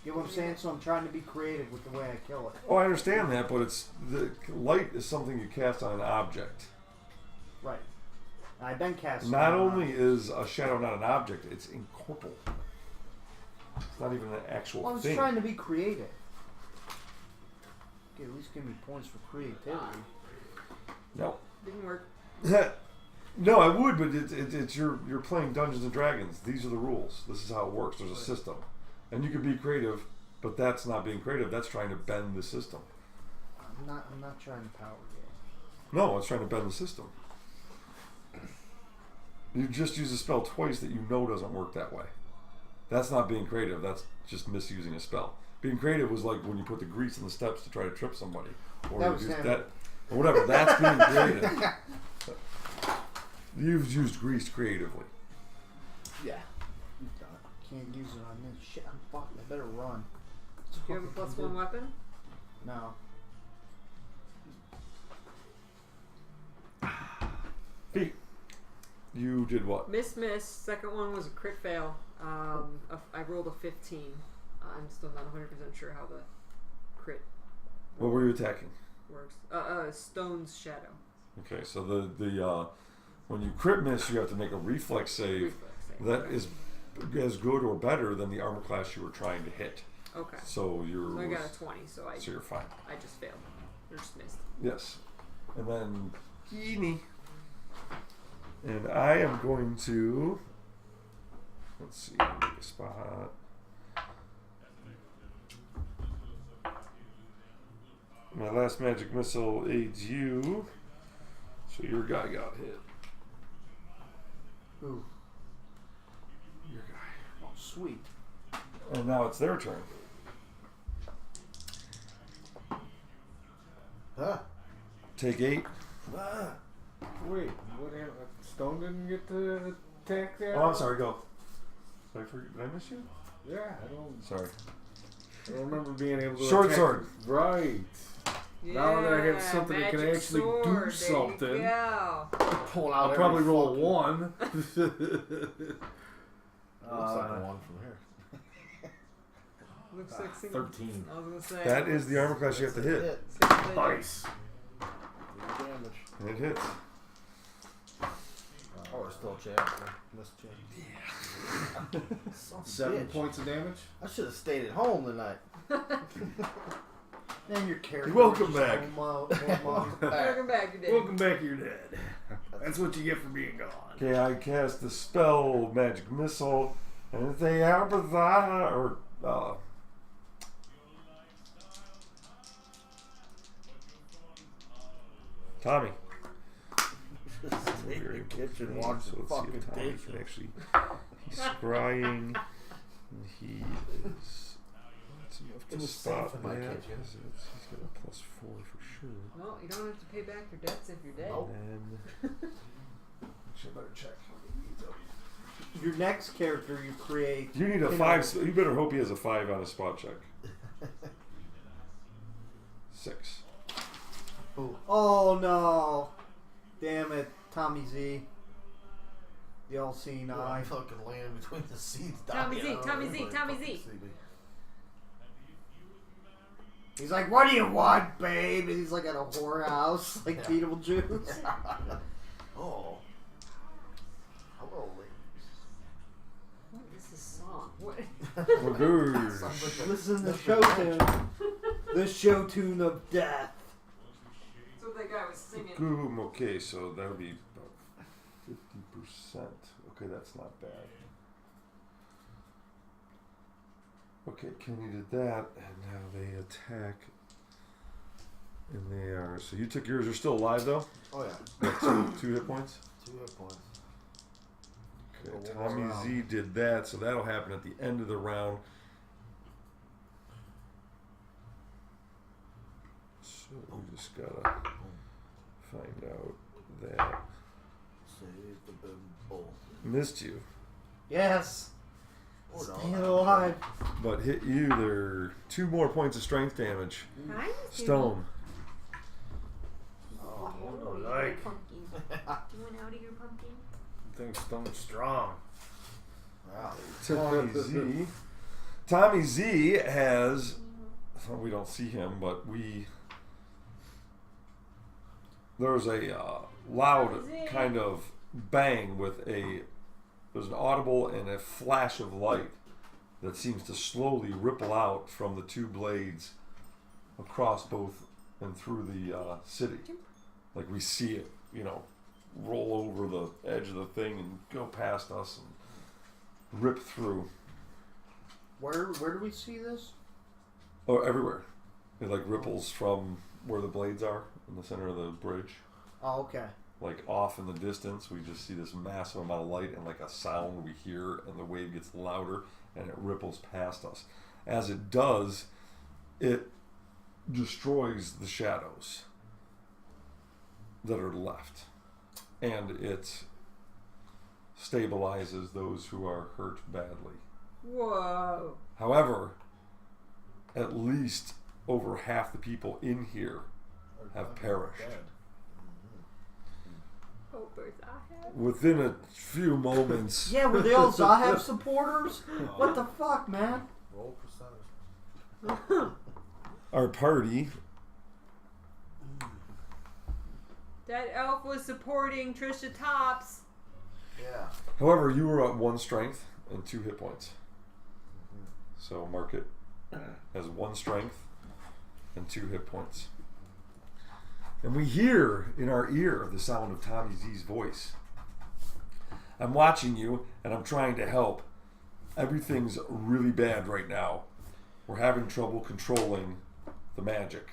Get what I'm saying? So I'm trying to be creative with the way I kill it. Oh, I understand that, but it's the light is something you cast on an object. Right. I've been casting. Not only is a shadow not an object, it's incorporeal. It's not even an actual Well, I was thing. trying to be creative. Okay, at least give me points for creativity. No. Didn't work. No, I would, but it's you're playing Dungeons and Dragons. These are the rules. This is how it works. There's a system, and you can be creative, but that's not being creative. That's trying to bend the system. I'm not trying to power game. No, it's trying to bend the system. You just use a spell twice that you know doesn't work that way. That's not being creative. That's just misusing a spell. Being creative was like when you put the grease in the steps to try to trip somebody, or That you was use him. that, or whatever. That's being creative. You've used grease creatively. Yeah. Can't use it on this shit. I'm fucked. I better run. Do you have a +1 weapon? No. Pete, you did what? Miss. Second one was a crit fail. I rolled a 15. I'm still not 100% sure how the crit What were you attacking? works. Stone's shadow. Okay, so the when you crit miss, you have to make a reflex save Reflex save. that is as good or better than the armor class you were trying to hit. Okay. So you're So I got a 20, so so you're fine. I just failed. Or just missed. Yes, and then Keeny, and I am going to let's see, make a spot. My last magic missile aids you. So your guy got hit. Ooh, Your guy. oh, sweet. And now it's their turn. Huh? Take 8. Ah. Wait, what happened? Stone didn't get to attack there? Oh, I'm sorry. Go. Did I miss you? Yeah, Sorry. I don't remember being able to Short attack. sword. Right. Now that I have something that can magic actually sword, do there something, you go. Pull out I'll every probably roll a fucking- 1. Looks like a 1 from here. Looks like single. 13. I was gonna say. That is the armor class you have to hit. Single digit. Nice. Damage. And it hits. Oh, we're still champion. Missed champion. Son of a 7 bitch. points of damage. I should have stayed at home tonight. And your character. Welcome just back. Welcome back, you did. Welcome back, you're dead. That's what you get for being gone. Okay, I cast the spell Magic Missile, and if they happen that, or Tommy. Stay in the kitchen So watching let's see fucking if Tommy dishes. can actually. He's scrying. And he is. That's enough It to was spot safe in my that, kitchen. 'cause he's got a +4 for sure. Well, you don't have to pay back your debts if you're dead. Nope. And then. Actually, I better check. Your next character you create. You need a You 5. know- You better hope he has a 5 on a spot check. 6. Oh no! Damn it, Tommy Z. The all-seeing I eye. fucking land between the seats. Tommy Z, I don't Tommy know Z, if Tommy I fucking Z. see me. He's like, "What do you want, babe?" And he's like at a whorehouse, like Beetlejuice. Oh. Hello, ladies. What is this song? What? Well, good. Sounds like a- Listen to the that's show a- tune. The show tune of death. That's what that guy was singing. Boom. Okay, so that would be about 50%. Okay, that's not bad. Okay, Kenny did that, and now they attack. And they are. So you took yours. You're still alive though. Oh yeah. What, two hit points. 2 hit points. Okay, Well, one Tommy more round. Z did that, so that'll happen at the end of the round. So we just gotta find out that Save the big bull. missed you, Yes. Or no, Staying alive. but hit you. There are 2 more points of strength damage. Hi, Stone. Oh, like. Pumpkin. Do you want out of your pumpkin? I think Stone's strong. wow. Tommy Z. Tommy Z has. Well, we don't see him, but there's a loud kind of bang with there's an audible and a flash of light that seems to slowly ripple out from the 2 blades across both and through the city. Like we see it, roll over the edge of the thing and go past us and rip through. Where do we see this? Oh, everywhere. It like ripples from where the blades are in the center of the bridge. Oh, okay. Like off in the distance, we just see this massive amount of light and like a sound we hear, and the wave gets louder and it ripples past us. As it does, it destroys the shadows that are left, and it stabilizes those who are hurt badly. Whoa. However, at least over half the people in here have perished. Hopers I have. Within a few moments, Yeah, were they all Zahav supporters? What the fuck, man? Roll percentage. our party, That elf was supporting Trisha Tops. Yeah. however, you were at 1 strength and 2 hit points. So mark it as 1 strength and 2 hit points. And we hear in our ear the sound of Tommy Z's voice. I'm watching you and I'm trying to help. Everything's really bad right now. We're having trouble controlling the magic.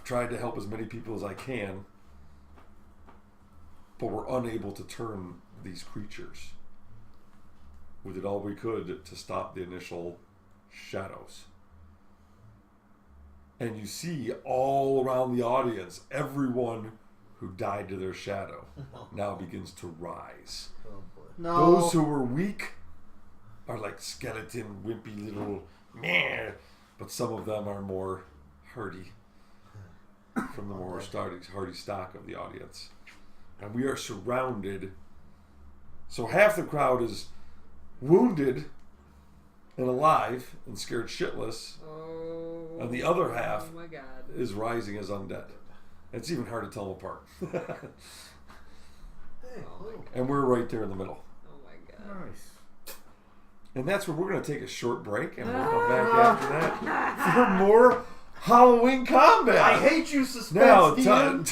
tried to help as many people as I can, but we're unable to turn these creatures. We did all we could to stop the initial shadows. And you see all around the audience, everyone who died to their shadow now begins to rise. Oh boy. No. Those who were weak are like skeleton, wimpy little meh, but some of them are more hardy from the more hardy stock of the audience. And we are surrounded. So half the crowd is wounded and alive and scared shitless, Oh. and the other half Oh my God. is rising as undead. It's even hard to tell them apart. And we're right there in the middle. Oh my God. Nice. And that's where we're going to take a short break, and we'll come back after that for more Halloween combat. I hate you, suspense. Now, Demon.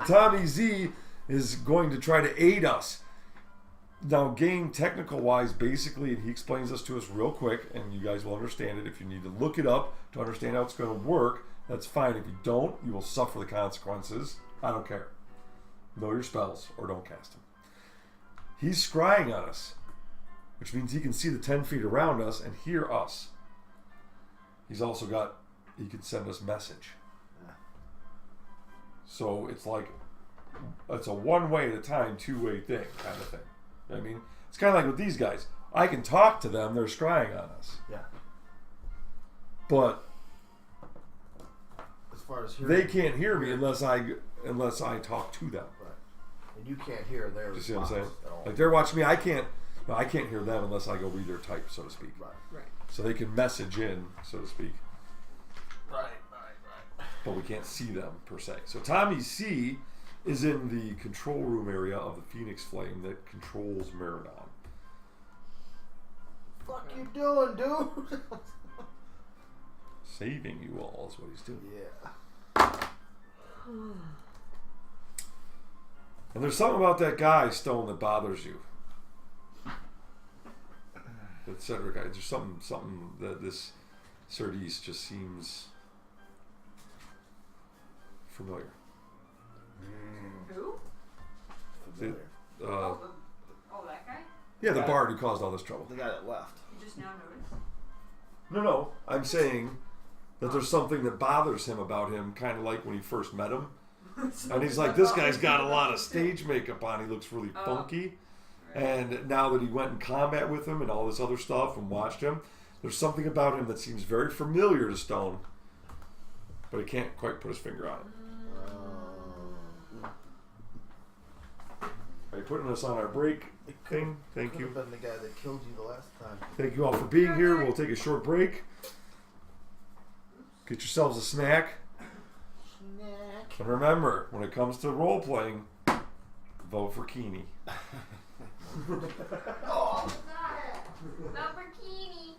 Tommy Z is going to try to aid us. Now, game technical wise, basically, and he explains this to us real quick, and you guys will understand it. If you need to look it up to understand how it's going to work, that's fine. If you don't, you will suffer the consequences. I don't care. Know your spells or don't cast them. He's scrying on us, which means he can see the 10 feet around us and hear us. He's also got, he can send us message. So it's like, it's a one way at a time, two-way thing kind of thing. You know what I mean, it's kind of like with these guys. I can talk to them, they're scrying on us. Yeah. But As far as hearing, they can't hear me unless I talk to them. Right. And you can't hear their You see what I'm saying? response at all. Like they're watching me, I can't hear them unless I go read their type, so to speak. Right. Right. So they can message in, so to speak, Right. but we can't see them per se. So Tommy C is in the control room area of the Phoenix Flame that controls Meridon. Fuck you doing, dude? Saving you all is what he's doing. Yeah. And there's something about that guy, Stone, that bothers you. That Cedric guy. There's something that this Sardis just seems familiar. Who? The, Oh, that guy? yeah, the bard who caused all this trouble. The guy that left. You just now noticed? No. I'm saying that there's something that bothers him about him, kind of like when he first met him. And he's like, this guy's got a lot of stage makeup on. He looks really funky. Right. And now that he went in combat with him and all this other stuff and watched him, there's something about him that seems very familiar to Stone. But he can't quite put his finger on it. Are you putting us on our break thing? Thank Could you. have been the guy that killed you the last time. Thank you all for being here. We'll take a short break. Get yourselves a snack. Snack. And remember, when it comes to role playing, vote for Keeney. Lamborghini.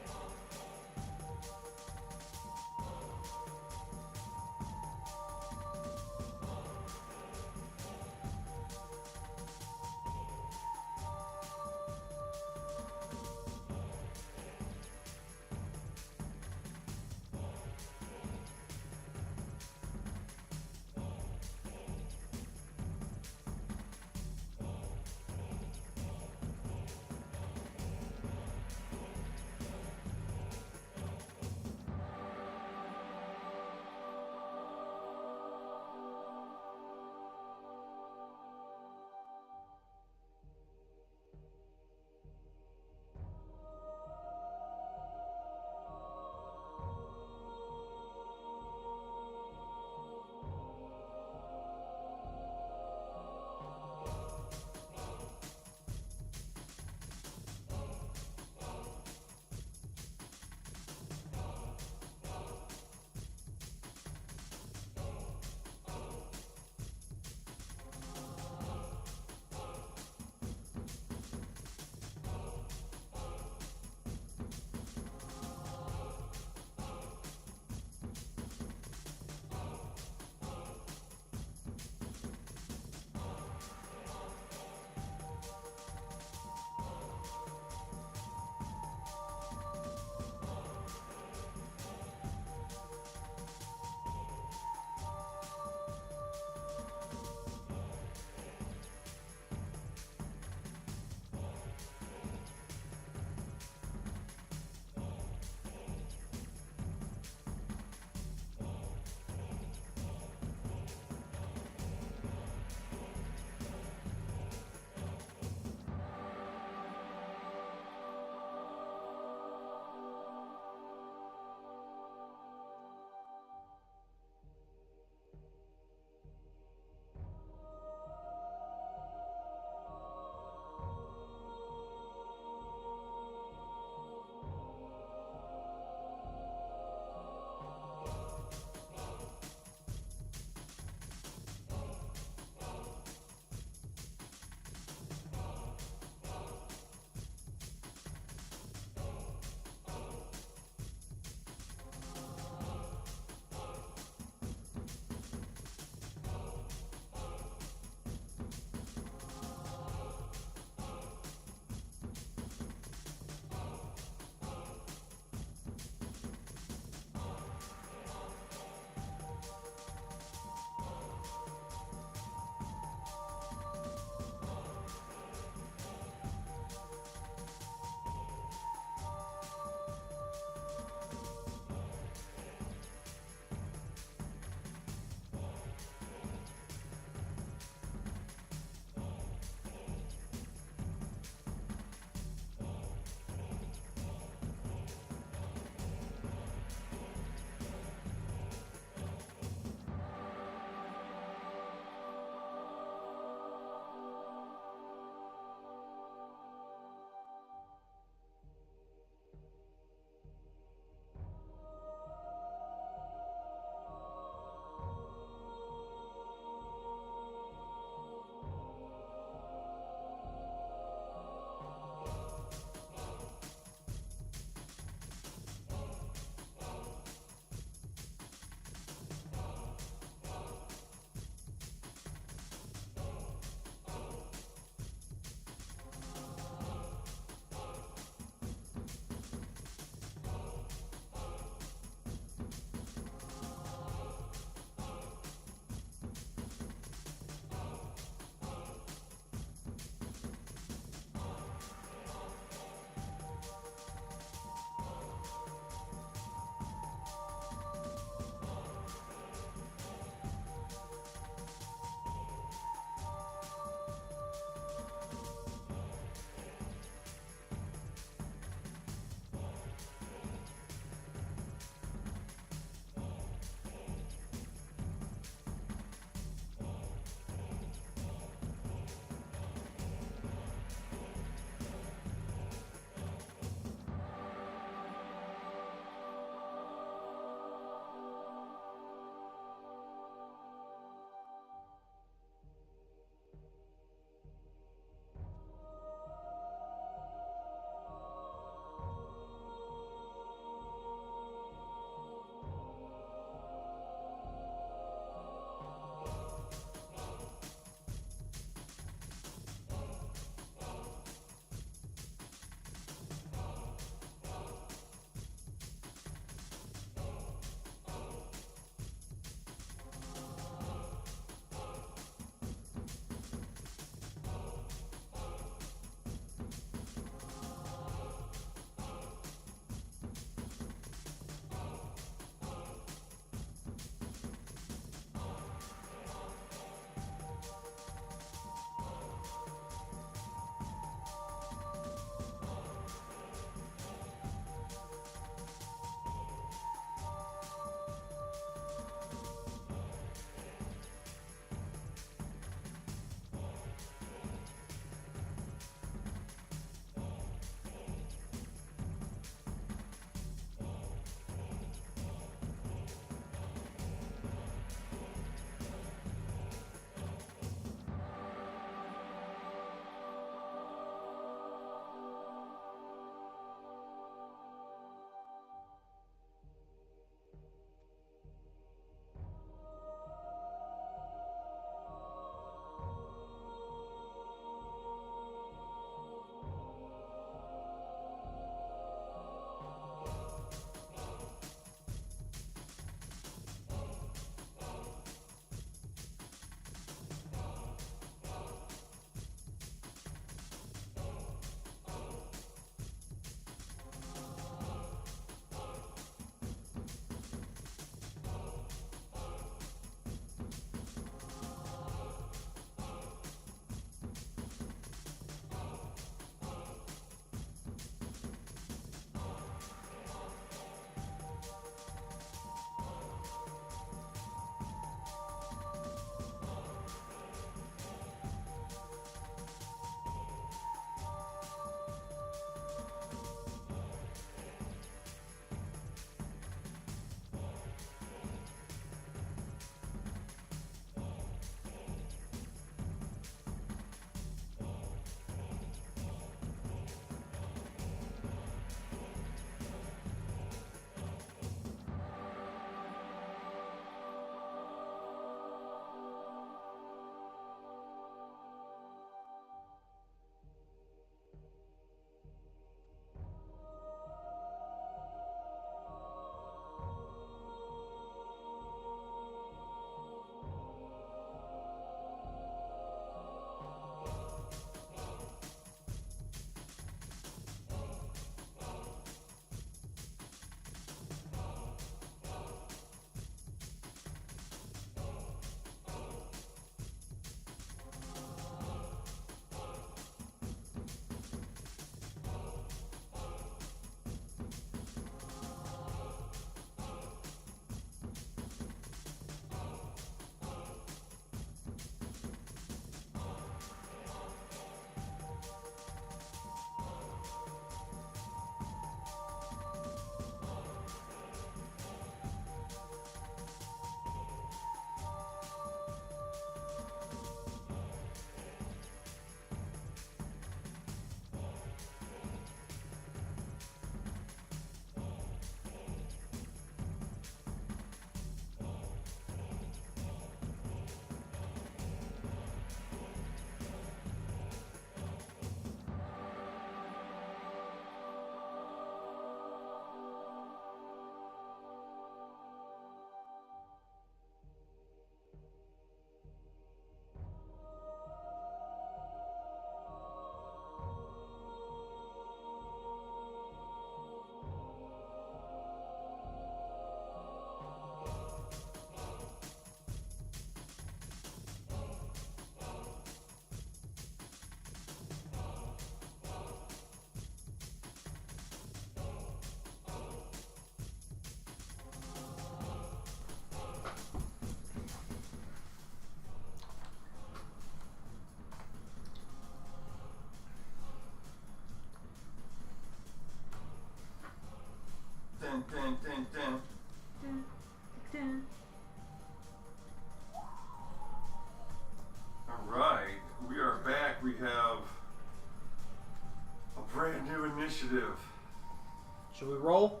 Should we roll?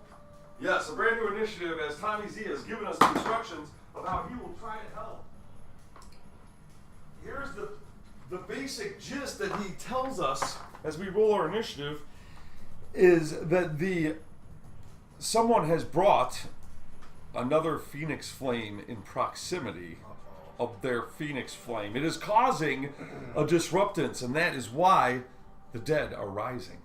Yes, a brand new initiative as Tommy Z has given us instructions of how he will try to help. Here's the basic gist that he tells us as we roll our initiative is that someone has brought another Phoenix Flame in proximity of their Phoenix Flame. It is causing a disruptance, and that is why the dead are rising.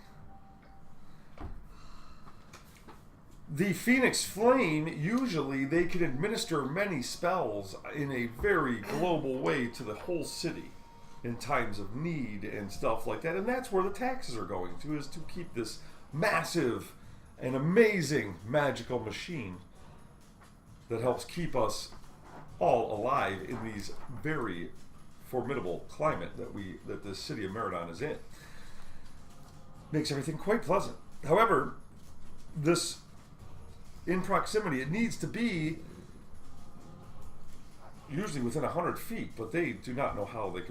The Phoenix Flame, usually they can administer many spells in a very global way to the whole city in times of need and stuff like that. And that's where the taxes are going to, is to keep this massive and amazing magical machine that helps keep us all alive in these very formidable climate that the city of Meridon is in. Makes everything quite pleasant. However, this in proximity, it needs to be usually within 100 feet, but they do not know how that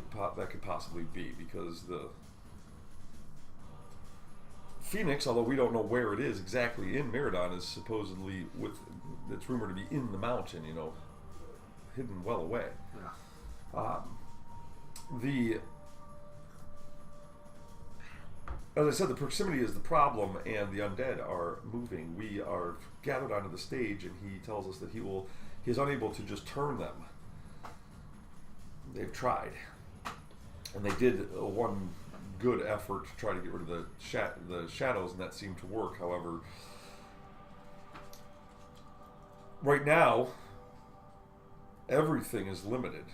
could possibly be, because the Phoenix, although we don't know where it is exactly in Meridon, is supposedly it's rumored to be in the mountain, hidden well away. Yeah. As I said, the proximity is the problem, and the undead are moving. We are gathered onto the stage, and he tells us that he is unable to just turn them. They've tried, and they did one good effort to try to get rid of the shadows, and that seemed to work. However, right now, everything is limited.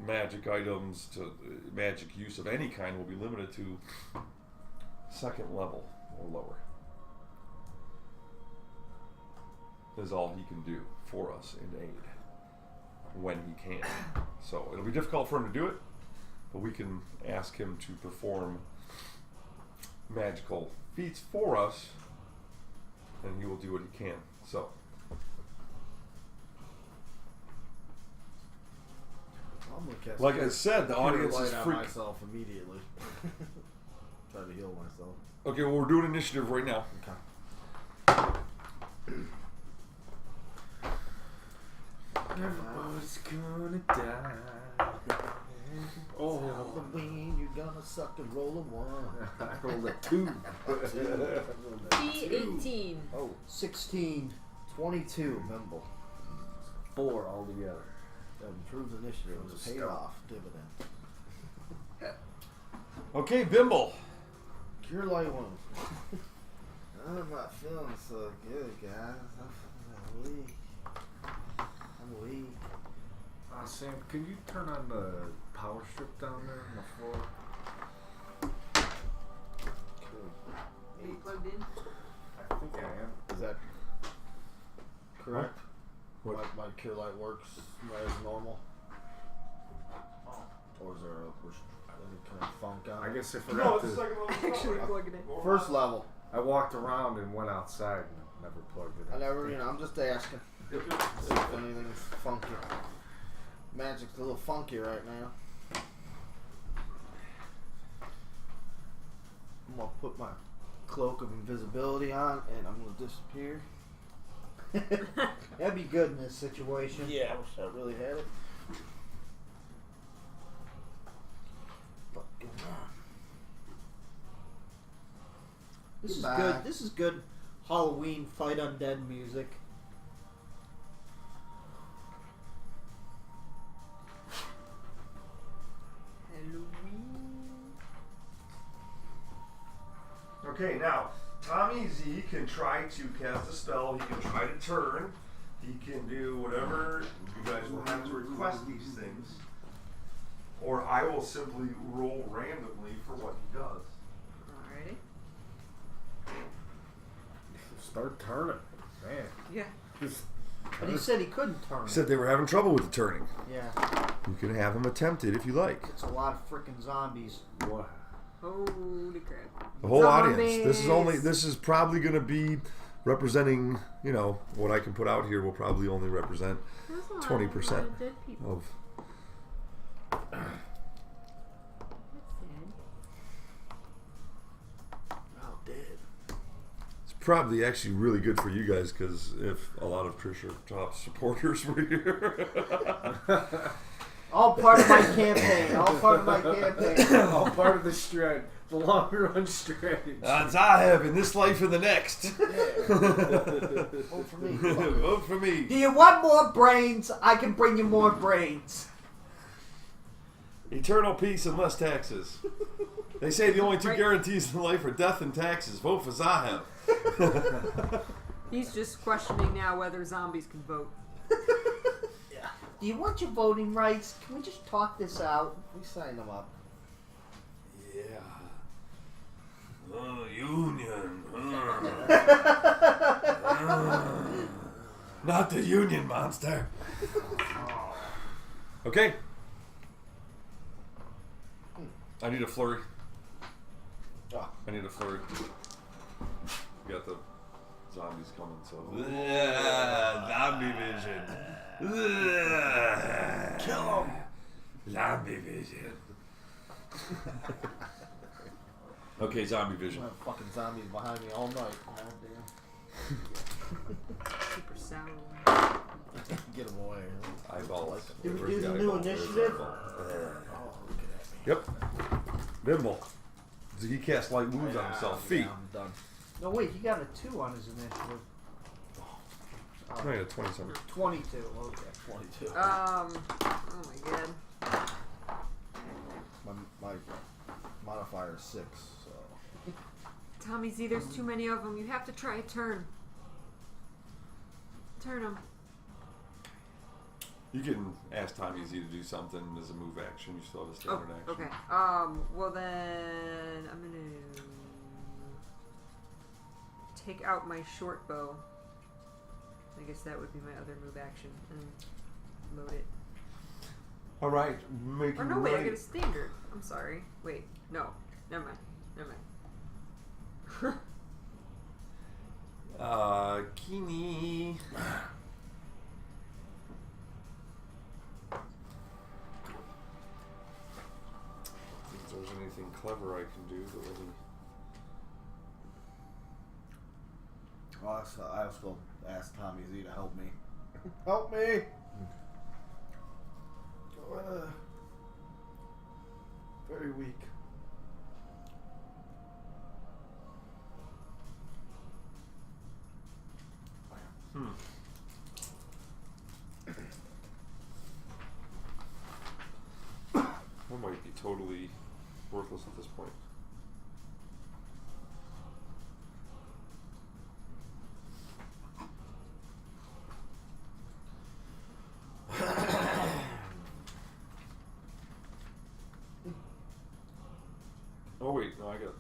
Magic items to magic use of any kind will be limited to second level or lower. Is all he can do for us in aid when he can. So it'll be difficult for him to do it, but we can ask him to perform magical feats for us, and he will do what he can. So I'm gonna cast like I said, the audience is light on freak. myself immediately. Try to heal myself. Okay, well, we're doing initiative right now. Okay. Everybody's gonna die. Oh, Halloween, you're gonna suck and roll a 1. I rolled a 2. D18. Oh, 16. 22, Mimble. 4 altogether. That improved initiative was paid off dividend. Okay, Bimble. Cure light wounds. I'm not feeling so good, guys. I'm weak. I'm weak. Sam, can you turn on the power strip down there on the floor? Are you plugged in? I think I am. Is that correct? My cure light works as normal? Or is there any kind of funk on it? I guess I No, forgot it's the to. second level. Actually, plug it in. First level. I walked around and went outside and never plugged it I in. never, I'm just asking if anything's funky. Magic's a little funky right now. I'm gonna put my cloak of invisibility on and I'm gonna disappear. That'd be good in this situation. Yeah, I wish I really had it. Fucking This is Goodbye. good. This is good Halloween fight undead music. Halloween. Okay, now Tommy Z can try to cast a spell. He can try to turn. He can do whatever. You guys will have to request these things, or I will simply roll randomly for what he does. Alrighty. Start turning. Man. Yeah. Just But he said he couldn't turn. He said they were having trouble with the turning. Yeah, You can have him attempt it if you like. it's a lot of freaking zombies. what? Holy crap. The whole audience. Zombies. This is probably going to be representing, what I can put out here will probably only represent There's a lot 20% of dead people. of. That's sad. Oh, dead. It's probably actually really good for you guys because if a lot of Triceratops supporters were here. All part of my campaign. All part of my campaign. All part of the strat, the long run strategy. Odds I have in this life and the next. Vote for me. Vote for me. Do you want more brains? I can bring you more brains. Eternal peace and less taxes. They say the only two Right. guarantees in life are death and taxes. Vote for Zahev. He's just questioning now whether zombies can vote. Do you want your voting rights? Can we just talk this out? We signed them up. Yeah. Oh, union. Not the union monster. Okay. I need a flurry. Oh. I need a flurry. We got the zombies coming, so. Zombie vision. Kill him. Zombie vision. Okay, zombie I'm vision. gonna have fucking zombies behind me all night. Super sour. Get them away. Eyeballs. Did we Where's do the the new eyeball? Where's the initiative? eyeball? Oh, look at me. Yep. Bimble. He cast light wounds on himself. Feet. Yeah, I'm done. No, wait, he got a 2 on his initiative. Oh, yeah, 27. 22, okay. 22. Oh my god. My modifier is 6, so. Tommy Z, there's too many of them. You have to try a turn. Turn them. You can ask Tommy Z to do something as a move action. You still have a Oh, standard action. okay. Well then, I'm gonna take out my short bow. I guess that would be my other move action and load it. All right, make Or no, wait, I get a standard. I'm sorry. Wait, no, never mind. Never mind. Kini. If there's anything clever I can do that will. Well, I also asked Tommy Z to help me. Help me! Very weak. One might be totally worthless at this point. Oh wait, no, I got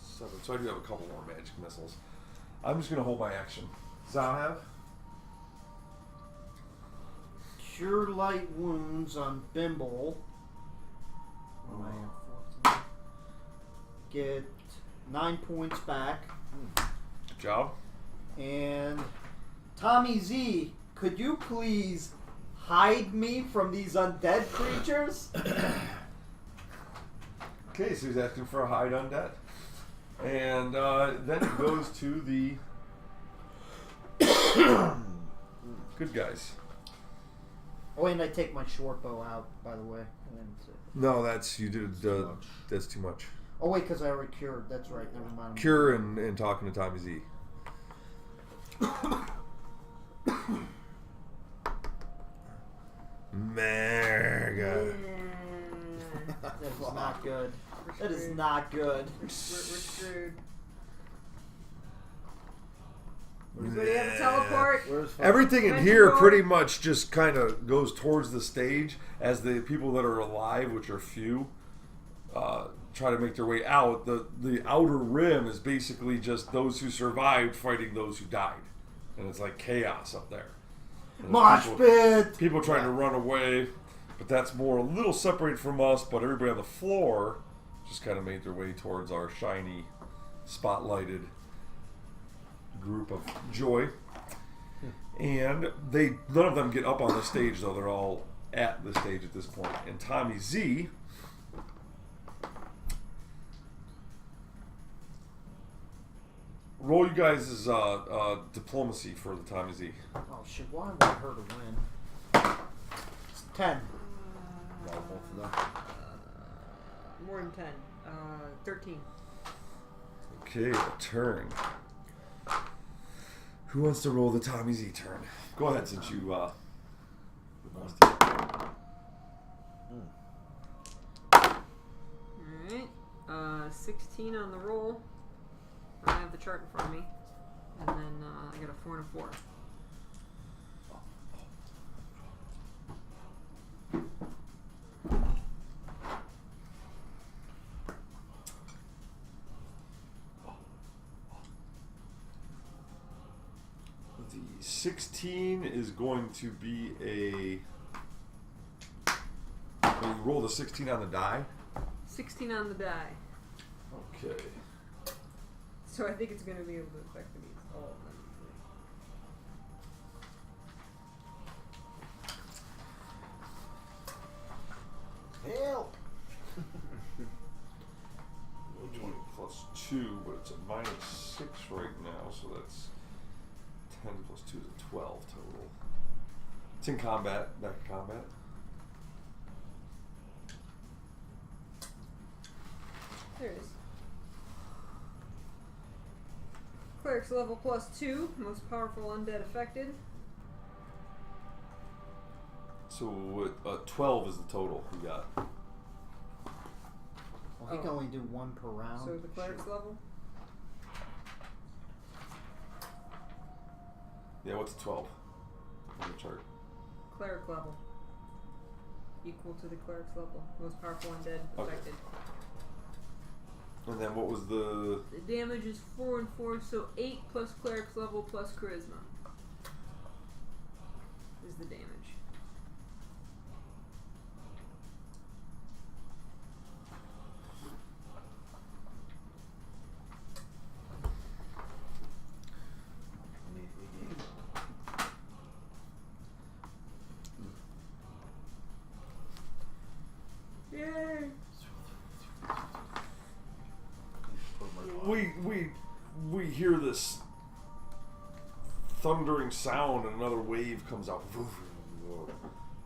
7, so I do have a couple more magic missiles. I'm just gonna hold my action. Zahav? Cure light wounds on Bimble. Get 9 points back. Good job. And Tommy Z, could you please hide me from these undead creatures? Okay, so he's asking for a hide undead. And then it goes to the good guys. Oh, and I take my short bow out, by the way. I didn't say- No, that's you did. That's too much. Oh wait, because I already cured. That's right. Never mind. Cure and talking to Tommy Z. Mega. That is not good. That is not good. We're screwed. Everybody have a teleport? Where's Everything in Magic here door. pretty much just kind of goes towards the stage as the people that are alive, which are few, try to make their way out. The outer rim is basically just those who survived fighting those who died, and it's like chaos up there. And Mosh pit. people trying to run away, but that's more a little separated from us. But everybody on the floor just kind of made their way towards our shiny, spotlighted group of joy. And none of them get up on the stage, though. They're all at the stage at this point. And Tommy Z roll you guys' diplomacy for the Tommy Z. Oh shit! Why do I want her to win? It's 10. Roll both of them. More than 10. 13. Okay, a turn. Who wants to roll the Tommy Z turn? Go ahead, since you Alright. 16 on the roll. I have the chart in front of me. And then I got a 4 and a 4. The 16 is going to be a. Well, you roll the 16 on the die. 16 on the die. Okay. So I think it's going to be able to affect these. All of them. Help! 20 plus 2, but it's a minus 6 right now, so that's 10 plus 2 is a 12 total. It's in combat, back in combat. There it is. Cleric's level plus 2, most powerful undead affected. So 12 is the total we got. Well, he can only do one per round. So the cleric's level? Yeah, what's 12 on the chart? Cleric level. Equal to the cleric's level. Most powerful undead Okay. affected. And then what was the... The damage is 4 and 4, so 8 plus cleric's level plus charisma is the damage. Yay! We hear this thundering sound and another wave comes out.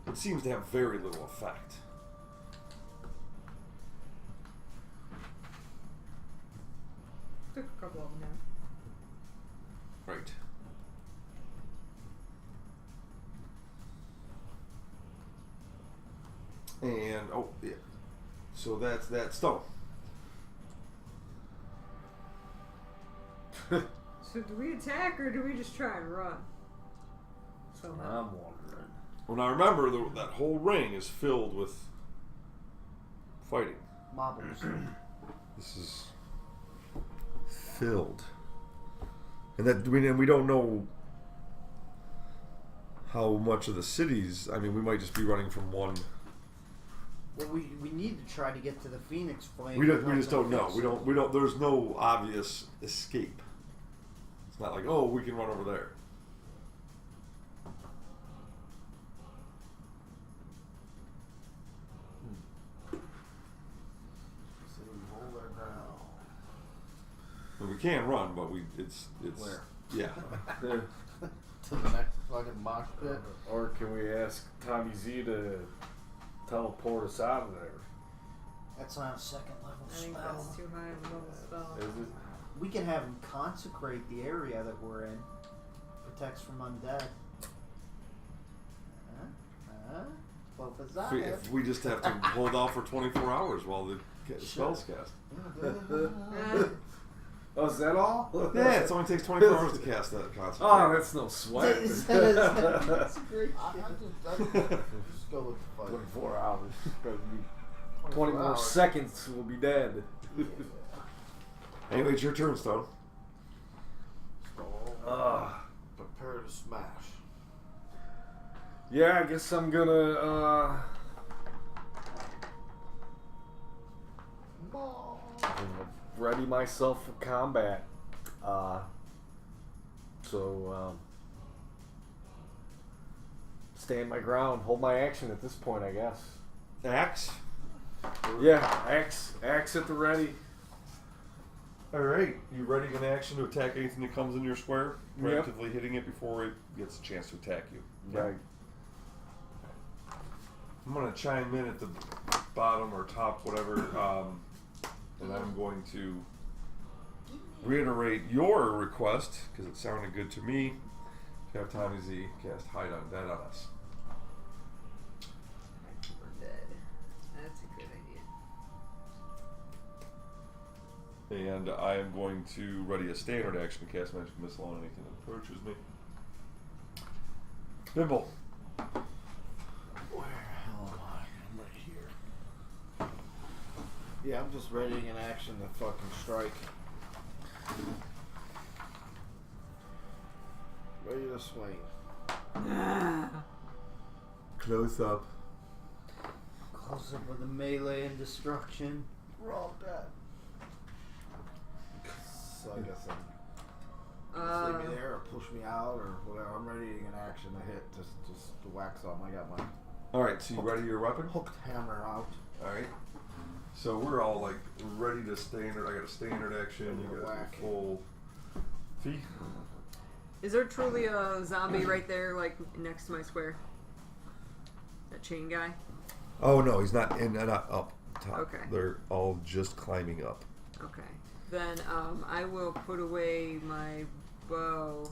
It seems to have very little effect. Took a couple of them down. Right. And, oh, yeah. So that's that stone. So do we attack or do we just try and run? Somehow. I'm wondering. Well, now remember, that whole ring is filled with fighting. Marbles. This is filled. And that we don't know how much of the cities. I mean, we might just be running from one. Well, we need to try to get to the Phoenix Flame. We just don't know. We don't. There's no obvious escape. It's not like, oh, we can run over there. And we can run, but it's Where? Yeah. To the next fucking mosh pit. Or can we ask Tommy Z to teleport us out of there? That's not a second level I think spell. that's too high of a level spell. Is it? We can have him consecrate the area that we're in. Protects from undead. If we just have to hold out for 24 hours while the spell's cast. Oh, is that all? Yeah, it only takes 24 hours to cast that concept. Oh, that's no sweat. That's great. I just go with the fight. 24 hours. 20 24 more hours. seconds, we'll be dead. Anyway, it's your turn, Stone. Prepare to smash. Yeah, I guess I'm gonna ready myself for combat. Stand my ground, hold my action at this point, I guess. Axe. Yeah, axe at the ready. All right, you ready in action to attack anything that comes in your square? Yep. Proactively hitting it before it gets a chance to attack you. Right. I'm gonna chime in at the bottom or top, whatever, and I'm going to reiterate your request because it sounded good to me. To have Tommy Z cast Hide Undead on us. We're dead. That's a good idea. And I am going to ready a standard action to cast Magic Missile on anything that approaches me. Bimble. Where the hell am I? I'm right here. Yeah, I'm just readying an action to fucking strike. Ready to swing. Close up. Close up with a melee and destruction. We're all dead. So I guess just leave me there or push me out or whatever. I'm readying an action to hit just to whack something. I got my Alright, so you ready your weapon? hooked hammer out. Alright. So we're all like ready to standard. I got a standard action. Ready You to got whack. a full fee. Is there truly a zombie right there, like next to my square? That chain guy? Oh no, he's not in and not up top. Okay. They're all just climbing up. Okay. Then I will put away my bow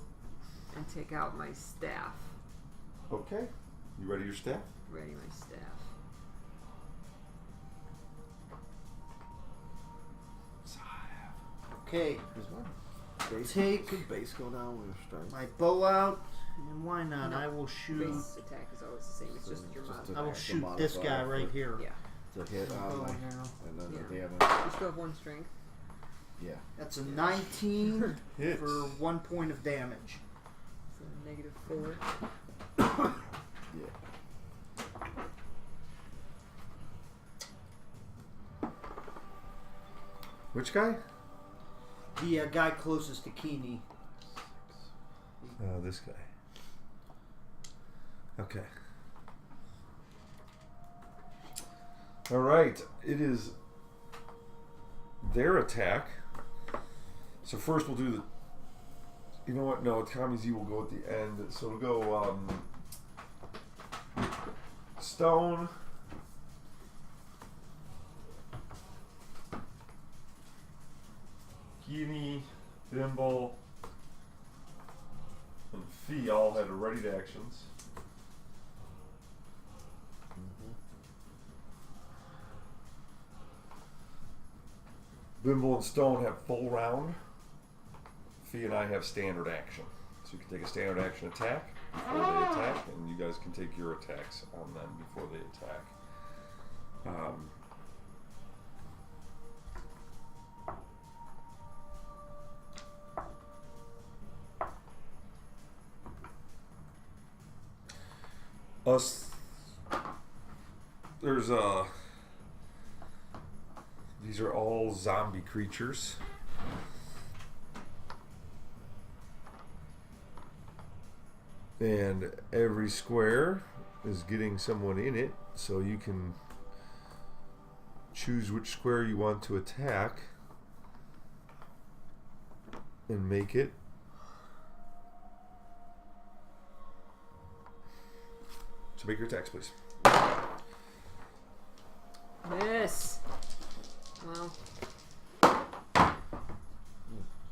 and take out my staff. Okay. You ready your staff? Ready my staff. Okay, Is my base, Take- could base go down with a strike? my bow out, and why not? No. I will shoot. Base attack is always the same. It's just your Just modifier. I will That's the shoot this guy modifier right for- here. Yeah. To hit Bow on my, now. and then the Yeah. damage. You still have one strength. Yeah. That's a 19 Hits. for 1 point of damage. So -4. Yeah. Which guy? The guy closest to Keeney. This guy. Okay. All right. It is their attack. So first we'll do the. You know what? No, Tommy Z will go at the end. So it'll go Stone. Guinea, Bimble, and Fee all had ready actions. Bimble and Stone have full round. Fee and I have standard action. So you can take a standard action attack before they attack, and you guys can take your attacks on them before they attack. There's these are all zombie creatures. And every square is getting someone in it, so you can choose which square you want to attack and make it. So make your attacks, please. Miss. Well,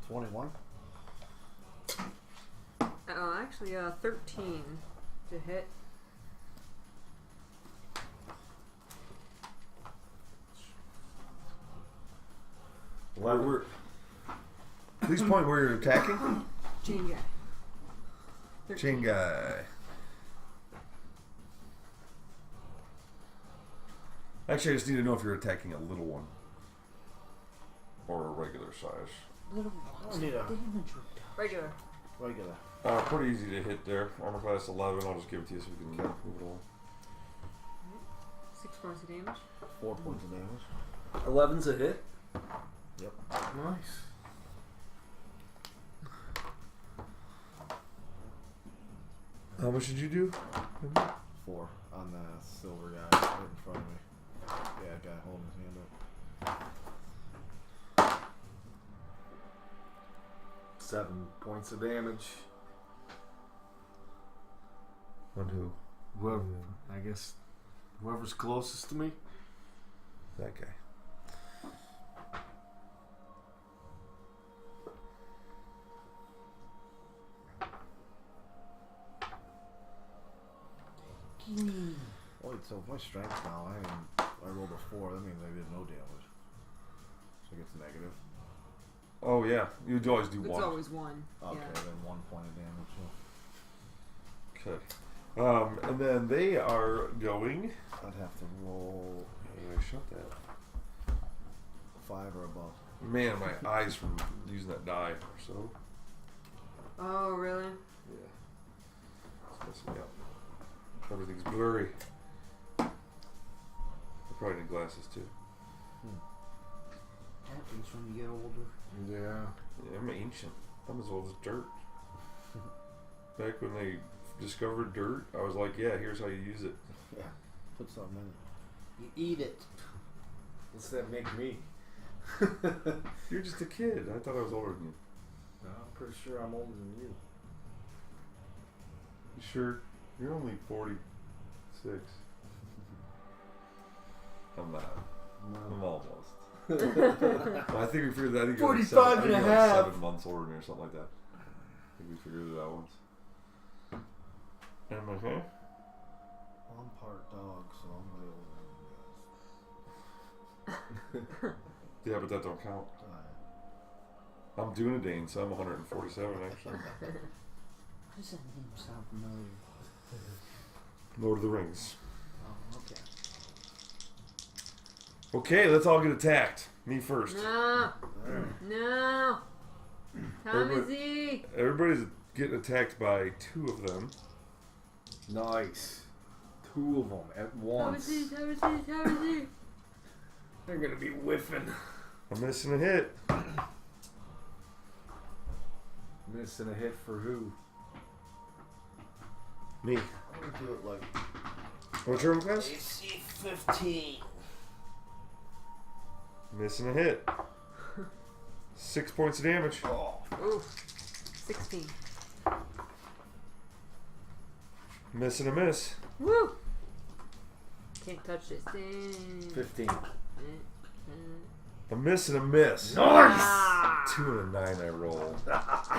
21. actually, 13 to hit. Please point where you're attacking. Chain guy. 13. Chain guy. Actually, I just need to know if you're attacking a little one or a regular size. Little I don't need a damage reduction. Regular. regular. Pretty easy to hit there. Armor class 11. I'll just give it to you so we can move it along. 6 points of damage. 4 points of damage. 11's a hit. Yep. Nice. How much did you do? 4 on the silver guy right in front of me. Yeah, guy holding his hand up. 7 points of damage. On who? Whoever, I guess, whoever's closest to me. That guy. Wait, so if my strength now, I rolled a 4, that means I did no damage. So it gets negative. Oh yeah, you'd always do It's one. always one. Okay, Yeah. then 1 point of damage. So Okay. And then they are going. I'd have to roll Hey, shut that. 5 or above. Man, my eyes from using that die or so. Oh, really? Yeah. It's messing me up. Everything's blurry. I probably need glasses too. Happens when you get older. Yeah. Yeah, I'm ancient. I'm as old as dirt. Back when they discovered dirt, I was like, yeah, here's how you use it. Yeah, put something in it. You eat it. What's that make me? You're just a kid. I thought I was older than you. No, I'm pretty sure I'm older than you. You sure? You're only 46. I'm not. I'm almost. I think we figured that. I think you're 45 like and a like half. 7 months older than me or something like that. I think we figured it out once. Am I okay? Well, I'm part dog, so I'm way older than you guys. Yeah, but that don't count. I'm Dunedain, so I'm 147 actually. Why does that name sound familiar? Lord of the Rings. Oh, okay. Okay, let's all get attacked. Me first. No. No. Everybody- Tommy Everybody's getting attacked by 2 of them. Nice. 2 of them at once. Tommy. They're gonna be whiffing. I'm missing a hit. Missing a hit for who? Me. I'm gonna do it like What's your class? AC 15. Missing a hit. 6 points of damage. Oh, Ooh. 16. Missing a miss. Woo! Can't touch this. 15. A miss and a miss. Ah. 2 and a 9 I roll.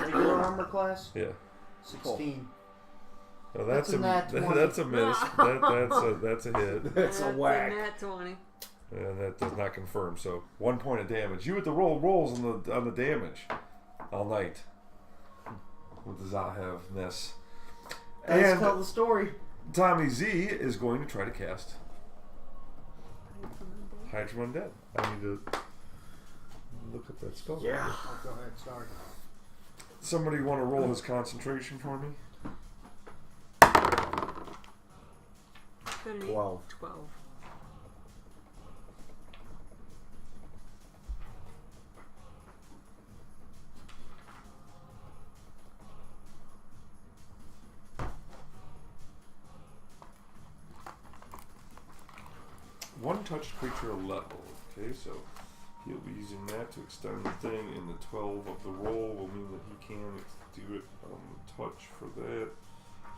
Regular armor class? Yeah. 16. No, that's That's a nat 20. that's a miss. That's a hit. That's a whack. Nat 20. And that does not confirm. So 1 point of damage. You with the rolls on the damage all night with the Zahev-ness. Let's And tell the story. Tommy Z is going to try to cast Hide from Undead. I need to look up that spell. Yeah. Oh, go ahead, sorry. Somebody want to roll his concentration for me? Got an 12. 12. One touched creature level. Okay, so he'll be using that to extend the thing, and the 12 of the roll will mean that he can do it on the touch for that.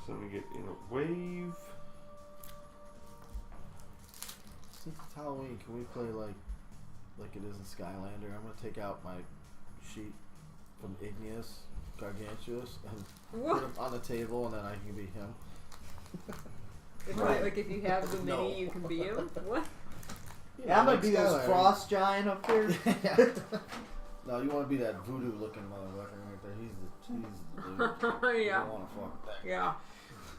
Sending it in a wave. since it's Halloween, can we play like it is in Skylander? I'm gonna take out my sheet from Igneous Gargantuous and put him on the table, and then I can be him. Like if you have the mini, No. you can be him. What? Yeah, I'm gonna like be this Skylander. frost giant up there. No, you want to be that voodoo looking motherfucker right there. He's the dude. You Yeah. don't want to fuck with that. Yeah.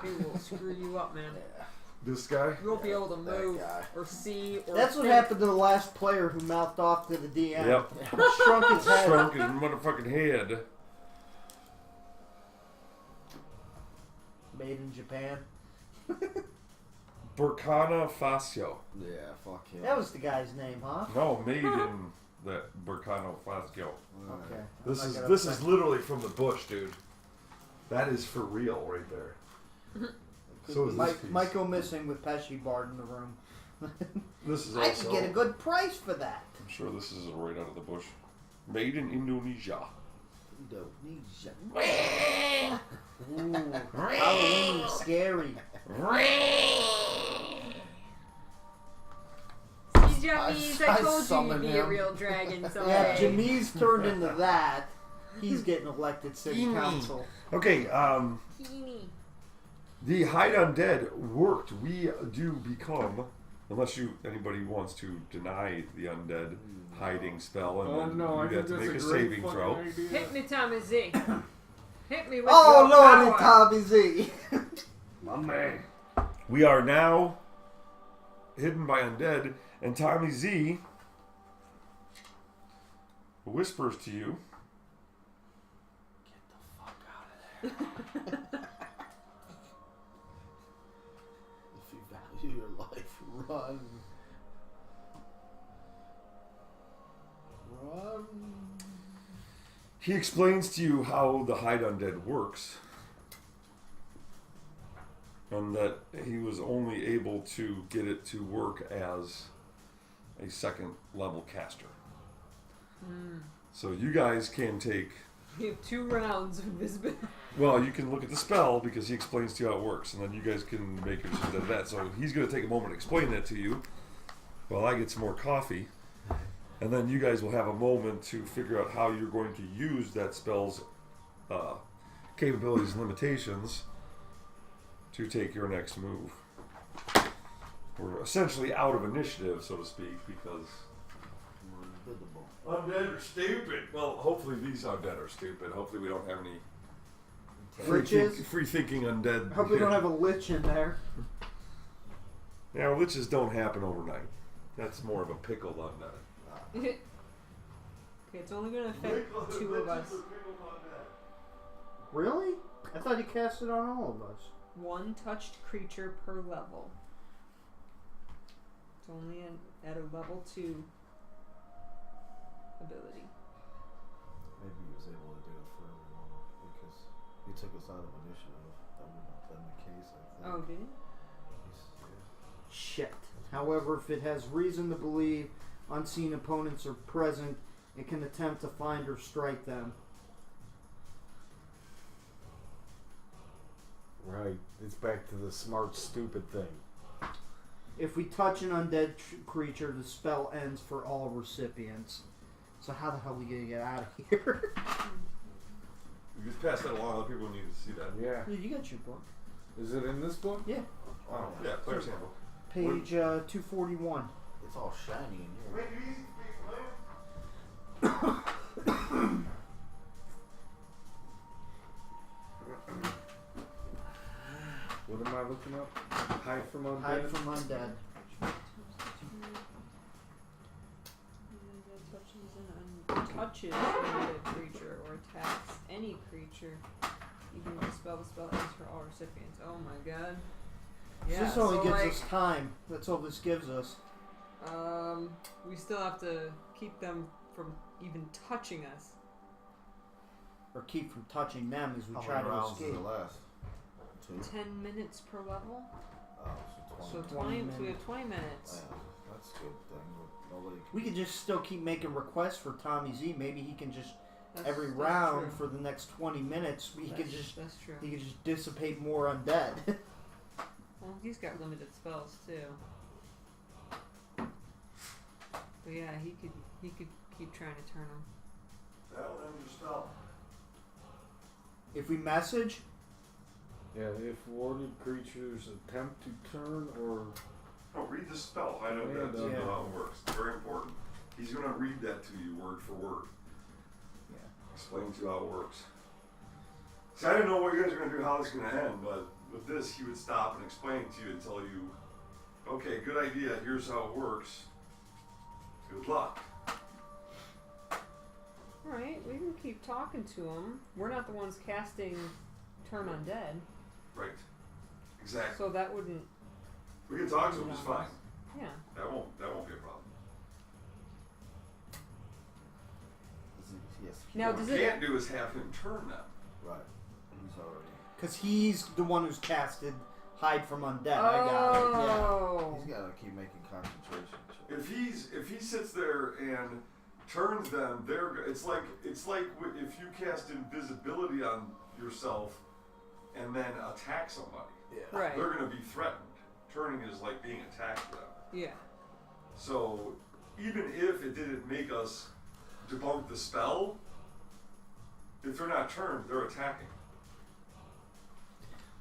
He will screw you up, man. Yeah. This guy? You won't be able to That move guy. or see or That's what think. happened to the last player who mouthed off to the DM. Yep. Shrunk his head. Shrunk his motherfucking head. Made in Japan. Burkana Facio. Yeah, fuck him. That was the guy's name, huh? No, made in that Burkana Facio. Okay. This I'm is not gonna this upset- is literally from the bush, dude. That is for real right there. So is this piece. Might go missing with Pesci Bard in the room. This is I also. could get a good price for that. I'm sure this is right out of the bush. Made in Indonesia. Indonesia. Ooh, Halloween, scary. See, Jamies, I I told you summon you'd be a him. real dragon Yeah, someday. Jamies turned into that. He's getting elected city council. Okay, Teeny. the hide undead worked. We do become, unless anybody wants to deny the undead hiding spell, and Oh then no, I you think have to that's make a a great saving fucking throw. idea. Hit me, Tommy Z. Hit me with Oh, your Lordy power. Tommy Z. My man. We are now hidden by undead, and Tommy Z whispers to you. If you value your life, run. Run. He explains to you how the hide undead works, and that he was only able to get it to work as a second level caster. So you guys can take, You have 2 rounds of invisibility. well, you can look at the spell because he explains to you how it works, and then you guys can make your decisions out of that. So he's going to take a moment to explain that to you while I get some more coffee. And then you guys will have a moment to figure out how you're going to use that spell's capabilities and limitations to take your next move. We're essentially out of initiative, so to speak, because We're invisible. undead are stupid. Well, hopefully these undead are stupid. Hopefully we don't have any Liches? free thinking undead. Hope we don't have a lich in there. Yeah, liches don't happen overnight. That's more of a pickled undead. Okay, it's only going to affect 2 of us. Really? I thought he cast it on all of us. 1 touched creature per level. It's only at a level 2 ability. Maybe he was able to do it for everyone because he took us out of initiative. That wouldn't have been the case, I think. Oh, did he? Shit. However, if it has reason to believe unseen opponents are present, it can attempt to find or strike them. Right. It's back to the smart, stupid thing. If we touch an undead creature, the spell ends for all recipients. So how the hell are we gonna get out of here? You just pass that along. Other people need to see that. Yeah. You got your book. Is it in this book? Yeah. Oh, yeah, player's handbook. Page 241. It's all shiny in here. Make it easy, What am I looking up? Hide from undead? Hide from undead. Touches an undead creature or attacks any creature. Even dispel the spell ends for all recipients. Oh my god. Yeah, This only so gives like, us time. That's all this gives us. we still have to keep them from even touching us. Or keep from touching them as we How try many to rounds escape. does it last? 2? 10 minutes per level? Oh, so 20. So 20 so we have minutes. 20 minutes. Yeah, that's a good thing. But nobody can We could just still keep making requests for Tommy Z. Maybe he can just That's, every that's round true. for the next 20 minutes. He That's, could just that's true. he could just dissipate more undead. Well, he's got limited spells too. But yeah, he could keep trying to turn them. That'll end your spell. if we message, Yeah, if warded creatures attempt to turn or... Oh, read the spell. I know that. Yeah. How it works. It's very important. He's going to read that to you word for word. Yeah. Explain to you how it works. See, I didn't know what you guys were going to do, how this was going to end, but with this, he would stop and explain it to you and tell you, okay, good idea, here's how it works. Good luck. Alright, we can keep talking to him. We're not the ones casting Turn Undead, Right. Exactly. so that wouldn't. We can talk to him just fine. Yeah. That won't be a problem. Yes. Now, What does we it? can't do is have him turn them. Right. He's already. because he's the one who's casted hide from undead. I got it. Yeah. Oh. He's got to keep making concentration checks. If he sits there and turns them, it's like if you cast invisibility on yourself and then attack somebody, Right. they're going to be threatened. Turning is like being attacked to them. Yeah. So even if it didn't make us debunk the spell, if they're not turned, they're attacking.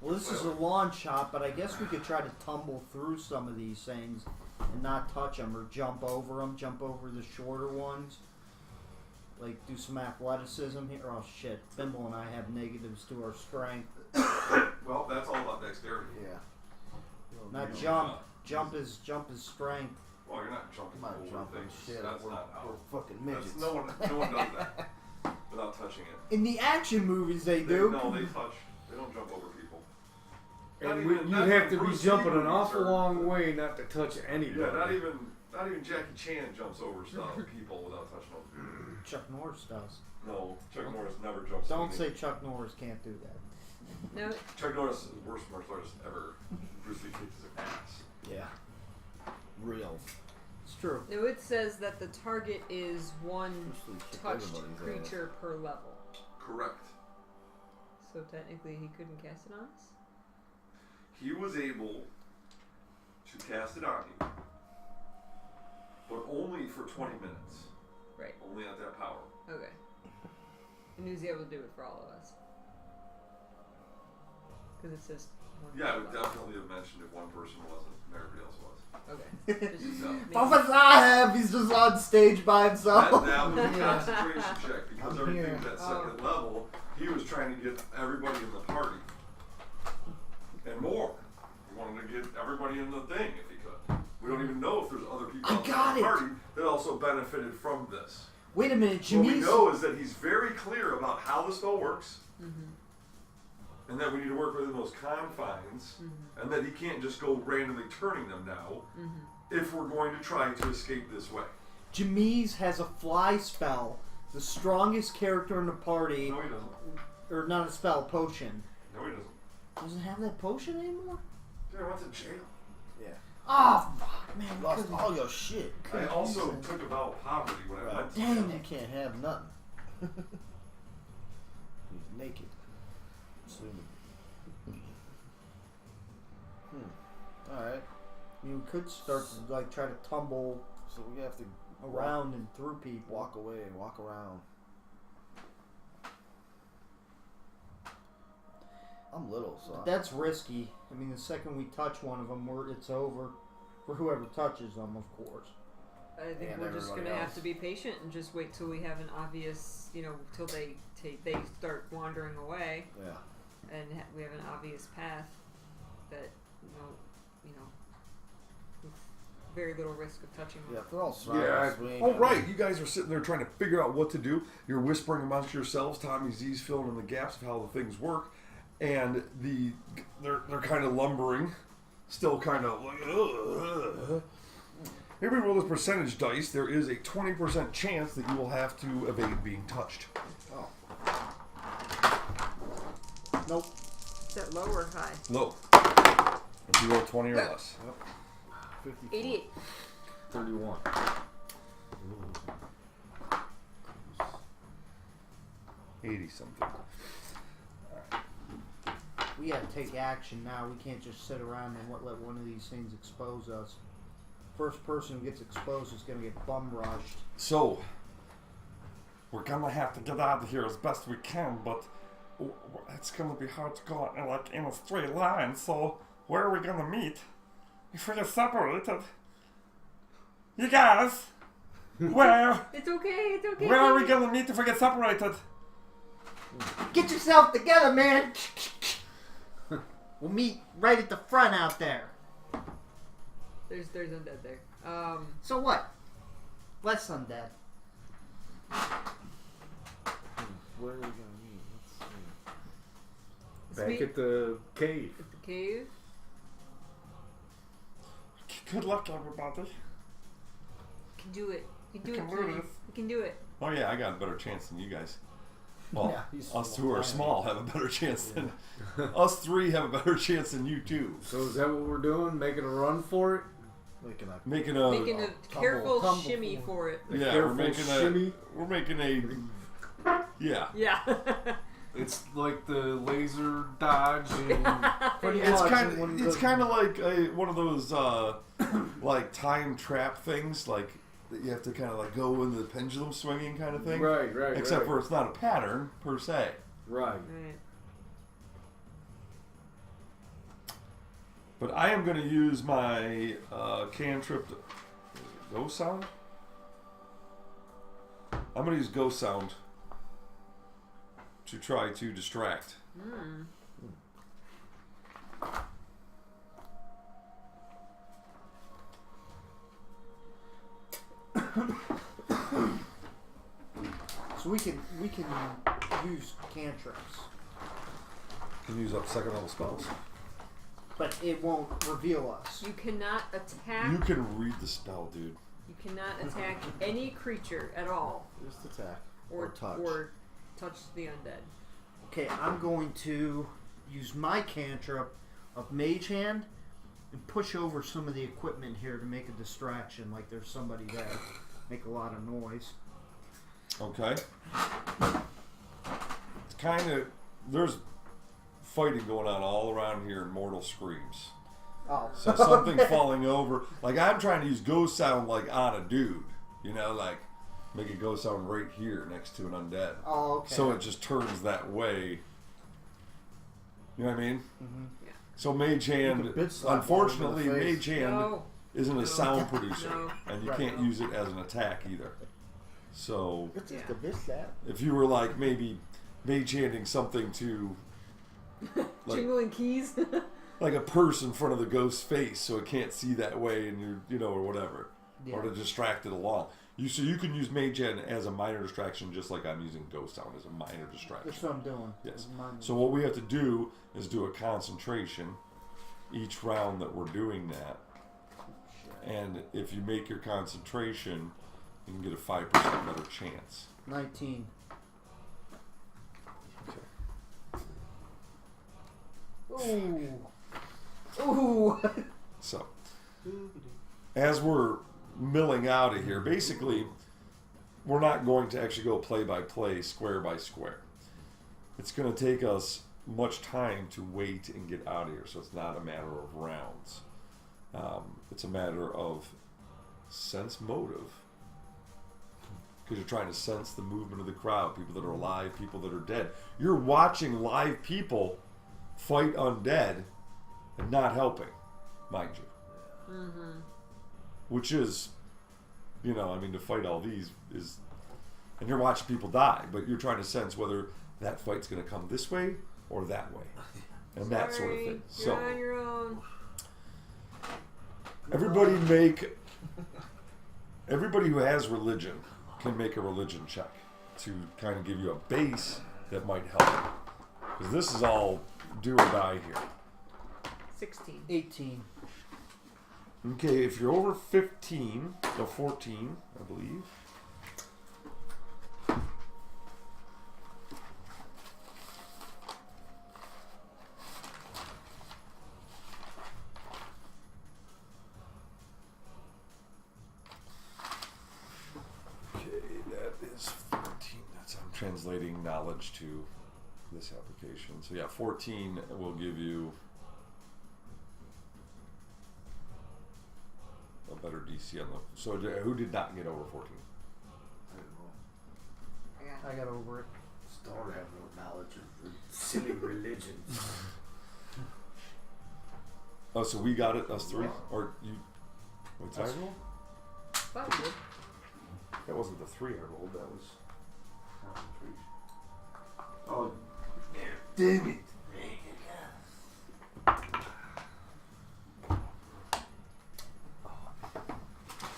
Well, this is a long shot, but I guess we could try to tumble through some of these things and not touch them or jump over them, jump over the shorter ones. Like, do some athleticism here. Oh, shit. Thimble and I have negatives to our strength. Well, that's all about dexterity. Yeah. Not jump. Jump is strength. Well, you're not jumping I'm not over jumping things. shit. That's we're, not how. we're fucking midgets. That's, no one does that without touching it. In the action movies, they do. No, they touch. They don't jump over people. Not And even- you not have even to be Bruce jumping Lee an movies awful are- long way not to touch anybody. Yeah, not even Jackie Chan jumps over people without touching them. Chuck Norris does. No, Chuck Norris never jumps. Don't anything. say Chuck Norris can't do that. No. Chuck Norris is the worst martial artist ever. Bruce Lee kicks his ass. Yeah. Real. It's true. No, it says that the target is one Bruce Lee kicked touched everybody's ass. creature per level. Correct. So technically, he couldn't cast it on us. He was able to cast it on you, but only for 20 minutes. Right. Only at that power. Okay. And he was able to do it for all of us. Because it says. one Yeah, I per would level. definitely have mentioned if one person wasn't and everybody else was. Okay. Just No. making- Papa Sahib, he's just on stage by himself. That was a concentration check because I'm everything here. at that second level, he was trying to get everybody in the party. And more. He wanted to get everybody in the thing if he could. We don't even know if there's other people I outside got the it. party that also benefited from this. Wait a minute, What Jimmy's. we know is that he's very clear about how the spell works, and that we need to work within those confines, and that he can't just go randomly turning them now if we're going to try to escape this way. Jamise has a fly spell. The strongest character in the party, No, he doesn't. or not a spell, potion. No, he doesn't. Doesn't have that potion anymore? Dude, I went to jail. Yeah. Oh, fuck, man. Lost couldn't- all your shit. I also took a vow of poverty when I went to Dang jail. You it. can't have nothing. He's naked. Assuming. Alright. I mean, we could start to, like, try to tumble So we have to around and through people. walk away, walk around. I'm little, so That's risky. I mean, the second we touch one of them, it's over. For whoever touches them, of course. I think And we're just everybody gonna have else. to be patient and just wait till we have an obvious, till they start wandering away, yeah. and we have an obvious path that with very little risk of touching them. Yeah, if they're all Yeah. surrounded. we ain't Oh, gonna- right. You guys are sitting there trying to figure out what to do. You're whispering amongst yourselves. Tommy Z's filling in the gaps of how the things work, and they're kind of lumbering, still kind of like. Ugh. Here we roll this percentage dice. There is a 20% chance that you will have to evade being touched. Oh. Nope. Is that low or high? Low. If you roll 20 or less. 54. 88. 31. 80 something. We gotta take action now. We can't just sit around and let one of these things expose us. First person who gets exposed is gonna get bum rushed. So, we're gonna have to get out of here as best we can, but it's gonna be hard to go in a straight line. So, where are we gonna meet? If we get separated, you guys, where It's okay. It's okay. are we gonna meet if we get separated? Get yourself together, man! We'll meet right at the front out there. There's undead there. So what? Less undead. Where are we gonna meet? Let's see. Let's Back meet at the cave. at the cave. Good luck, everybody. We can do it. We can do We it, can do Kenny. this. We can do it. Oh yeah, I got a better chance than you guys. Well, Yeah, he's us small. who are small have a better chance than us three have a better chance than you two. So is that what we're doing? Making a run for it? making Making a careful tumble shimmy for it. yeah, careful we're making shimmy. we're making a yeah. Yeah. It's like the laser dodge and Pretty It's much, kind and when of it's the- kind of like one of those like time trap things, like that you have to kind of like go into the pendulum swinging kind of thing. right, Except for it's not a pattern per se. right. Right. But I am going to use my cantrip. Ghost sound. I'm going to use ghost sound to try to distract. Mm. So we can use cantrips, Can use up second level spells. but it won't reveal us. You cannot attack. You can read the spell, dude. You cannot attack any creature at all, Just attack. or touch. or touch the undead. Okay, I'm going to use my cantrip of Mage Hand and push over some of the equipment here to make a distraction, like there's somebody there. Make a lot of noise. Okay. It's kind of there's fighting going on all around here, and mortal screams. Oh, So something falling over. Like I'm trying to use ghost sound like on a dude. You know, like make a ghost sound right here next to an undead. Oh, okay. So it just turns that way. You know what I mean? Mhm. Yeah. So Mage Hand, You can bitch slap unfortunately, one in the Mage Hand No. isn't No. a sound producer, No. and you Right. can't use it as an attack either. So It's just Yeah. a bitch slap. if you were like maybe Mage Handing something to like Jingling keys. like a purse in front of the ghost's face, so it can't see that way, and you know or whatever, Yeah. or to distract it along. So you can use Mage Hand as a minor distraction, just like I'm using Ghost Sound as a minor distraction. That's what I'm doing. Yes. It's mine. So what we have to do is do a concentration each round that we're doing that. And if you make your concentration, you can get a 5% better chance. 19. Ooh. Ooh. So, as we're milling out of here, basically, we're not going to actually go play by play, square by square. It's going to take us much time to wait and get out of here, so it's not a matter of rounds. It's a matter of sense motive. Because you're trying to sense the movement of the crowd, people that are alive, people that are dead. You're watching live people fight undead and not helping, mind you. Mm-hmm. Which is, you know, I mean, to fight all these is, and you're watching people die, but you're trying to sense whether that fight's going to come this way or that way, and that sort of thing. You're on your own. Everybody who has religion can make a religion check to kind of give you a base that might help. Because this is all do or die here. 16. 18. Okay, if you're over 15, no 14, I believe. Okay, that is 14. I'm translating knowledge to this application. So yeah, 14 will give you a better DC on the. So who did not get over 14? I got over it. Still have no knowledge of silly religion. Oh, so we got it, us three, or you? Wait, did I roll? Thought you did. That wasn't the 3 I rolled. That was. Oh, Damn it.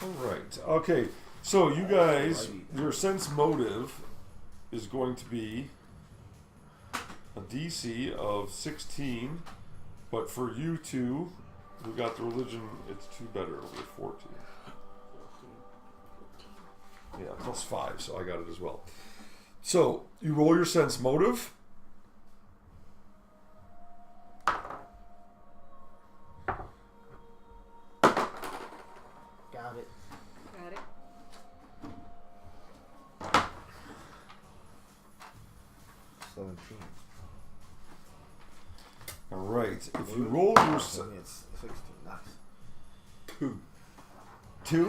all right. Okay. So you guys, your sense motive is going to be a DC of 16, but for you two, who got the religion, it's 2 better. It'll be 14. Yeah, plus 5, so I got it as well. So you roll your sense motive. 17. All right. If you roll your It's 16. Nice. 2,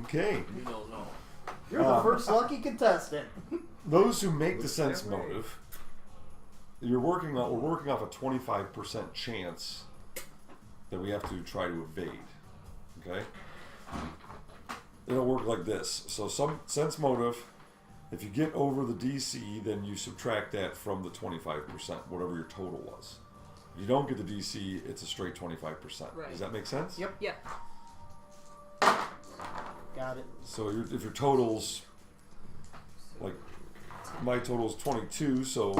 okay. You don't know. You're the first lucky contestant. Those who make the sense motive, we're working off a 25% chance that we have to try to evade. Okay? It'll work like this. So some sense motive, if you get over the DC, then you subtract that from the 25%, whatever your total was. If you don't get the DC, it's a straight 25%. Right. Does that make sense? Yep. Yeah. Got it. So if your total's, like, my total is 22, so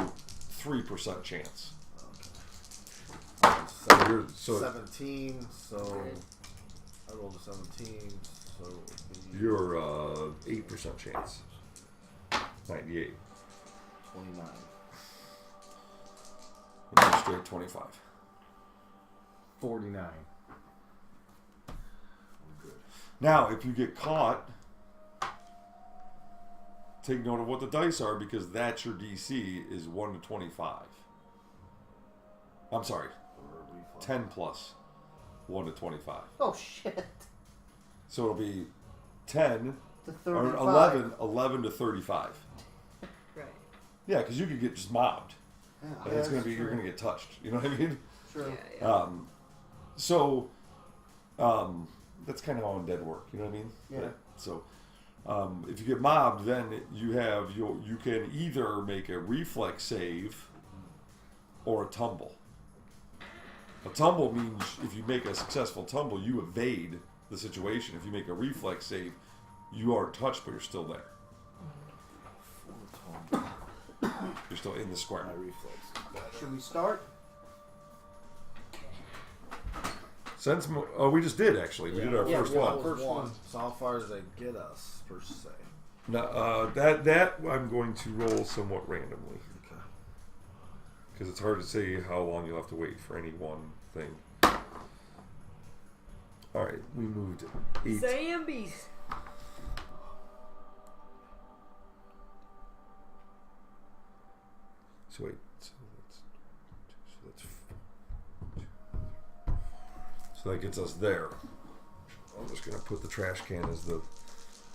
3% chance. Okay. So 17, so I rolled a 17, so it would be you're 8% chance. 98. 29. And you're straight 25. 49. Now, if you get caught, take note of what the dice are because that's your DC is 1 to 25. I'm sorry, 10 plus 1 to 25. Oh shit. So it'll be 10 To or 35. 11 to 35. Right. Yeah, because you could get just mobbed. And it's gonna that's be you're true. gonna get touched. You know what I mean? True. Yeah. So that's kind of how undead work. You know what I mean? Yeah. So if you get mobbed, then you can either make a reflex save or a tumble. A tumble means if you make a successful tumble, you evade the situation. If you make a reflex save, you are touched, but you're still there. You're still in the square. My reflex. Should we start? Sense. We just did actually. We did our Yeah, first yeah. one. First one. So how far does that get us, per se? Now, that I'm going to roll somewhat randomly Okay. because it's hard to say how long you'll have to wait for any one thing. All right, we moved 8. Sam Beast. So wait, so that gets us there. I'm just gonna put the trash can as the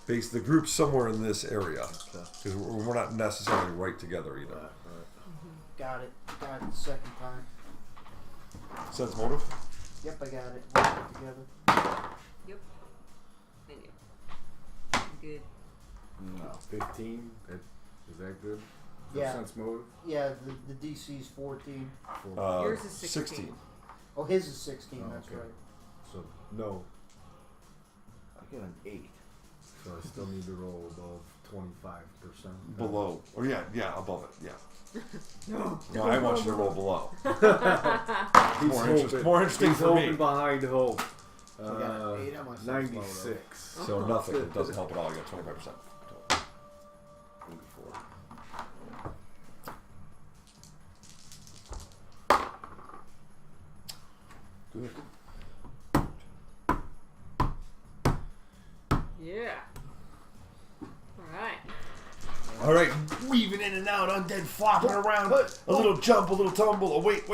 base of the group somewhere in this area Okay. because we're not necessarily right together either. Right. Got it. Got it the second time. Sense motive. Yep, I got it. We'll put it together. Yep. Thank you. I'm good. No. 15. Is that good? For Yeah. Sense motive? Yeah, the DC's 14. Yours is 16. Oh, his is 16. Oh, that's okay. right. So, no. I get an 8. So I still need to roll above 25%. Below, or yeah, above it. Yeah. No, I want you to roll below. He's More interesting He's for me. hoping behind hope. I got an 8 on my sense motive. 96. So nothing. It doesn't help at all. You got 25%. 84. Good. Yeah. Alright. All right, weaving in and out, undead flopping around. A little jump, a little tumble. Oh, wait.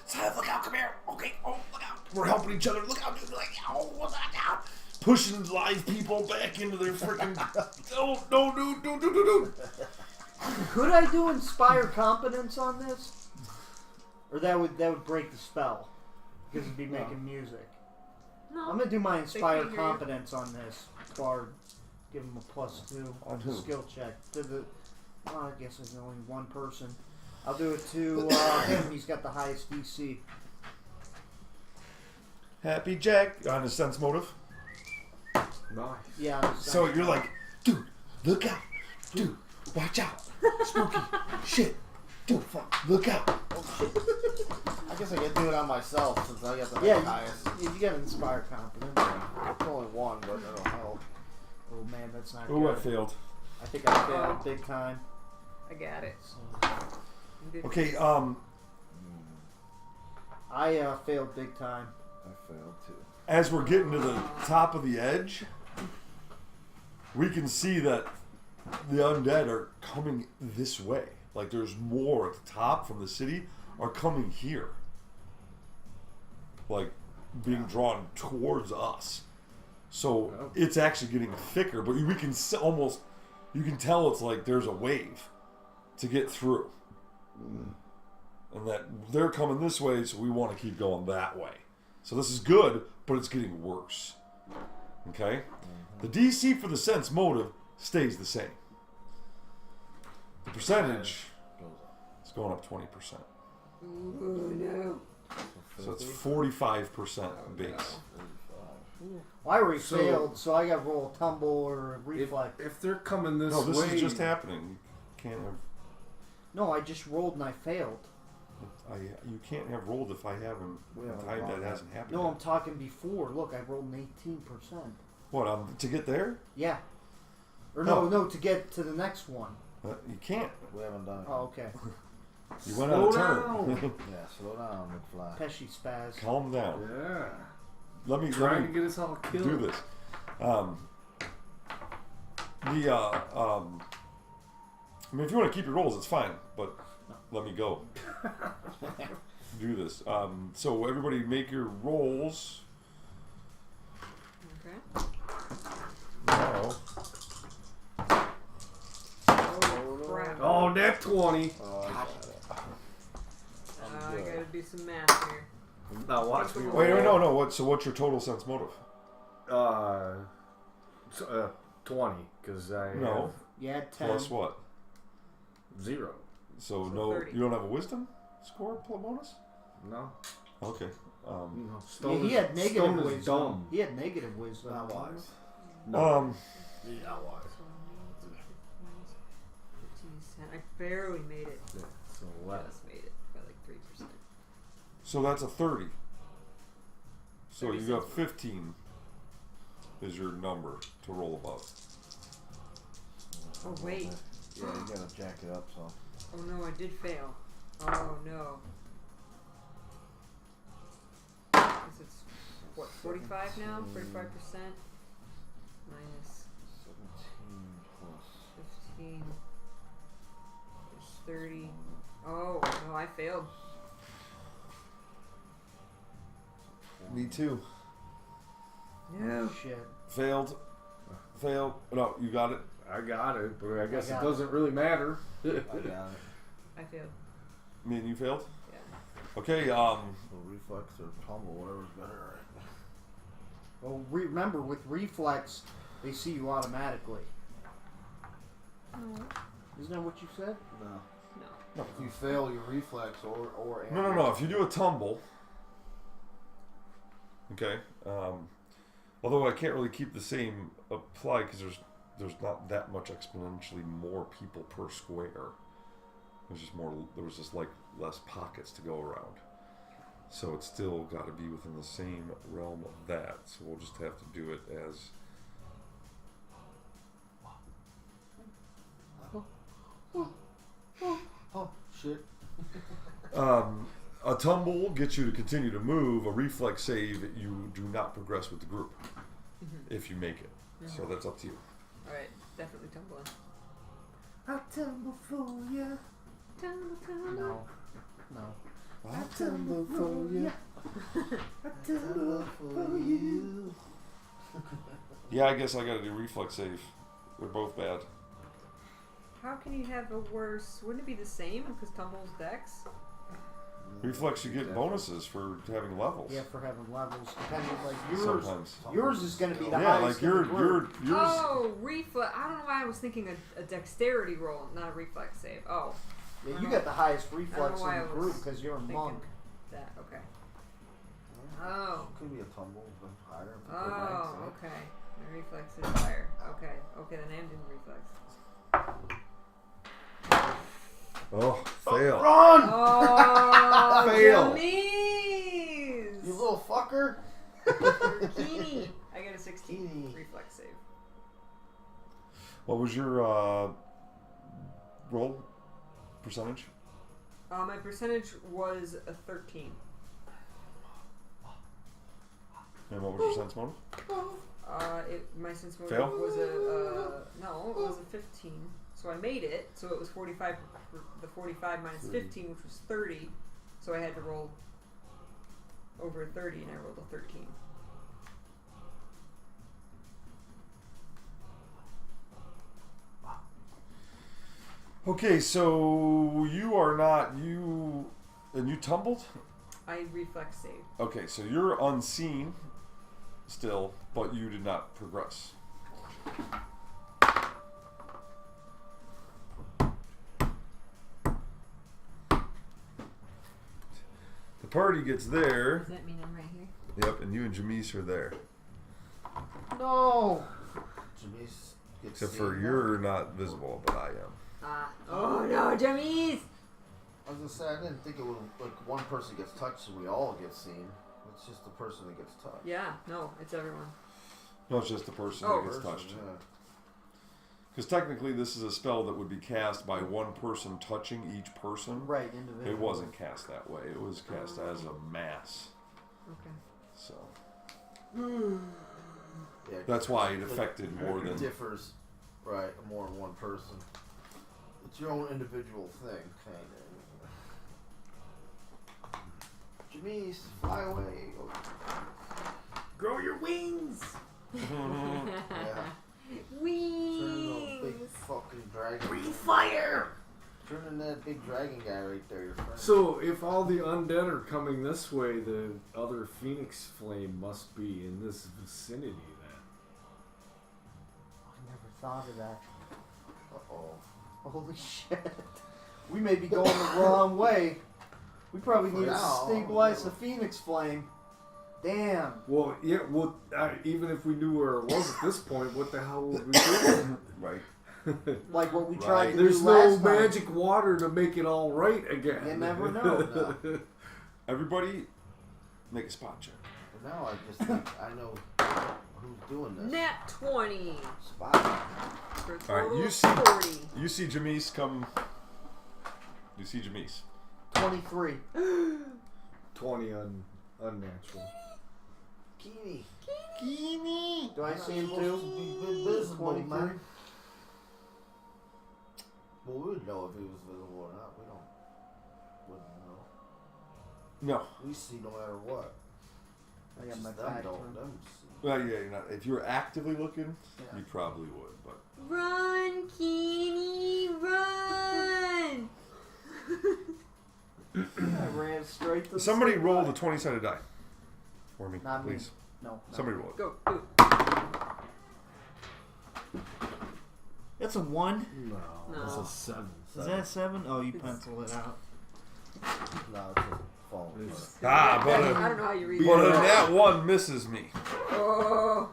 Silent, look out, come here. Okay, oh, look out. We're helping each other. Look out, dude. Like, oh, what's that now? Pushing live people back into their freaking. Oh, no, dude. Could I do inspire competence on this? Or that would break the spell because it'd be making music. No. I'm gonna do my inspire can't hear you. competence on this bard. Give him a +2 On who? skill check to the. Well, I guess there's only one person. I'll do it to him. He's got the highest DC. Happy Jack on his sense motive. Nice. Yeah. So you're like, dude, look out. Dude, watch out. Spooky. Shit. Dude, fuck. Look out. I guess I can do it on myself since I got the Yeah, highest. you got inspire competence. It's only one, but that'll help. Oh man, that's not Oh, I good. failed. I think I failed big time. I got it. So I'm good. Okay, I failed big time. I failed too. as we're getting to the top of the edge, we can see that the undead are coming this way. Like there's more at the top from the city are coming here. Like being drawn towards us. So it's actually getting thicker, but we can almost, you can tell it's like there's a wave to get through. And that they're coming this way, so we want to keep going that way. So this is good, but it's getting worse. Okay? The DC for the sense motive stays the same. The percentage is going up 20%. Ooh, no. So it's 45% base. Well, I already So- failed, so I got to roll a tumble or a reflex. If they're coming this No, this way, is just happening. You can't have. No, I just rolled and I failed. You can't have rolled if I haven't. That hasn't happened. No, yet. I'm talking before. Look, I rolled an 18%. What? To get there? Yeah. Or No. no, to get to the next one. You can't. We haven't done it. Oh, okay. You went out of Slow turn. Yeah, slow down, McFly. Pesci spaz. Calm down. yeah, Let me trying to get us all killed. do this. I mean, if you want to keep your rolls, it's fine. But let me go. Do this. So everybody, make your rolls. Okay. Now. Oh, crap. Oh, net 20. Oh, I got it. I gotta do some math here. Now watch me. Wait, no. What's your total sense motive? 20, because I No. Yeah, 10. Plus what? have 0. So So no, 30. you don't have a wisdom score bonus? No. Okay. Yeah, Stone he had negative Stone is wisdom. dumb. He had negative wisdom. Not wise. Um, Not wise. 15%. I barely made it. Yeah, so what? Just made it by like 3%. so that's a 30. So 30 you got cents. 15 is your number to roll above. Oh, wait. Yeah, you gotta jack it up, so. Oh no, I did fail. Oh no. Because it's, what, 45 now? 45%? Minus 17 plus. 15. There's 30. Oh, no, I failed. Me too. No. Shit. Failed. No, you got it. I got it, but I guess got it doesn't really matter. I got it. I failed. Me and you failed. Yeah. Okay. So reflex or tumble, whatever's better, right? Well, remember, with reflex, they see you automatically. No. Isn't that what you said? No. If you fail your reflex or No. If you do a tumble. Okay. Although I can't really keep the same apply because there's not that much exponentially more people per square. There's just more. There was just like less pockets to go around. So it's still got to be within the same realm of that. So we'll just have to do it as. Oh, shit. A tumble gets you to continue to move. A reflex save, you do not progress with the group if you make it. So that's up to you. Alright, definitely tumbling. I tumble for you. No. No. I tumble for you. I tumble for you. Yeah, I guess I got to do reflex save. They're both bad. How can you have a worse? Wouldn't it be the same because tumble's dex? Reflex, you get bonuses for having levels. Yeah, for having levels. Depending, like yours. Sometimes. Yours is going to be the Yeah, highest. like yours. Oh, reflex. I don't know why I was thinking a dexterity roll, not a reflex save. Oh. Yeah, you got the highest reflex I don't know why in the I group was because you're a thinking monk. that. Okay. Oh. Could be a tumble, but higher. Oh, okay. My reflex is higher. Okay. Okay, then I am doing reflex. Oh, fail. Run! Oh, Fail. Jamies! You little fucker! Bikini. I got a 16 reflex save. What was your roll percentage? My percentage was a 13. And what was your sense motive? My sense motive Fail? was a no, it was a 15. So I made it. So it was 45. The 45 minus 15, which was 30. So I had to roll over 30, and I rolled a 13. Okay, so you are not you, and you tumbled. I reflex saved. Okay, so you're unseen still, but you did not progress. The party gets there. Does that mean I'm right here? Yep, and you and Jamise are there. No. Jamise gets Except for seen. you're not visible, but I am. Oh no, Jamies! I was gonna say I didn't think it would like one person gets touched and we all get seen. It's just the person that gets touched. Yeah, no, it's everyone. No, it's just the person Oh. that gets Person, touched. yeah. Because technically, this is a spell that would be cast by one person touching each person. Right, individual. It wasn't cast that way. It was cast as a mass. Okay. So Yeah, that's why it affected more than. differs, right? More than one person. It's your own individual thing, kind of. Jamise, fly away. Grow your wings. Yeah. Turn into a big Wings! fucking dragon. Breathe fire. Turn into that big dragon guy right there, your friend. So, if all the undead are coming this way, the other phoenix flame must be in this vicinity then. I never thought of that. Uh-oh. Holy shit. We may be going the wrong way. We probably need to Yeah. stabilize the Phoenix Flame. Damn. Well, yeah, well, even if we knew where it was at this point, what the hell would we do? Right. Like what we Right. tried to There's do no last time. magic water to make it all right again. You never know. No. Everybody, make a spot check. But now I just think I know who's doing this. Nat 20 Spot. for a All right, total you of see- 40. You see Jamise come. You see Jamise. 23. 20 unnatural. Keeney. Do I see him Supposed too? to be visible, 23. man. Well, we would know if he was visible or not. Wouldn't know. No. We see no matter what. I got Just my them back don't. turned. Them see. Well, yeah, you're not. If you were actively looking, Yeah. you probably would. But Run, Keeny, run! I ran straight to the somebody state roll line. the 20-sided die for me, Not me. please. No. Somebody roll it. Go, do it. It's a 1. No, No. that's a 7. Is that a 7? Oh, you pencil it out. No, it's just falling. It's- Ah, but I don't know how you read but that. that one misses me. Oh.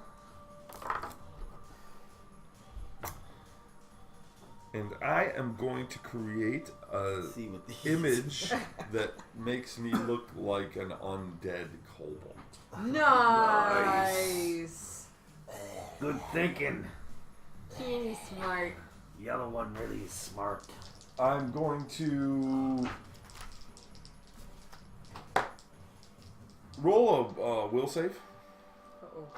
And I am going to create a See what these image that makes me look like an undead kobold. Nice. Good thinking. Keeny smart. The other one really is smart. I'm going to roll a will save. Uh-oh.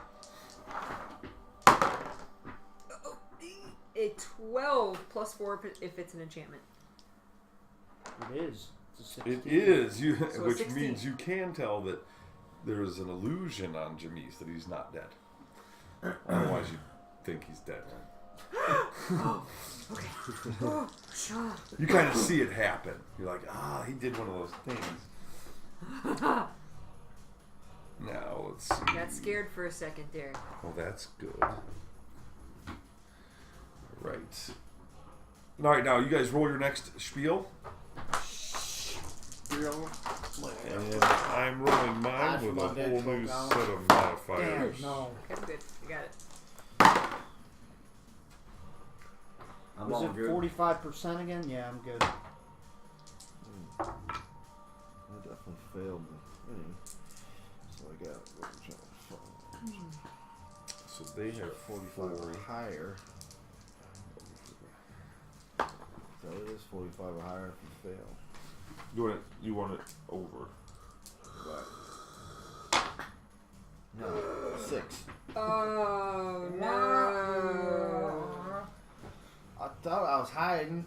A 12 plus 4 if it's an enchantment. It is. It's a 16. It is, you, So a which 16. means you can tell that there is an illusion on Jamise that he's not dead. Otherwise, you'd think he's dead. You kind of see it happen. You're like, he did one of those things. Now, let's see. Got scared for a second there. Well, that's good. Right. All right, now you guys roll your next spiel. And I'm rolling mine with a whole new set of modifiers. Damn, no. Okay, good. You got it. I'm Was all it good. 45% again? Yeah, I'm good. I definitely failed me. So I got what I'm trying to find. So they have 45 or higher. So it is 45 or higher if you fail. You want it over. Right. No, 6. Oh no! I thought I was hiding.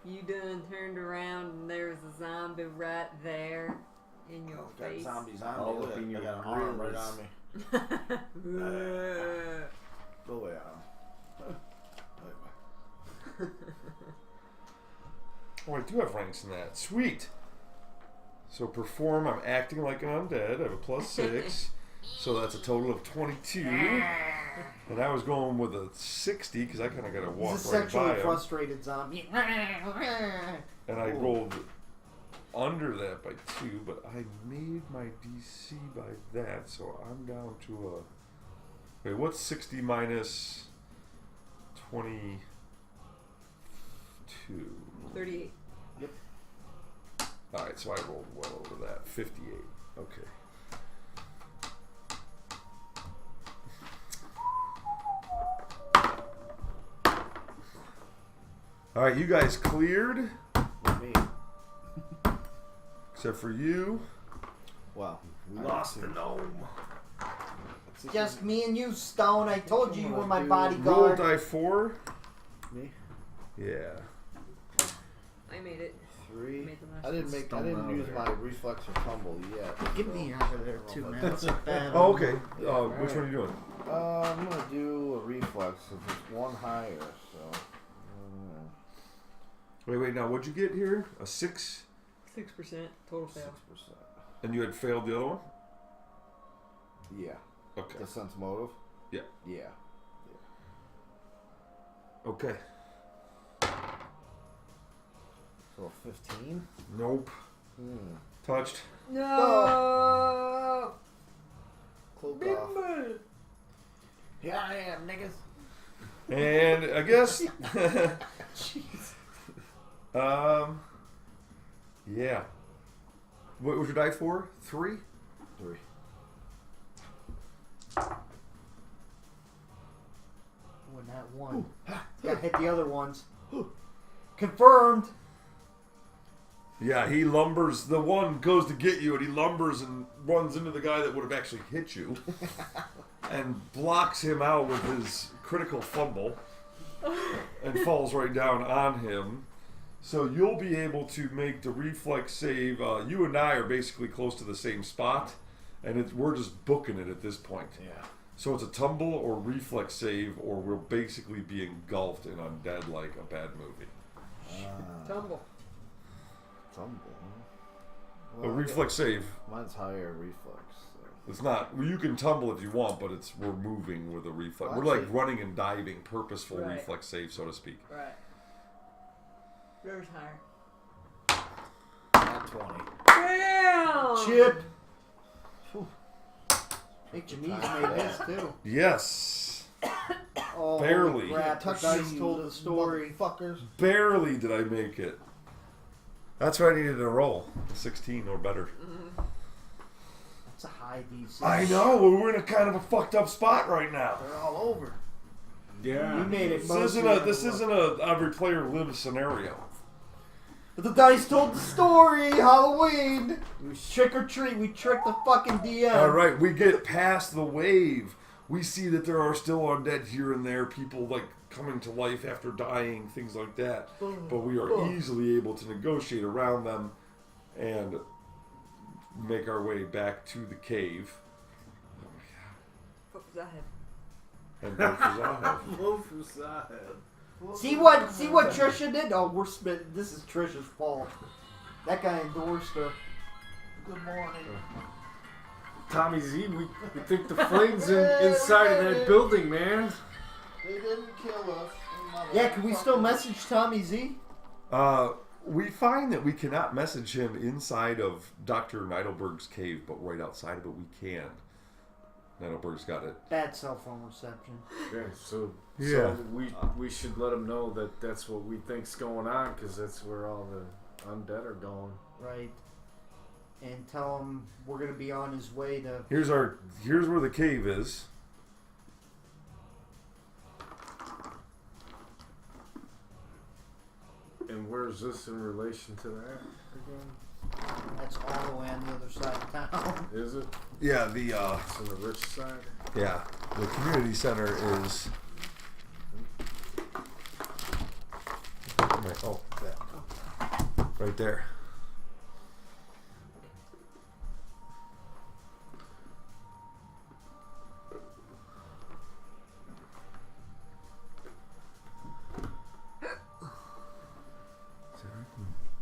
You done turned around and there's a zombie right there in your Got face. zombies on All me. up Look, in I your got an arm right grills. on me. Go away, arm. Oh, I do have ranks in that. Sweet. So perform, I'm acting like an undead. I have a +6. So that's a total of 22. And I was going with a 60 because I kind of got to walk He's a right sexually by him. frustrated zombie. And I rolled under that by 2, but I made my DC by that, so I'm down to a. Wait, what's 60 minus 22? 38. Alright, so I rolled well over that. 58. Okay. Alright, you guys cleared, With me. except for you. Well, we Lost the gnome. Just me and you, Stone. I told you you were my Roll bodyguard. die 4. Me. Yeah. I made it. 3. Made the last I didn't Stumble use out of my there. reflex or tumble yet. Get me out of there too, man. That's a bad. Oh, okay. Yeah, Which one are you doing? I'm gonna do a reflex if it's 1 higher. So. Wait. Now, what'd you get here? A 6? 6% total fail. 6%. And you had failed the other one? Yeah. Okay. The sense motive. Yeah. Yeah. Okay. So 15. Nope. Touched. No! Cloak off. Here I am, niggas. And I guess. Yeah. What was your die for? 3? 3. When that one. Gotta hit the other ones. Confirmed. Yeah, he lumbers. The one goes to get you, and he lumbers and runs into the guy that would have actually hit you, and blocks him out with his critical fumble, and falls right down on him. So you'll be able to make the reflex save. You and I are basically close to the same spot, and we're just booking it at this point. Yeah. So it's a tumble or reflex save, or we'll basically be engulfed in undead like a bad movie. Tumble. Tumble. Huh? A reflex save. Mine's higher reflex. So. It's not. Well, you can tumble if you want, but we're moving with a reflex. Well, We're like actually- running and diving, purposeful Right. reflex save, so to speak. Right. Yours higher. Not 20. Damn! Chip. Hey, Janice made this too. Yes, Oh, Barely. Crap. The dice told the story. Fuckers. barely did I make it. That's what I needed to roll. 16 or better. That's a high DC. I know. We're in a kind of a fucked up spot right now. They're all over. Yeah. You made it. This isn't a every player lives scenario. But the dice told the story. Halloween. It was trick or treat. We tricked the fucking DM. All right, we get past the wave. We see that there are still undead here and there, people like coming to life after dying, things like that. But we are easily able to negotiate around them and make our way back to the cave. What was that? And go for Zahev. See what Trisha did? Oh, we're spit. This is Trisha's fault. That guy endorsed her. Good morning. Tommy Z, we think the flames inside of that building, man. They didn't kill us. Yeah, can we still message Tommy Z? We find that we cannot message him inside of Dr. Neidelberg's cave, but right outside of it we can. Neidelberg's got it. Bad cell phone reception. Okay, so Yeah. we should let him know that that's what we think's going on, because that's where all the undead are going. Right. And tell him we're gonna be on his way to. Here's where the cave is. And where's this in relation to that again? That's all the way on the other side of town. Is it? Yeah, the On the rich side. yeah, the community center is. Oh, that. Right there.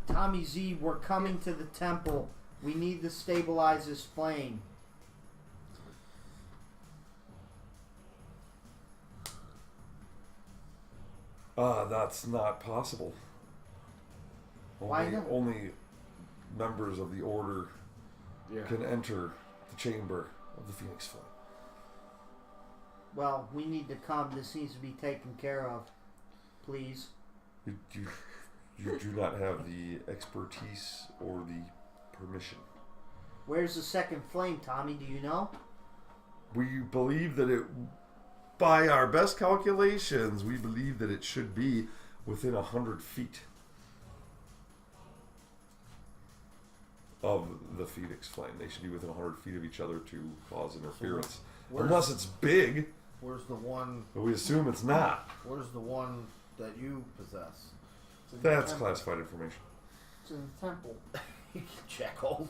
Tommy Z, we're coming to the temple. We need to stabilize this flame. That's not possible. Why not? Only members of the order Yeah. can enter the chamber of the Phoenix Flame. Well, we need to come. This needs to be taken care of. Please. You do not have the expertise or the permission. Where's the second flame, Tommy? Do you know? We believe that it, by our best calculations, we believe that it should be within 100 feet of the Phoenix Flame. They should be within 100 feet of each other to cause interference. Unless it's big, Where's the one? but we assume it's not. Where's the one that you possess? It's in the That's temple. classified information. It's in the temple. You can check home.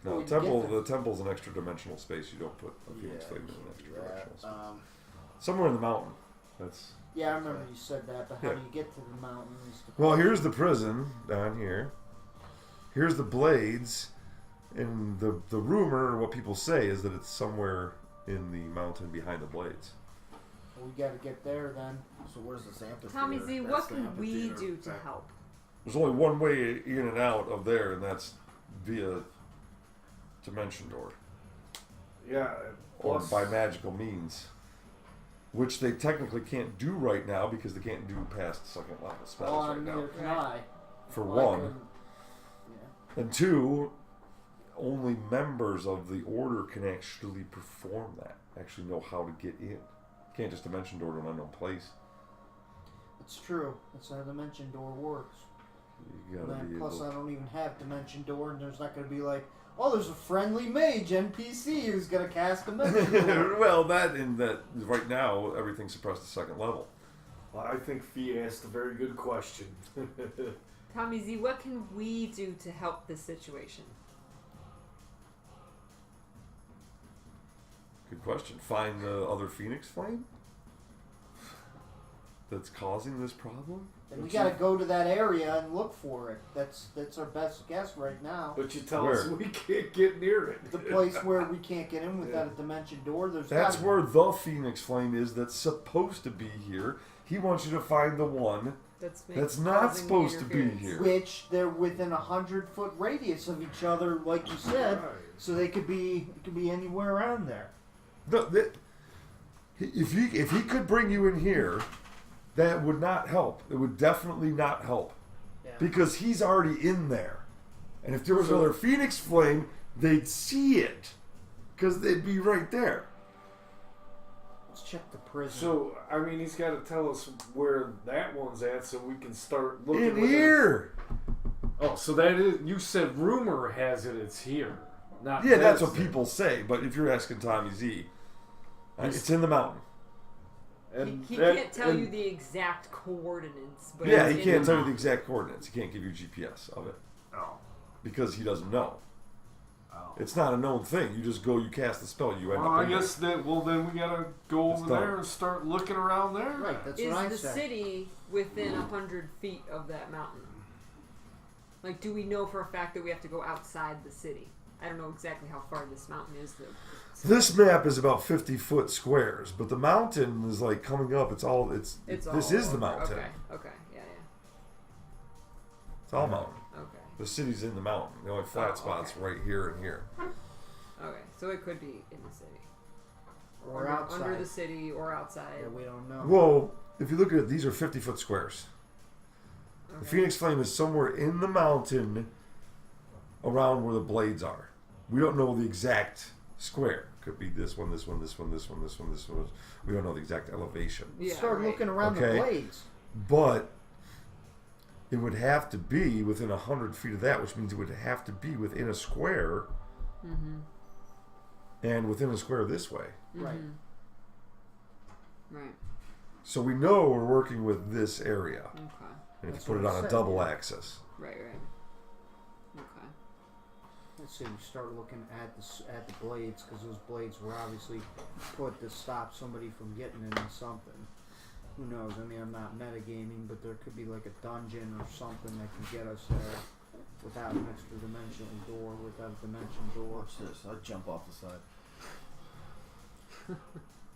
No, Well, you temple. get The temple's an extra dimensional space. You don't put a Phoenix Yeah, Flame in you an can't extra do that. dimensional space. Somewhere in the mountain. That's Yeah, I remember you said that, but how Yeah. do you get to the mountains? well. Here's the prison down here. Here's the blades, and the rumor, or what people say, is that it's somewhere in the mountain behind the blades. We gotta get there then. So where's this amphitheater? Tommy Z, That's what the can we amphitheater. do to help? There's only one way in and out of there, and that's via dimension door Yeah. or Plus, by magical means, which they technically can't do right now because they can't do past second level spells Well, right now. neither can I. For Well, I one. couldn't- Yeah. And two, only members of the order can actually perform that. Actually know how to get in. You can't just dimension door to an unknown place. It's true. That's how Dimension Door works. You And gotta then be plus, able. I don't even have Dimension Door, and there's not gonna be like, oh, there's a friendly mage NPC who's gonna cast Dimension Door. Well, that right now everything's suppressed to second level. well, I think Fee asked a very good question. Tommy Z, what can we do to help this situation? Good question. Find the other Phoenix Flame that's causing this problem. And we gotta go to that area and look for it. That's our best guess right now. But you tell Where? us we can't get near it. The place where we can't get in without a Dimension Door. There's That's gotta- where the Phoenix Flame is. That's supposed to be here. He wants you to find the one That's not causing the supposed to be interference. here. which they're within 100-foot radius of each other, like you said. Right. So it could be anywhere around there. If he could bring you in here, that would not help. It would definitely not help Yeah. because he's already in there. And if there was So- another Phoenix Flame, they'd see it because they'd be right there. Let's check the prison. So, I mean, he's got to tell us where that one's at so we can start looking. In with it. here. Oh, so that is. You said rumor has it it's here. Not Yeah, that's what medicine. people say. But if you're asking Tommy Z, He's- it's in the mountain. And He that- can't tell and- you the exact coordinates, but Yeah, it's he in can't the tell you the mountain. exact coordinates. He can't give you GPS of it Oh. because he doesn't know. Oh. It's not a known thing. You just go, you cast the spell, you end Well, up I in guess that. Well, then we gotta go It's over done. there and start looking around there. right, that's Is what I the said. city within 100 feet of that mountain? Like, do we know for a fact that we have to go outside the city? I don't know exactly how far this mountain is, though. This map is about 50-foot squares, but the mountain is like coming up. This It's is all the over. mountain. Okay, yeah. It's all mountain. Okay. The city's in the mountain. The only flat Oh, spots okay. right here and here. Okay, so it could be in the city. Or under, outside. Under the city or outside. Yeah, we don't know. Well, if you look at it, these are 50-foot squares. The Okay. Phoenix Flame is somewhere in the mountain around where the blades are. We don't know the exact square. Could be this one, this one, this one, this one, this one, this one. We don't know the exact elevation. Yeah, Start right. looking around Okay. the blades. But it would have to be within 100 feet of that, which means it would have to be within a square Mm-hmm. and within a square this way. Right. Right. So we know we're working with this area. Okay. And if That's you put it what I on a said, double yeah. axis. Right. Okay. Let's say we start looking at the blades, because those blades were obviously put to stop somebody from getting into something. Who knows? I mean, I'm not metagaming, but there could be like a dungeon or something that can get us there without an extra dimensional door, without a dimension door. Watch this. I'd jump off the side.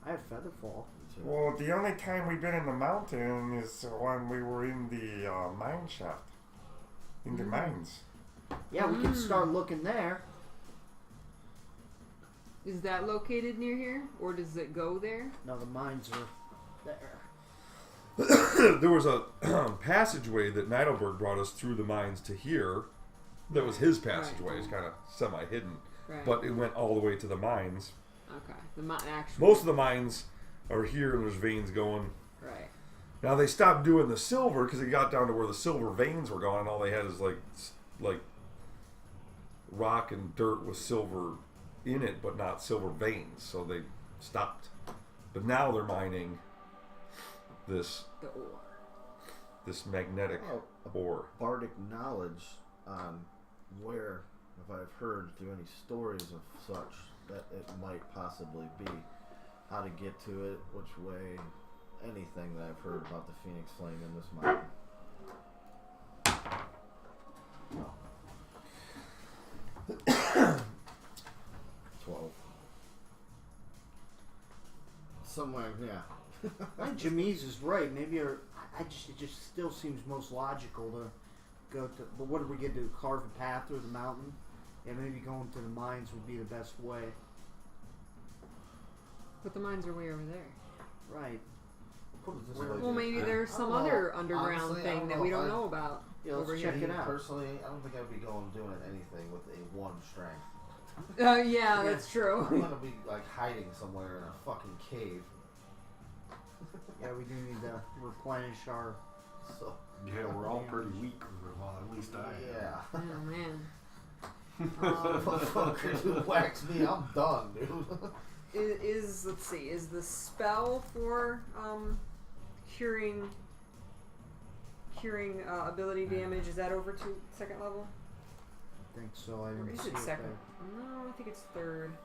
I had Featherfall. Well, the only time we've been in the mountain is when we were in the mine shaft. In the mines. Yeah, we can start looking there. Is that located near here, or does it go there? No, the mines are there. There was a passageway that Neidelberg brought us through the mines to here. That was his passageway. It's kind of semi-hidden. Right. But it went all the way to the mines. Okay. The actual. Most of the mines are here and there's veins going. Right. Now they stopped doing the silver because it got down to where the silver veins were gone. And all they had is like rock and dirt with silver in it, but not silver veins. So they stopped. But now they're mining this The ore. this magnetic ore. Bardic knowledge on where, if I've heard through any stories of such, that it might possibly be, how to get to it, which way, anything that I've heard about the Phoenix Flame in this mountain. No. 12. Somewhere, yeah. I think Jamise is right. Maybe it just still seems most logical to go to. But what did we get to? Carve a path through the mountain? Yeah, maybe going to the mines would be the best way. But the mines are way over there. Right. Put it this Well, way, Well, dude. maybe there's I some don't know. other underground Honestly, I thing don't that know. we don't know about. Yeah, let's over check here. it out. Personally, I don't think I'd be going doing anything with a 1 strength. Yeah, that's true. I'm gonna be like hiding somewhere in a fucking cave. Yeah, we do need to replenish our. So Yeah, we're all pretty weak. Well, at least I am. yeah. Oh man. Motherfucker who whacks me, I'm done, dude. Let's see, is the spell for curing ability damage, is that over to 2nd level? I think so. I Or didn't is see it it 2nd? there. No, I think it's 3rd.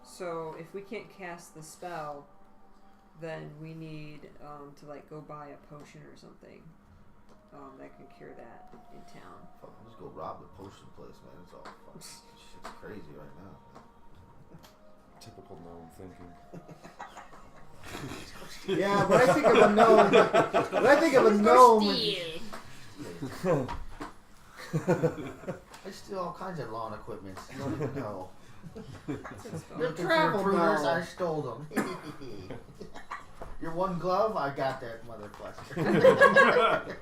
So if we can't cast the spell, then we need to like go buy a potion or something that can cure that in town. Fuck, I'll just go rob the potion place, man. It's all fucking shit's crazy right now. Typical gnome thinking. Yeah, but I think of a gnome. When I think of a gnome. I steal all kinds of lawn equipment. You don't even know. You're Looking travel for pruners, gnome. I stole them. Your one glove, I got that motherfucker.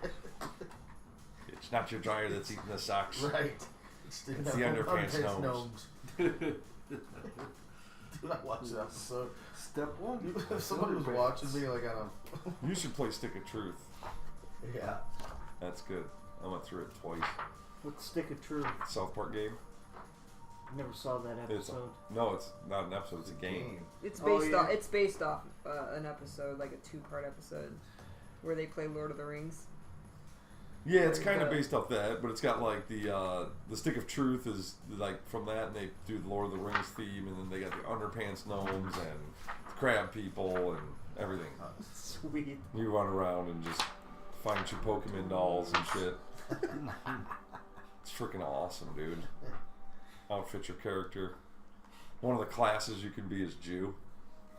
It's not your dryer that's eating the socks. Right. It's the underpants gnomes. Dude, I watched that episode. Step 1. If somebody was watching me like on You should play Stick of Truth. a... Yeah. That's good. I went through it twice. With Stick of Truth. South Park game. Never saw that It's episode. no, it's not an episode. It's a game. It's Oh, based yeah. off. It's based off an episode, like a 2-part episode, where they play Lord of the Rings. Yeah, it's There you kind of go. based off that, but it's got like the Stick of Truth is like from that, and they do the Lord of the Rings theme, and then they got the Underpants gnomes and crab people and everything. Sweet. You run around and just find your Pokemon dolls and shit. It's freaking awesome, dude. Outfit your character. One of the classes you can be is Jew.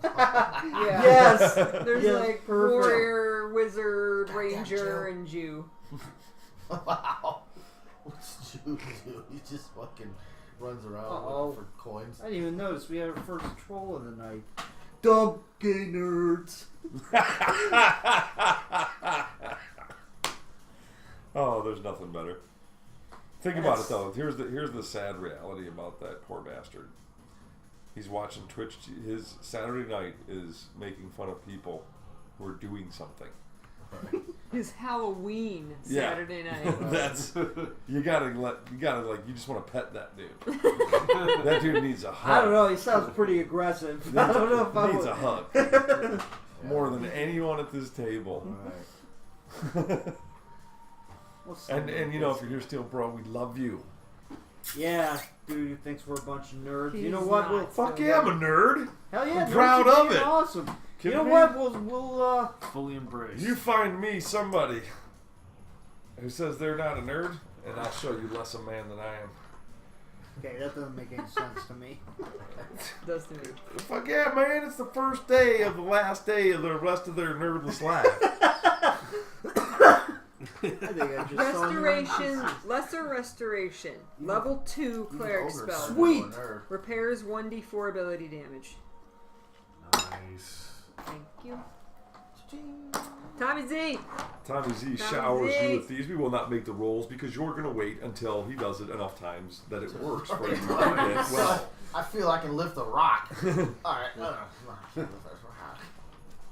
Yeah. Yes. There's Yes, like perfect. warrior, wizard, Goddamn ranger, Jew. and Jew. Wow. What's Jew do? He just fucking runs around looking for coins. I didn't even notice we had our first troll of the night. Dumb gay nerds. Oh, there's nothing better. Think about it though. Here's the sad reality about that poor bastard. He's watching Twitch. His Saturday night is making fun of people who are doing something. Right. his Halloween Yeah. Saturday night. That's you just want to pet that dude. That dude needs a hug. I don't know. He sounds pretty aggressive. I don't know if I Needs would. a hug more than anyone at this table. What's And up? you know, if you're here still, bro, we love you. Yeah, dude, who thinks we're a bunch of nerds? You He's know what? not. We'll Fuck yeah, I'm a nerd. hell yeah, I'm proud nerds are of being it. Awesome. You Kidding know me? what? We'll Fully embraced. You find me somebody who says they're not a nerd, and I'll show you less a man than I am. Okay, that doesn't make any sense to me. Does to me. Fuck yeah, man! It's the first day of the last day of the rest of their nerdless life. I think I just saw Restoration, lesser restoration, level 2 cleric Ogres spell. are Sweet. a nerd. Repairs 1d4 ability damage. Nice. Thank you. Tommy Z. Tommy Z Tommy showers Z. you with these. We will not make the rolls because you're going to wait until he does it enough times that it works for you. Well, I feel I can lift a rock. Alright.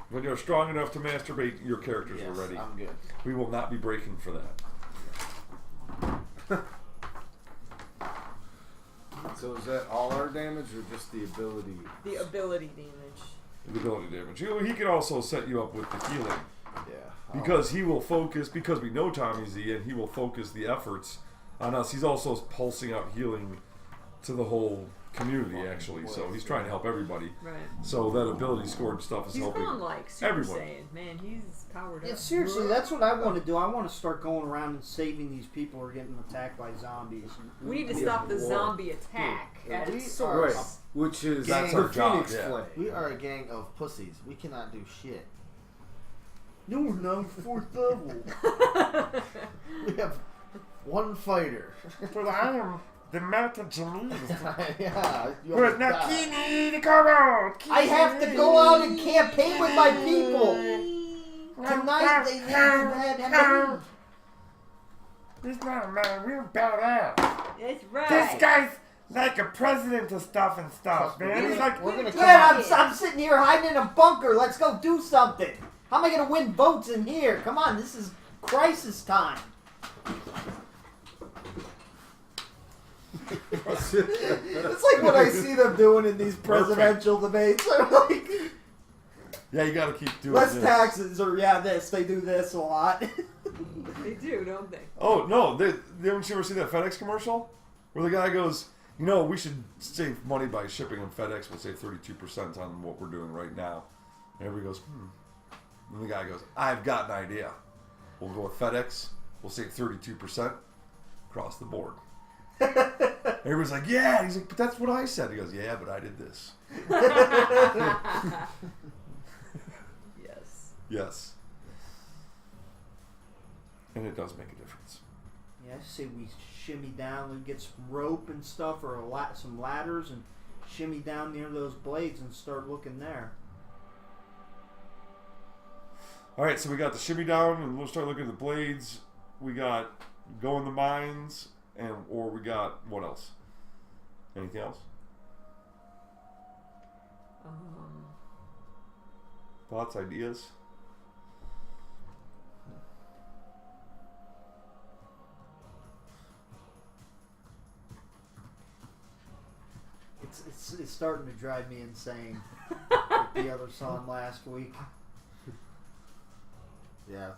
when you're strong enough to masturbate, your characters Yes, are ready. I'm good. We will not be breaking for that. So is that all our damage or just the ability? The ability damage. The ability damage. He can also set you up with the healing. Yeah. Because he will focus, because we know Tommy Z, and he will focus the efforts on us. He's also pulsing out healing to the whole community, actually. So he's trying to help everybody. Right. So that ability scored stuff is He's helping gone like Super everyone. Saiyan. Man, he's powered Yeah, up. seriously, that's what I want to do. I want to start going around and saving these people who are getting attacked by zombies. We need to stop the zombie attack at we its are- source. Right. Which is That's the our job, Phoenix yeah. Flame. We are a gang of pussies. We cannot do shit. No, we're not 4th level. We have one fighter. But I am the Mata Jamil. Yeah. You Where's almost died. Nakini? Come on! I have to go out and campaign with my people. Tonight they need to have He's not man. We're badass. That's right. This guy's like a president of stuff and stuff, Trust me, man. He's like, we're gonna come Yeah, out. I'm sitting here hiding in a bunker. Let's go do something. How am I going to win votes in here? Come on, this is crisis time. It's like what I see them doing in these presidential debates. They're like, Yeah, you got to keep doing less this. taxes, or yeah, this. They do this a lot. They do, don't they? Oh, no. Haven't you ever seen that FedEx commercial? Where the guy goes, you know, we should save money by shipping on FedEx. We'll save 32% on what we're doing right now. And everybody goes, And the guy goes, I've got an idea. We'll go with FedEx. We'll save 32% across the board. Everybody's like, yeah. He's like, but that's what I said. He goes, yeah, but I did this. Yes. Yes. And it does make a difference. Yeah, I say we shimmy down and get some rope and stuff, or some ladders, and shimmy down near those blades and start looking there. All right, so we got the shimmy down, and we'll start looking at the blades. We got go in the mines, or we got what else? Anything else? Thoughts, ideas? It's starting to drive me insane. Like the other song last week. Yeah.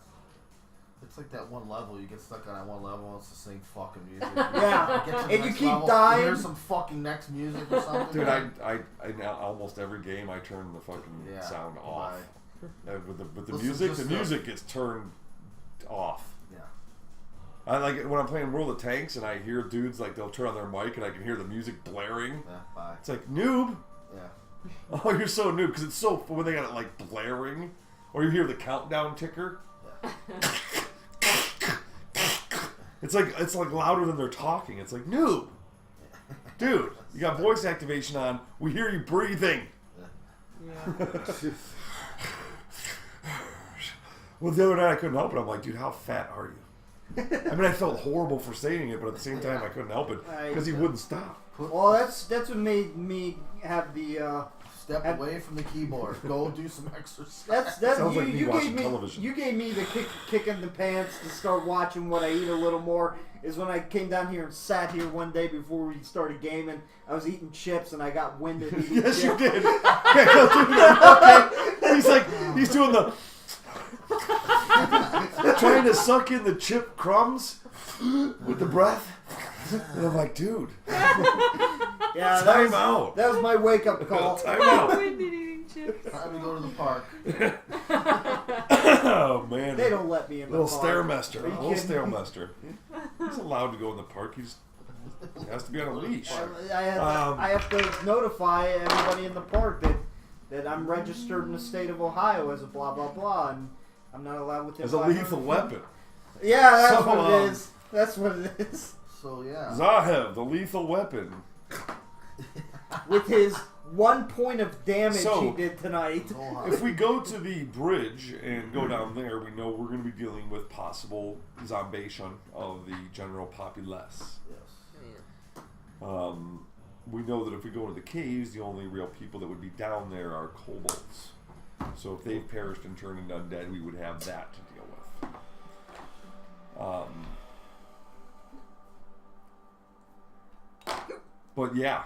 It's like that one level. You get stuck on that one level and it's the same fucking music. Yeah, Get to the and you next keep level, dying. You hear some fucking next music or something. Dude, I now almost every game I turn the fucking Yeah. sound off. And with the Listen, music, just the the- music gets turned off. Yeah. I like it when I'm playing World of Tanks and I hear dudes like they'll turn on their mic and I can hear the music blaring. Yeah. Bye. It's like noob. Yeah. Oh, you're so noob because it's so when they got it like blaring, or you hear the countdown ticker. It's like louder than they're talking. It's like noob, dude. You got voice activation on. We hear you breathing. Yeah. Well, the other night I couldn't help it. I'm like, dude, how fat are you? I mean, I felt horrible for saying it, but at the same time, I couldn't help it because he wouldn't stop. Well, that's what made me have the Step away from the keyboard. Go do some exercise. That's Sounds you, like me you watching gave me television. you gave me the kick in the pants to start watching what I eat a little more. Is when I came down here and sat here one day before we started gaming. I was eating chips and I got winded. Eating Yes, chips. you did. Okay. He's doing the trying to suck in the chip crumbs with the breath, and I'm like, dude, Yeah, time out. that was my wake up call. Time out. Winded eating chips. Time to go to the park. Oh man. They don't let me in the Little park. stairmaster. Are you Little kidding me? stairmaster. He's allowed to go in the park. He has to be on a leash. I have to notify everybody in the park that I'm registered in the state of Ohio as a blah blah blah, and I'm not allowed within As a 500 lethal feet. weapon. Yeah, that's So, what it is. That's what it is. So yeah. Zahev, the lethal weapon. With his 1 point of damage So, he did tonight. If we go to the bridge and go down there, we know we're going to be dealing with possible zombation of the general populace. Yes. We know that if we go into the caves, the only real people that would be down there are kobolds. So if they've perished and turned into undead, we would have that to deal with. But yeah.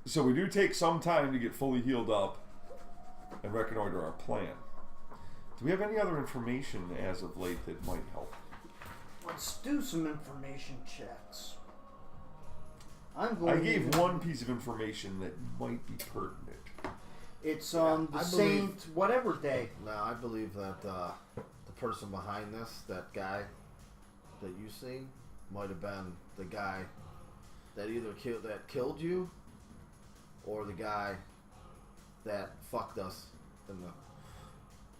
So we do take some time to get fully healed up and reconnoiter our plan. Do we have any other information as of late that might help? Let's do some information checks. I'm I going. gave one piece of information that might be pertinent. It's on the I Saint whatever day. Now I believe that the person behind this, that guy that you seen, might have been the guy that either killed you, or the guy that fucked us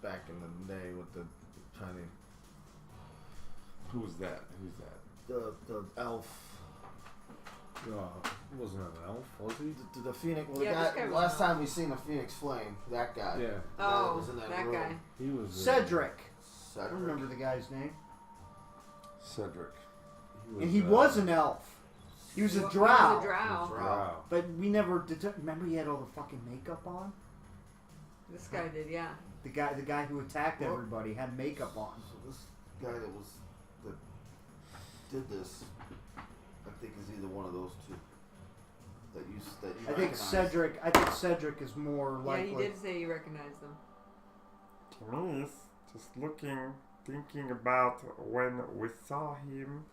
back in the day with the Chinese. Who was that? Who's that? The elf. Wasn't an elf, was he? The Phoenix. Well, Yeah, the this guy. guy was Last an time we seen a Phoenix flame. That guy. Yeah. The guy Oh, was in that that room. guy. He was. Cedric. I Cedric. don't remember the guy's name. Cedric. And he was an elf. He was a drow. He was a drow. Drow. But we never did. Remember, he had all the fucking makeup on. This guy did, yeah. The guy who attacked everybody had makeup on. So this guy that did this, I think is either one of those two. That you I think recognize. Cedric. I think Cedric is more Yeah, likely. he did say he recognized them. To me, it's just thinking about when we saw him.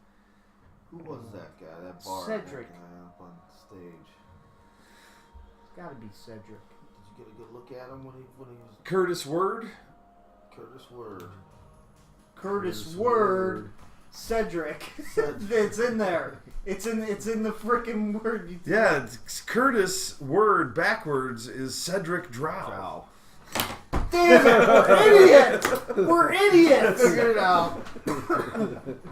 Who was that guy? That bar Cedric. guy up on stage. It's got to be Cedric. Did you get a good look at him when he was Curtis Word. Curtis Word? Curtis Word. Cedric. It's in there. It's in the freaking word. Yeah, it's Curtis Word backwards is Cedric Drow. Damn it! We're idiots. We're idiots. Figured it out.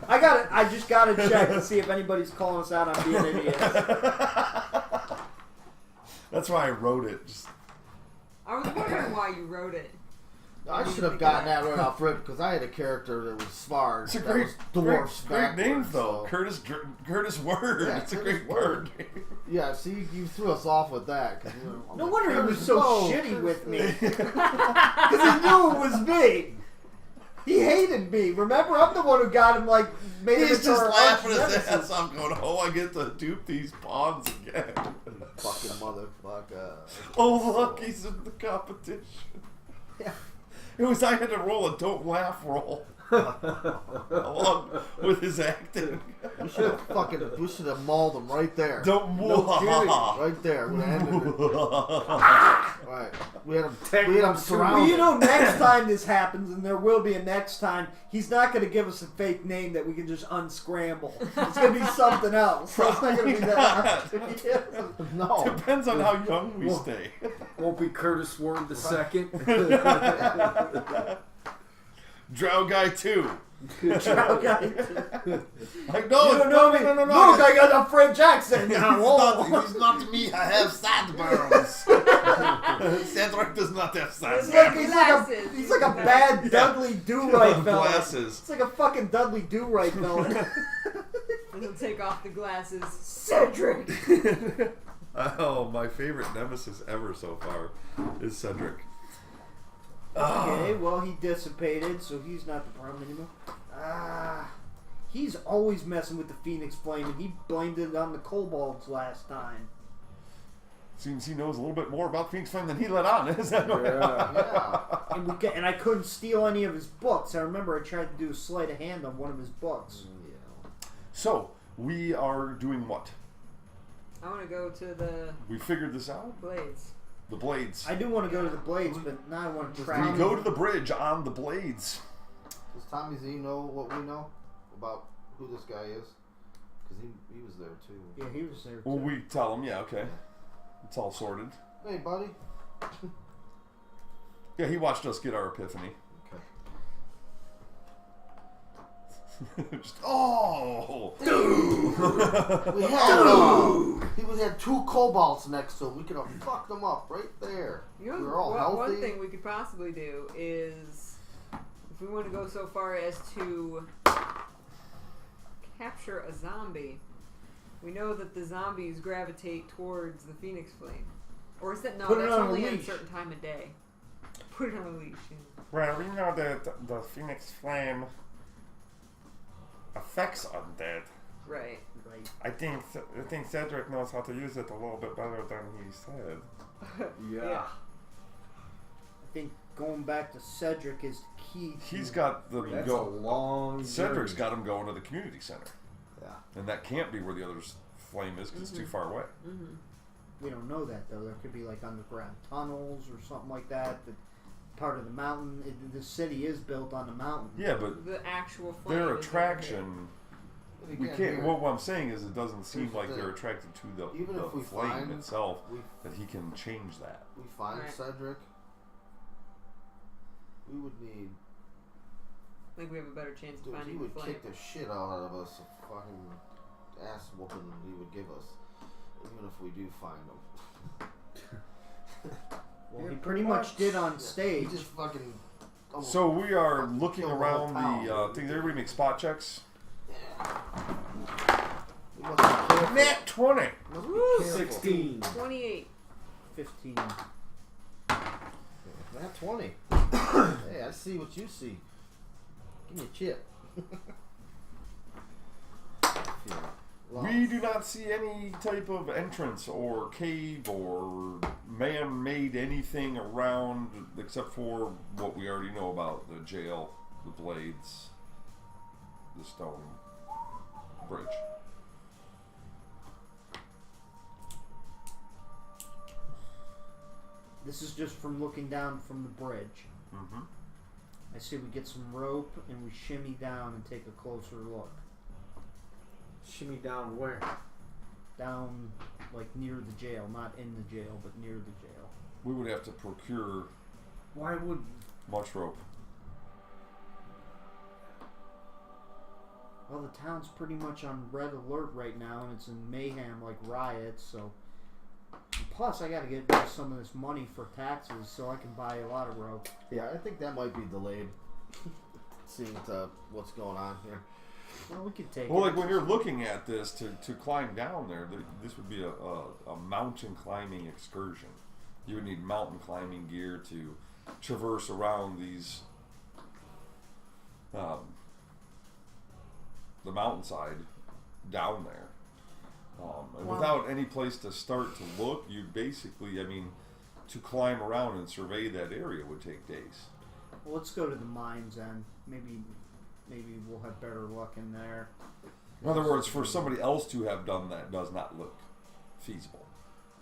I just gotta check to see if anybody's calling us out on being idiots. That's why I wrote it. Just, I was wondering why you wrote it. I should have gotten that right off rip because I had a character that was smart. it's a that great, was dwarfs great name backwards, though. so- Curtis Word. Yeah, it's a Curtis great Word. word name. Yeah, see, you threw us off with that. Cause, I'm No like, wonder he was Curtis, so no, shitty Curtis, with me. Because he knew it was me. He hated me. Remember, I'm the one who got him, like, made him He's into just our laughing his arch-nemesis. ass off, going, "Oh, I get to dupe these pawns again." Fucking motherfucker. Oh, look, he's in the competition. Yeah. It was I had to roll a don't laugh roll along with his acting. We should have mauled him right there. Don't Right there. We had him, right. We had him surrounded. Well, you know, next time this happens, and there will be a next time, he's not going to give us a fake name that we can just unscramble. It's going to be something else. So it's not going to be that. No. Depends on how young we stay. Won't be Curtis Ward the second. Drow guy 2. Okay. Like, no, You don't know me. no. Look, I got a French accent now. Oh. He's not me. I have sideburns. Cedric does not have It's sideburns. like Glasses. he's like a bad Dudley Do-Right villain. Glasses. It's like a fucking Dudley Do-Right villain. And he'll take off the glasses. Cedric! Oh, my favorite nemesis ever so far is Cedric. Okay, well, he dissipated, so he's not the problem anymore. He's always messing with the Phoenix Flame, and he blamed it on the kobolds last time. Seems he knows a little bit more about Phoenix Flame than he let on. Is that Yeah. And I couldn't steal any of his books. I remember I tried to do a sleight of hand on one of his books. So, we are doing what? I want to go to the We figured this out? Blades. The Blades. I do want to go to the Blades, but now I want to We travel. go to the bridge on the Blades. Does Tommy Z know what we know about who this guy is? Because he was there too. Yeah, he was there too. Well, we tell him, yeah, okay. It's all sorted. Hey, buddy. Yeah, he watched us get our epiphany. Okay. Just, oh! We had two kobolds next to him. We could have fucked them up right there. You know, We were all one healthy. thing we could possibly do is, if we want to go so far as to capture a zombie, we know that the zombies gravitate towards the Phoenix Flame. Or is that no? Put it that's on a only at a leash. certain time of day. Put it on a leash. Yeah. Well, we know that the Phoenix Flame affects undead. Right. Right. I think Cedric knows how to use it a little bit better than he said. Yeah. I think going back to Cedric is the key. He's got the That's a go. long Cedric's journey. got him going to the community center. Yeah. And that can't be where the other flame is because it's too far away. Mm-hmm. We don't know that though. There could be like underground tunnels or something like that. That part of the mountain. The city is built on the mountain. Yeah, but The actual flame. their is over attraction. But We again, can't. here, What I'm saying is, it doesn't seem Here's like the- they're attracted to the even if we flame find- itself. we That he can change that. we find Right. Cedric. We would need. I think we have a better chance of Dude, he finding would the flame. kick the shit out of us. A fucking ass whooping he would give us, even if we do find him. Well, he pretty much did on stage. He just fucking. almost So we are fucking looking killed around the whole the town. thing. Everybody make spot checks. We must be careful. Nat 20. Must be Woo! careful. 16. 28. 15. Nat 20. Hey, I see what you see. Give me a chip. We do not see any type of entrance or cave or man-made anything around except for what we already know about: the jail, the blades, the stone bridge. This is just from looking down from the bridge. Mm-hmm. I see we get some rope and we shimmy down and take a closer look. Shimmy down where? Down, like near the jail, not in the jail, but near the jail. We would have to procure Why would much rope. Well, the town's pretty much on red alert right now, and it's in mayhem, like riots. So, and plus, I got to get rid of some of this money for taxes, so I can buy a lot of rope. Yeah, I think that might be delayed. Seeing what's going on here. Well, we could take. Well, it. like when you're looking at this to climb down there, this would be a mountain climbing excursion. You would need mountain climbing gear to traverse around these the mountainside down there. And Wow. without any place to start to look, you basically, I mean, to climb around and survey that area would take days. Well, let's go to the mines then. Maybe we'll have better luck in there. In other words, for somebody else to have done that does not look feasible.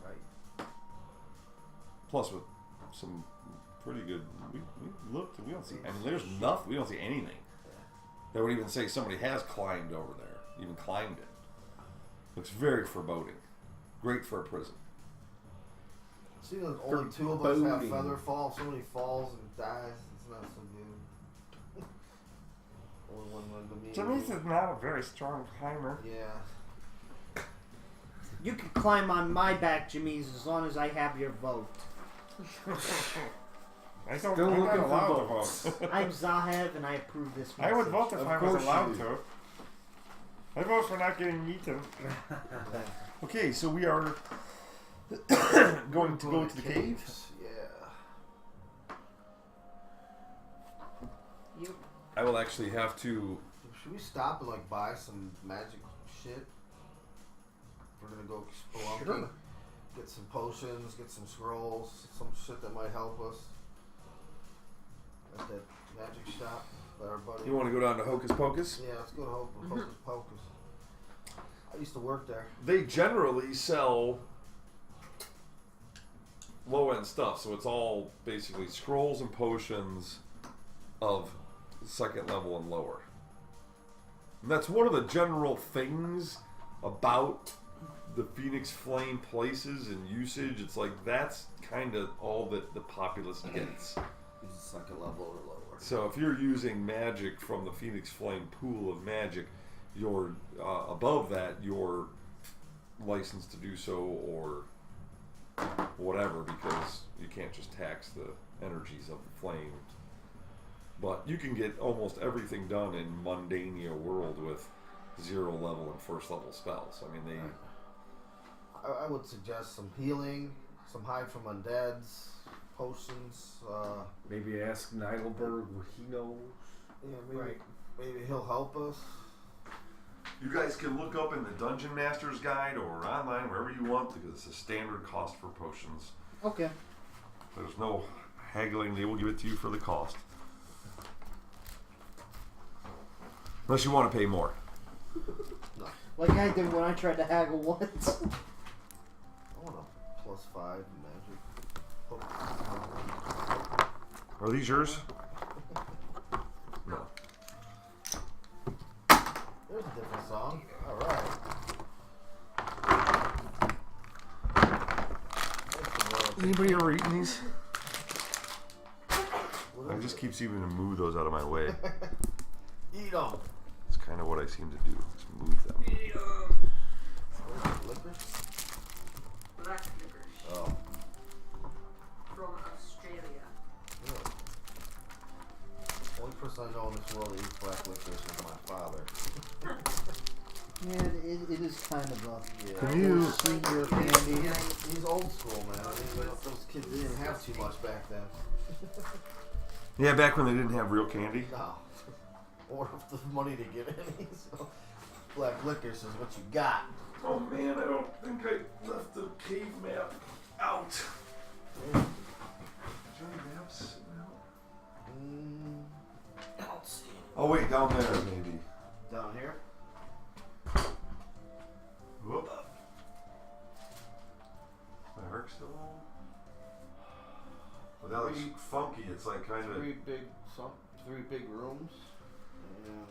Right. Plus, with some pretty good, we looked, we don't see. I mean, there's nothing. We don't see anything that would even say somebody has climbed over there, even climbed it. Looks very foreboding. Great for a prison. See, there's only two of us have Foreboding. feather fall. If somebody falls and dies, it's not so good. Only one to me. Janice is not a very strong climber. Yeah. You can climb on my back, Jimmy's, as long as I have your vote. I don't. Still I'm not looking for allowed to votes. vote. I'm Zahev, and I approve this I would message. vote if Of I was course you allowed do. to. I vote for not getting eaten. Okay, so we are going to go to the cave? caves. Yeah. Yep. I will actually have to. Should we stop and like buy some magic shit? We're gonna go spelunking, Sure. get some potions, get some scrolls, some shit that might help us. At that magic shop by our buddy. You want to go down to Hocus Pocus? Yeah, let's go to Hocus Pocus. I used to work there. They generally sell low end stuff, so it's all basically scrolls and potions of second level and lower. And that's one of the general things about the Phoenix Flame places and usage. It's like that's kind of all that the populace gets. It's second level or lower. So if you're using magic from the Phoenix Flame pool of magic, you're above that, you're licensed to do so or whatever, because you can't just tax the energies of the flame. But you can get almost everything done in Mundania world with 0 level and 1st level spells. I mean, I would suggest some healing, some hide from undeads, potions. Maybe ask Neidelberg what he knows. Yeah, maybe he'll help us. you guys can look up in the Dungeon Master's Guide or online, wherever you want, because it's a standard cost for potions. Okay. There's no haggling. They will give it to you for the cost. Unless you want to pay more. No, Like I did when I tried to haggle once. I want a +5 magic. Are these yours? No. There's a different song. All right. Anybody ever eaten these? I just keep seeming to move those out of my way. Eat them. It's kind of what I seem to do. Just move them. Licorice? Black licorice Oh. from Australia. Yeah. Only person I know in this world that eats black licorice is my father. Yeah, it is kind of a Yeah. Can you? senior candy. He's old school, man. I mean, those kids didn't have too much back then. Yeah, back when they didn't have real candy. No. Or the money to get any. So black licorice is what you got. Oh man, I don't think I left the cave map out. Yeah. Johnny maps sitting out? I don't see it. Oh wait, down there maybe. Down here? Whoop. My arc still on? But that looks funky. It's like kind of. Three big rooms. And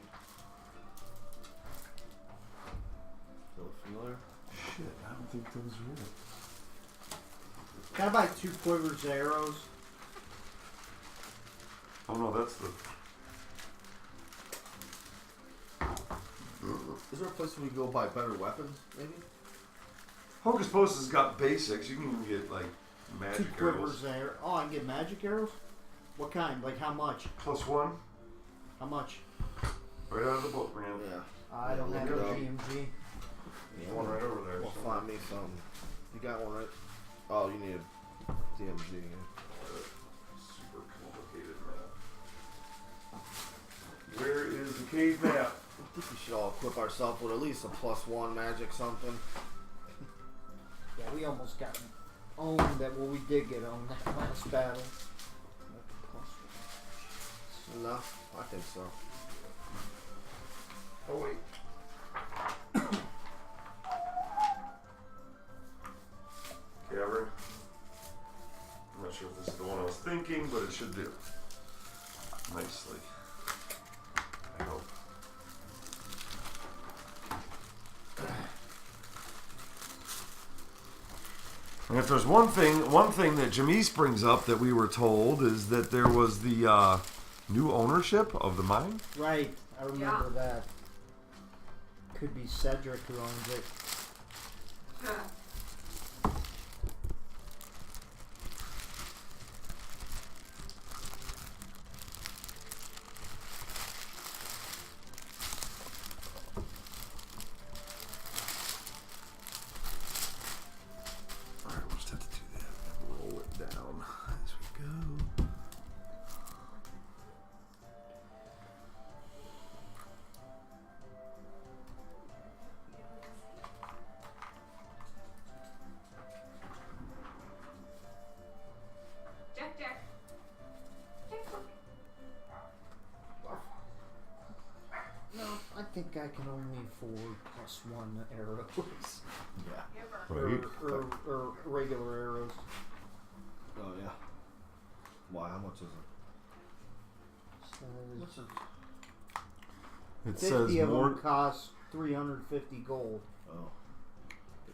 feel familiar? Shit, I don't think those are it. Can I buy 2 quivers arrows? Oh no, that's the. Is there a place where we go buy better weapons, maybe? Hocus Pocus has got basics. You can even get like 2 magic quivers arrows. arrows. Oh, I can get magic arrows? What kind? Like how much? +1. How much? Right out of the book, man. Yeah. I don't have a Look it up. GMG. There's one right over there. We'll find me some. You got one, right? Oh, you need a DMG. Super complicated map. Where is the cave map? I think we should all equip ourselves with at least a +1 magic something. Yeah, we almost got owned that. Well, we did get owned that last battle. No, I think so. Oh wait. Cavern. I'm not sure if this is the one I was thinking, but it should do. Nicely. I hope. And if there's one thing that Jamise brings up that we were told is that there was the new ownership of the mine. Right, I remember that. Could be Cedric who owns it. think I can only afford +1 arrows. Yeah. Right. Or regular arrows. Oh yeah. Why? How much is it? So It 50 says of more. them cost 350 gold. Oh.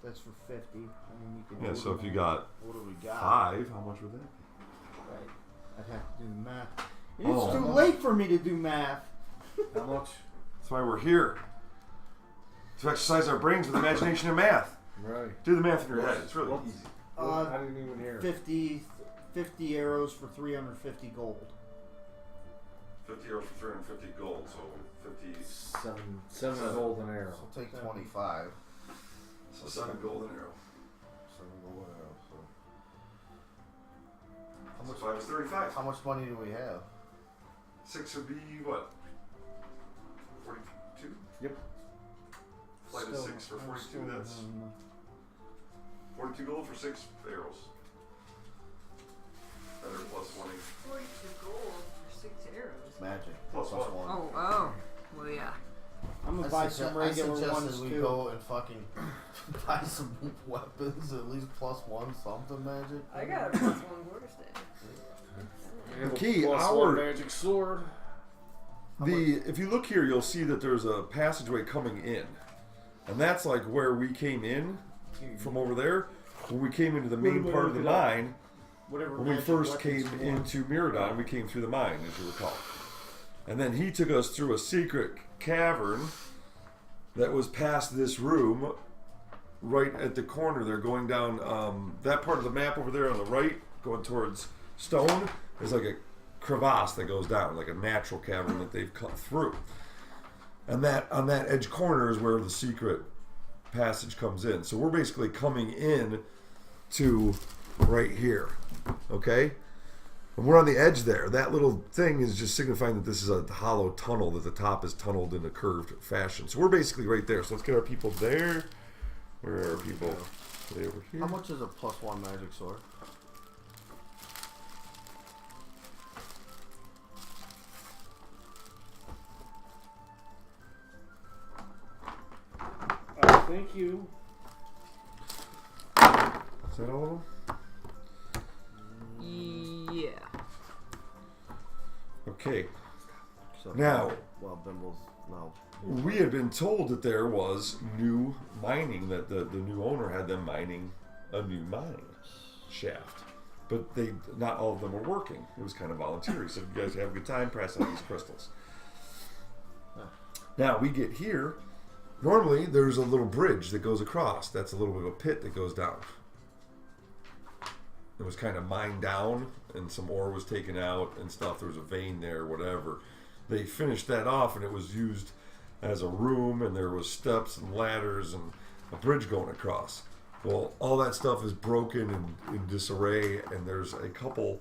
That's for 50. I mean, you can Yeah, do so the if you math. got What do we got? 5, how much would that be? Right. I'd have to do the math. It's Oh. too late for me to do math. How much? That's why we're here. To exercise our brains with imagination and math. Right. Do the math in your head. It's really What's- easy. I didn't even hear. 50 arrows for 350 gold. 50 arrows for 350 gold, so 50. Seven gold an arrow. So take 25. So 7 gold an arrow. 7 gold arrows. So. How much? 5 is 35. How much money do we have? 6 would be what? 42? Yep. Flight is 6 for I'm 42. still, That's 42 gold for 6 arrows. Better plus 20. 42 gold for 6 arrows. Magic. Plus one. Oh. Well, yeah. I'm gonna buy some regular I ones suggested we too. go and fucking buy some weapons, at least +1 something magic. I got a +1 quarterstaff. And a Key, plus our- 1 magic sword. If you look here, you'll see that there's a passageway coming in, and that's like where we came in from over there. When we came into the main Wait, part of the look it up. mine, Whatever when we magic first weapons came you want. into Miradon, we came through the mine, as you recall. And then he took us through a secret cavern that was past this room, right at the corner there, going down that part of the map over there on the right, going towards stone. There's like a crevasse that goes down, like a natural cavern that they've cut through. And that on that edge corner is where the secret passage comes in. So we're basically coming in to right here. Okay? And we're on the edge there. That little thing is just signifying that this is a hollow tunnel, that the top is tunneled in a curved fashion. So we're basically right there. So let's get our people there. Where are our people? Are they over here? How much is a +1 magic sword? Thank you. Is that all of them? Yeah. Okay. So, Now- well, Bimble's now. We had been told that there was new mining, that the new owner had them mining a new mine shaft. But not all of them were working. It was kind of voluntary. So if you guys have a good time, pass out these crystals. Now we get here. Normally there's a little bridge that goes across. That's a little bit of a pit that goes down. It was kind of mined down and some ore was taken out and stuff. There was a vein there, whatever. They finished that off and it was used as a room, and there was steps and ladders and a bridge going across. Well, all that stuff is broken and in disarray, and there's a couple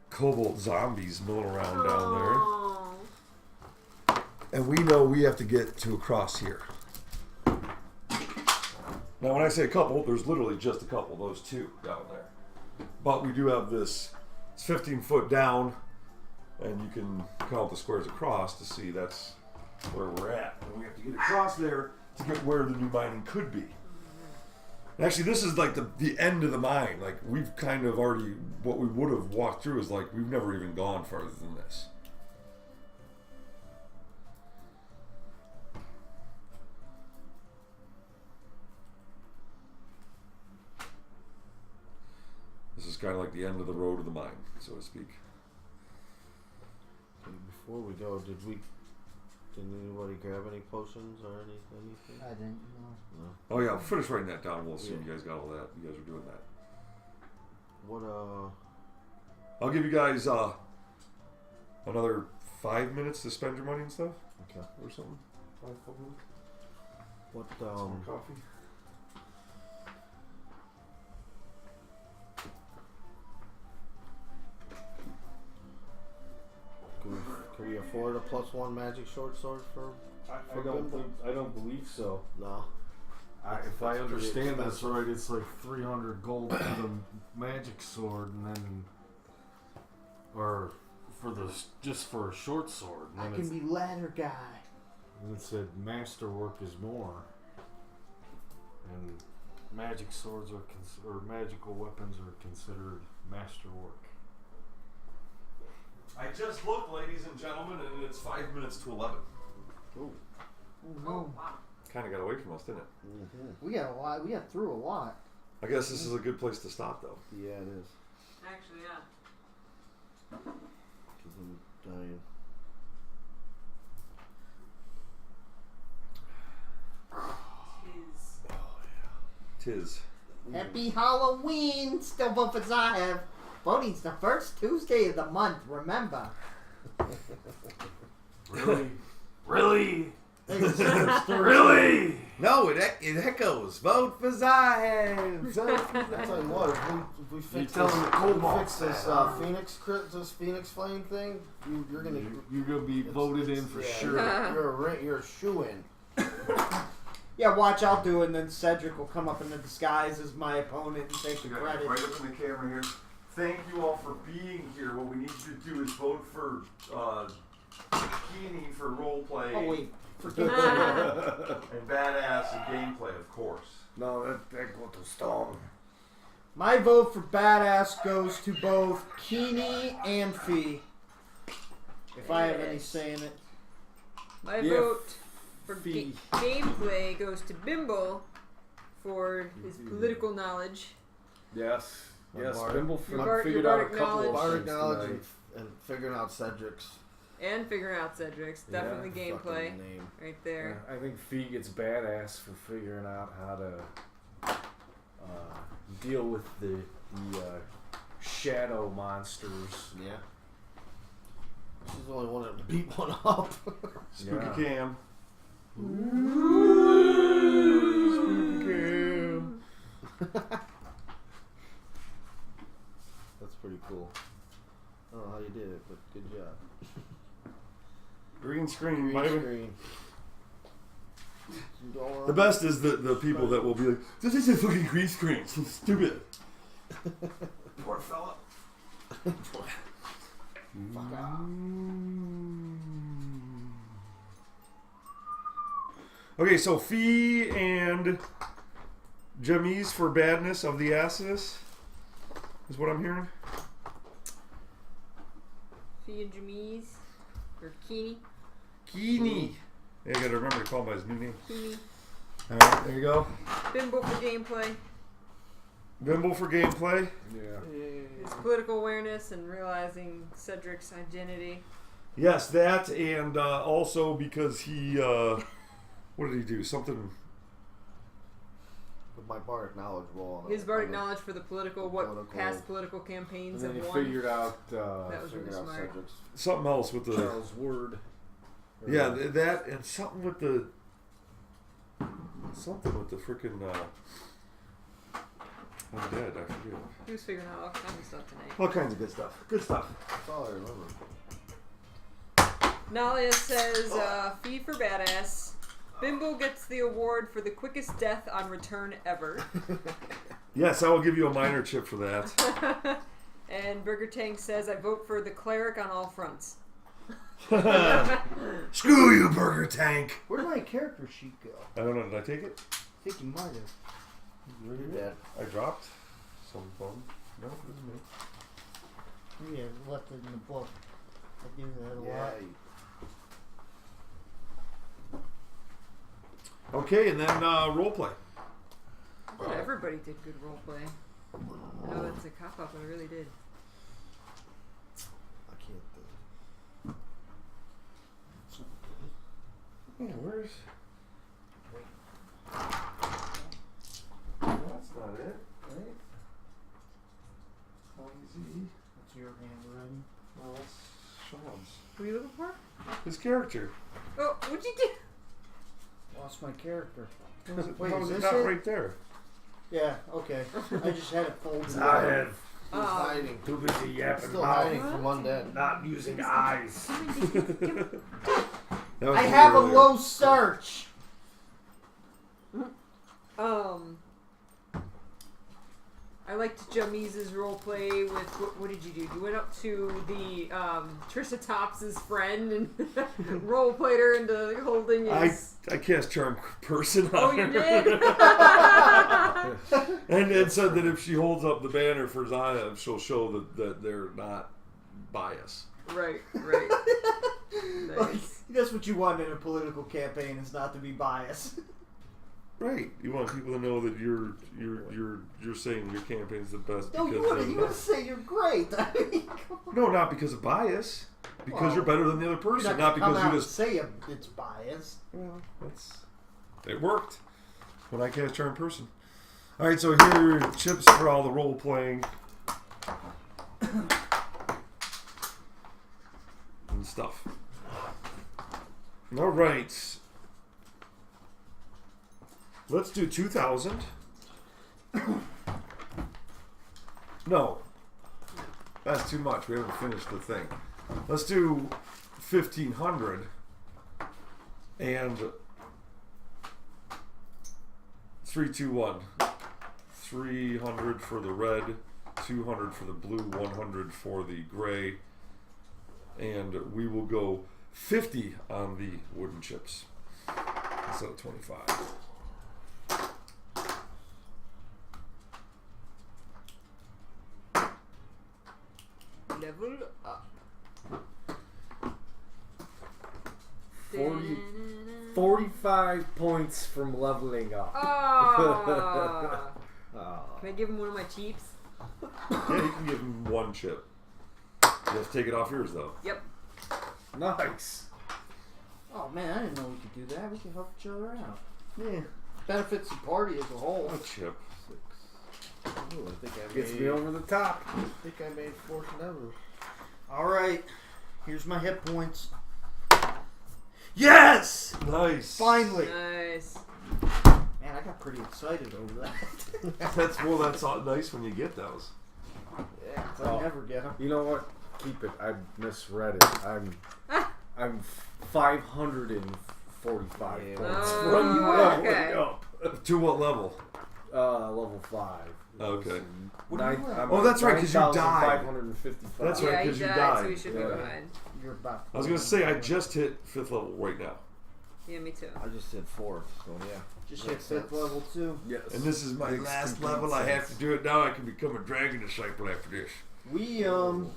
cobalt zombies milling around down there. And we know we have to get to across here. Now, when I say a couple, there's literally just a couple, those two down there. But we do have this, it's 15 foot down, and you can count the squares across to see that's where we're at. And we have to get across there to get where the new mining could be. And actually, this is like the end of the mine. Like, we've kind of already, what we would have walked through is like, we've never even gone farther than this. This is kind of like the end of the road of the mine, so to speak. Before we go, did anybody grab any potions or anything? I didn't know. No. Oh yeah, I'll finish writing that down. We'll assume you guys got all that. You guys are doing that. What I'll give you guys another 5 minutes to spend your money and stuff. Okay. Or something. 5 minutes. What Some coffee. can we afford a +1 magic short sword for? I don't believe so. No. If I That's pretty understand this expensive. right, it's like 300 gold for the magic sword, and then, or for just for a short sword. And I then can it's, be ladder guy. And it said masterwork is more. And magic swords are or magical weapons are considered masterwork. I just looked, ladies and gentlemen, and it's 5 minutes to 11. Oh, Oh, no. wow. Kind of got away from us, didn't it? We got a lot. We got through a lot. I guess this is a good place to stop, though. Yeah, it is. Actually, yeah. 'Cause I'm dying. His. Tis. Happy Halloween, still buffets I have. Voting's the first Tuesday of the month, remember. Really? Really? Really? No, it echoes. Vote for Zion. I'll tell you what, if we fix tell this, them the if we Cobalt fix this said, this Phoenix Flame thing, you're gonna You're gonna be voted in for yeah, sure. You're a shoo-in. Yeah, watch, I'll do it, and then Cedric will come up in the disguise as my opponent and take the We got credit. right up in the camera here. Thank you all for being here. What we need you to do is vote for Keeney for roleplay Oh, wait. Forget and badass and gameplay, of course. No, that go to Storm. My vote for badass goes to both Keeney and Fee. If I have any say in it. My Yeah, vote for Fee. gameplay goes to Bimble for his political knowledge. Yes. Yes, Bard- Bimble Your figured out a bardic couple of Bardic things knowledge tonight. and figuring out Cedric's And figuring out Cedric's. Definitely gameplay. fucking name. Right Yeah, there. I think Fee gets badass for figuring out how to deal with the shadow monsters. Yeah. She's the only one that beat one up. Spooky Yeah. Cam. That's pretty cool. I don't know how you did it, but good job. Green screen. Green Might have- screen. The best is the people that will be like, this is a fucking green screen. It's so stupid. Poor fella. Okay, so Fee and Jamise for badness of the Asinus is what I'm hearing. Fee and Jamise. Or Keeney. Keeney. Yeah, you gotta remember to call him by his new name. Keeney. Alright, there you go. Bimble for gameplay. Bimble for gameplay. Yeah. His political awareness and realizing Cedric's identity. Yes, that, and also because he, what did he do? Something. With my bardic knowledge roll. His bardic knowledge for the political, what Political- past political campaigns And then have he won. figured out That was Figured really out smart. Cedric's. Something else with the. Charles Word. Or- Yeah, that, and something with the. Something with the freaking. I'm dead, I forget. He was figuring out all kinds of stuff tonight. All kinds of good stuff. Good stuff. That's all I remember. Nalia says, Fee for badass. Bimble gets the award for the quickest death on return ever. Yes, I will give you a minor chip for that. And Burger Tank says, I vote for the cleric on all fronts. Screw you, Burger Tank! Where did my character sheet go? I don't know, did I take it? I think you might have. You're dead. I dropped some phone. No, it was me. Yeah, left it in the book. I do that a Yeah. lot. Okay, and then roleplay. I thought everybody did good roleplay. I know that's a cop-out, but I really did. I can't think. Yeah, where's. That's not it, right? Easy. That's your handwriting. Well, that's Sean's. What are you looking for? His character. Oh, what'd you do? Lost my character. Wait, How is is it this not it? right there? Yeah, okay. I just had it folded. I have Who's hiding? too busy yapping Still mouth, hiding from undead. not using eyes. That was I have a earlier. low search. I liked Jamiz's roleplay with what did you do? You went up to the Trisha Tops's friend and roleplayed her into holding his. I cast Charm Person on Oh, her. you did. And it said that if she holds up the banner for Zion, she'll show that they're not biased. Right. Nice. That's what you want in a political campaign, is not to be biased. Right. You want people to know that you're saying your campaign's the best. No, you because want to say you're great. I mean, come on. No, not because of bias. Because Well, you're better than the other You're person, not not gonna because come you out just. and say it's biased. Well, it worked when I cast Charm Person. All right, so here are chips for all the role playing and stuff. All right, let's do 2,000. No, that's too much. We haven't finished the thing. Let's do 1,500 and 3, 2, 1. 300 for the red, 200 for the blue, 100 for the gray, and we will go 50 on the wooden chips instead of 25. Level up. 45 points from leveling up. Oh. Oh. Can I give him one of my cheaps? Yeah, you can give him one chip. You have to take it off yours though. Yep. Nice. Oh man, I didn't know we could do that. We can help each other out. Yeah, Benefits the party as a whole. a chip. Ooh, I think I Gets me made. over the top. I think I made Fortune Ever. All right, here's my hit points. Yes! Nice. Finally. Nice. Man, I got pretty excited over that. That's all nice when you get those. Yeah, 'cause I Oh. never get them. You know what? Keep it. I misread it. I'm 545 Yeah. points Oh, from leveling okay. up. To what level? Level 5. Okay. What are you at? Oh, that's right, 'cause you died. 555. That's right. Yeah, he 'cause you died, died. so he should Yeah. be fine. You're about. I was gonna say I just hit 5th level right now, Yeah, me too. I just did 4th, so yeah. Just hit Makes 5th sense. level too. Yes. and this is my Makes last complete level. I have sense. to do it now. I can become a dragon disciple after this. We Ooh.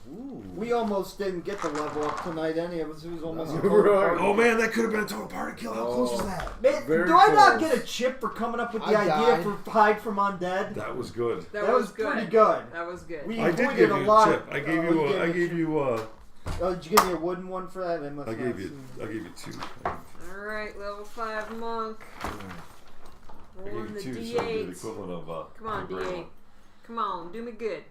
we almost didn't get the level up tonight. Any of us? It was almost a Right. total party. Oh man, that could have been a total party kill. How close was that? Man, Very do I not close. get a chip for coming up with the I idea died. for hide from undead? That was good. That, was good. pretty good. That was good. We I did avoided give a you a lot. chip. I gave Oh, you. you I gave me gave you. Oh, did you give me a wooden one for that? Must I not gave have you. seen I gave you 2. Alright, level 5 monk. I Rolling gave the you 2, so it'd be the D8. equivalent of. Come on, the gray D8. one. Come on, do me good.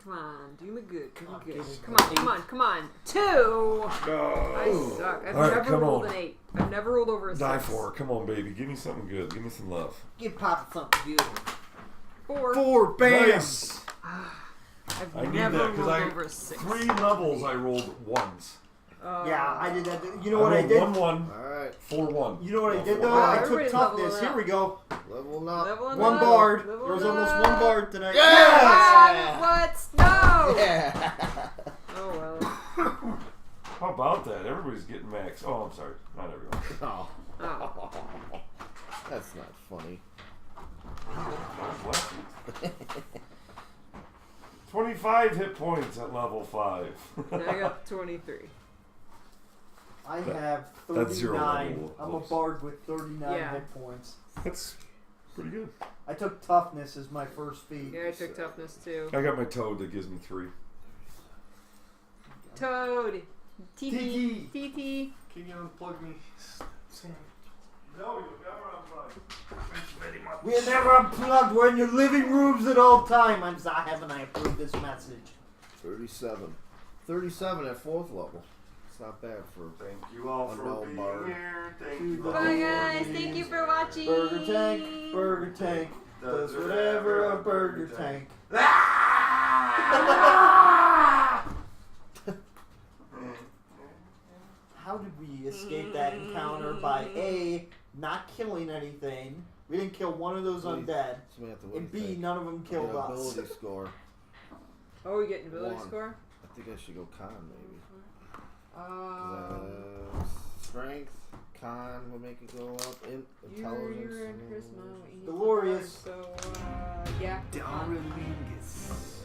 Come on, do me good. Do me Come good. on, Come on, come on, come on. 2! I suck. I've All right, never come rolled on. an 8. I've never rolled over a 6. Die for it. Come on, baby. Give me something good. Give me some love. Give Papa something good. 4. 4, bam! Nice. I've I need never that because rolled I over a 6. 3 levels. I rolled 1s. Yeah, I did that. You know I what I rolled did? 1-1, Alright, 4-1. You know what I did though? Wow, I took everybody's toughness. leveling Here we go. level up. Leveling One up. bard. Leveling There was almost up. one bard tonight. Ah, what? No! Yeah. Oh well. How about that? Everybody's getting max. Oh, I'm sorry. Not everyone. Oh, Oh. that's not funny. What? 25 hit points at level 5. Now I got 23. I have That's 0 39. level I'm a close. bard with 39 Yeah. hit points. That's pretty good. I took toughness as my first feat. Yeah, I took toughness too. I got my toad that gives me 3. Toad. Tiki. TT. Can you unplug me? Sam? No, you'll never unplug. Thank you very much. We're never unplugged. We're in your living rooms at all time. Haven't I approved this message? 37. 37 at 4th level. It's not bad for. Thank you all for Unknown being bard. here. Thank you all. Bye guys. Thank you for watching. Burger Tank. Burger Tank does whatever a burger tank. How did we escape that encounter by A, not killing anything, We didn't kill one of those undead. So we have to And B, think. none of them killed An us. ability score. Oh, we get an ability One. score? I think I should go con maybe. Um, Strength, con will make it go up. Intelligence. you're in charisma. what you need for Glorious. bard, So, yeah. con. Darlingus.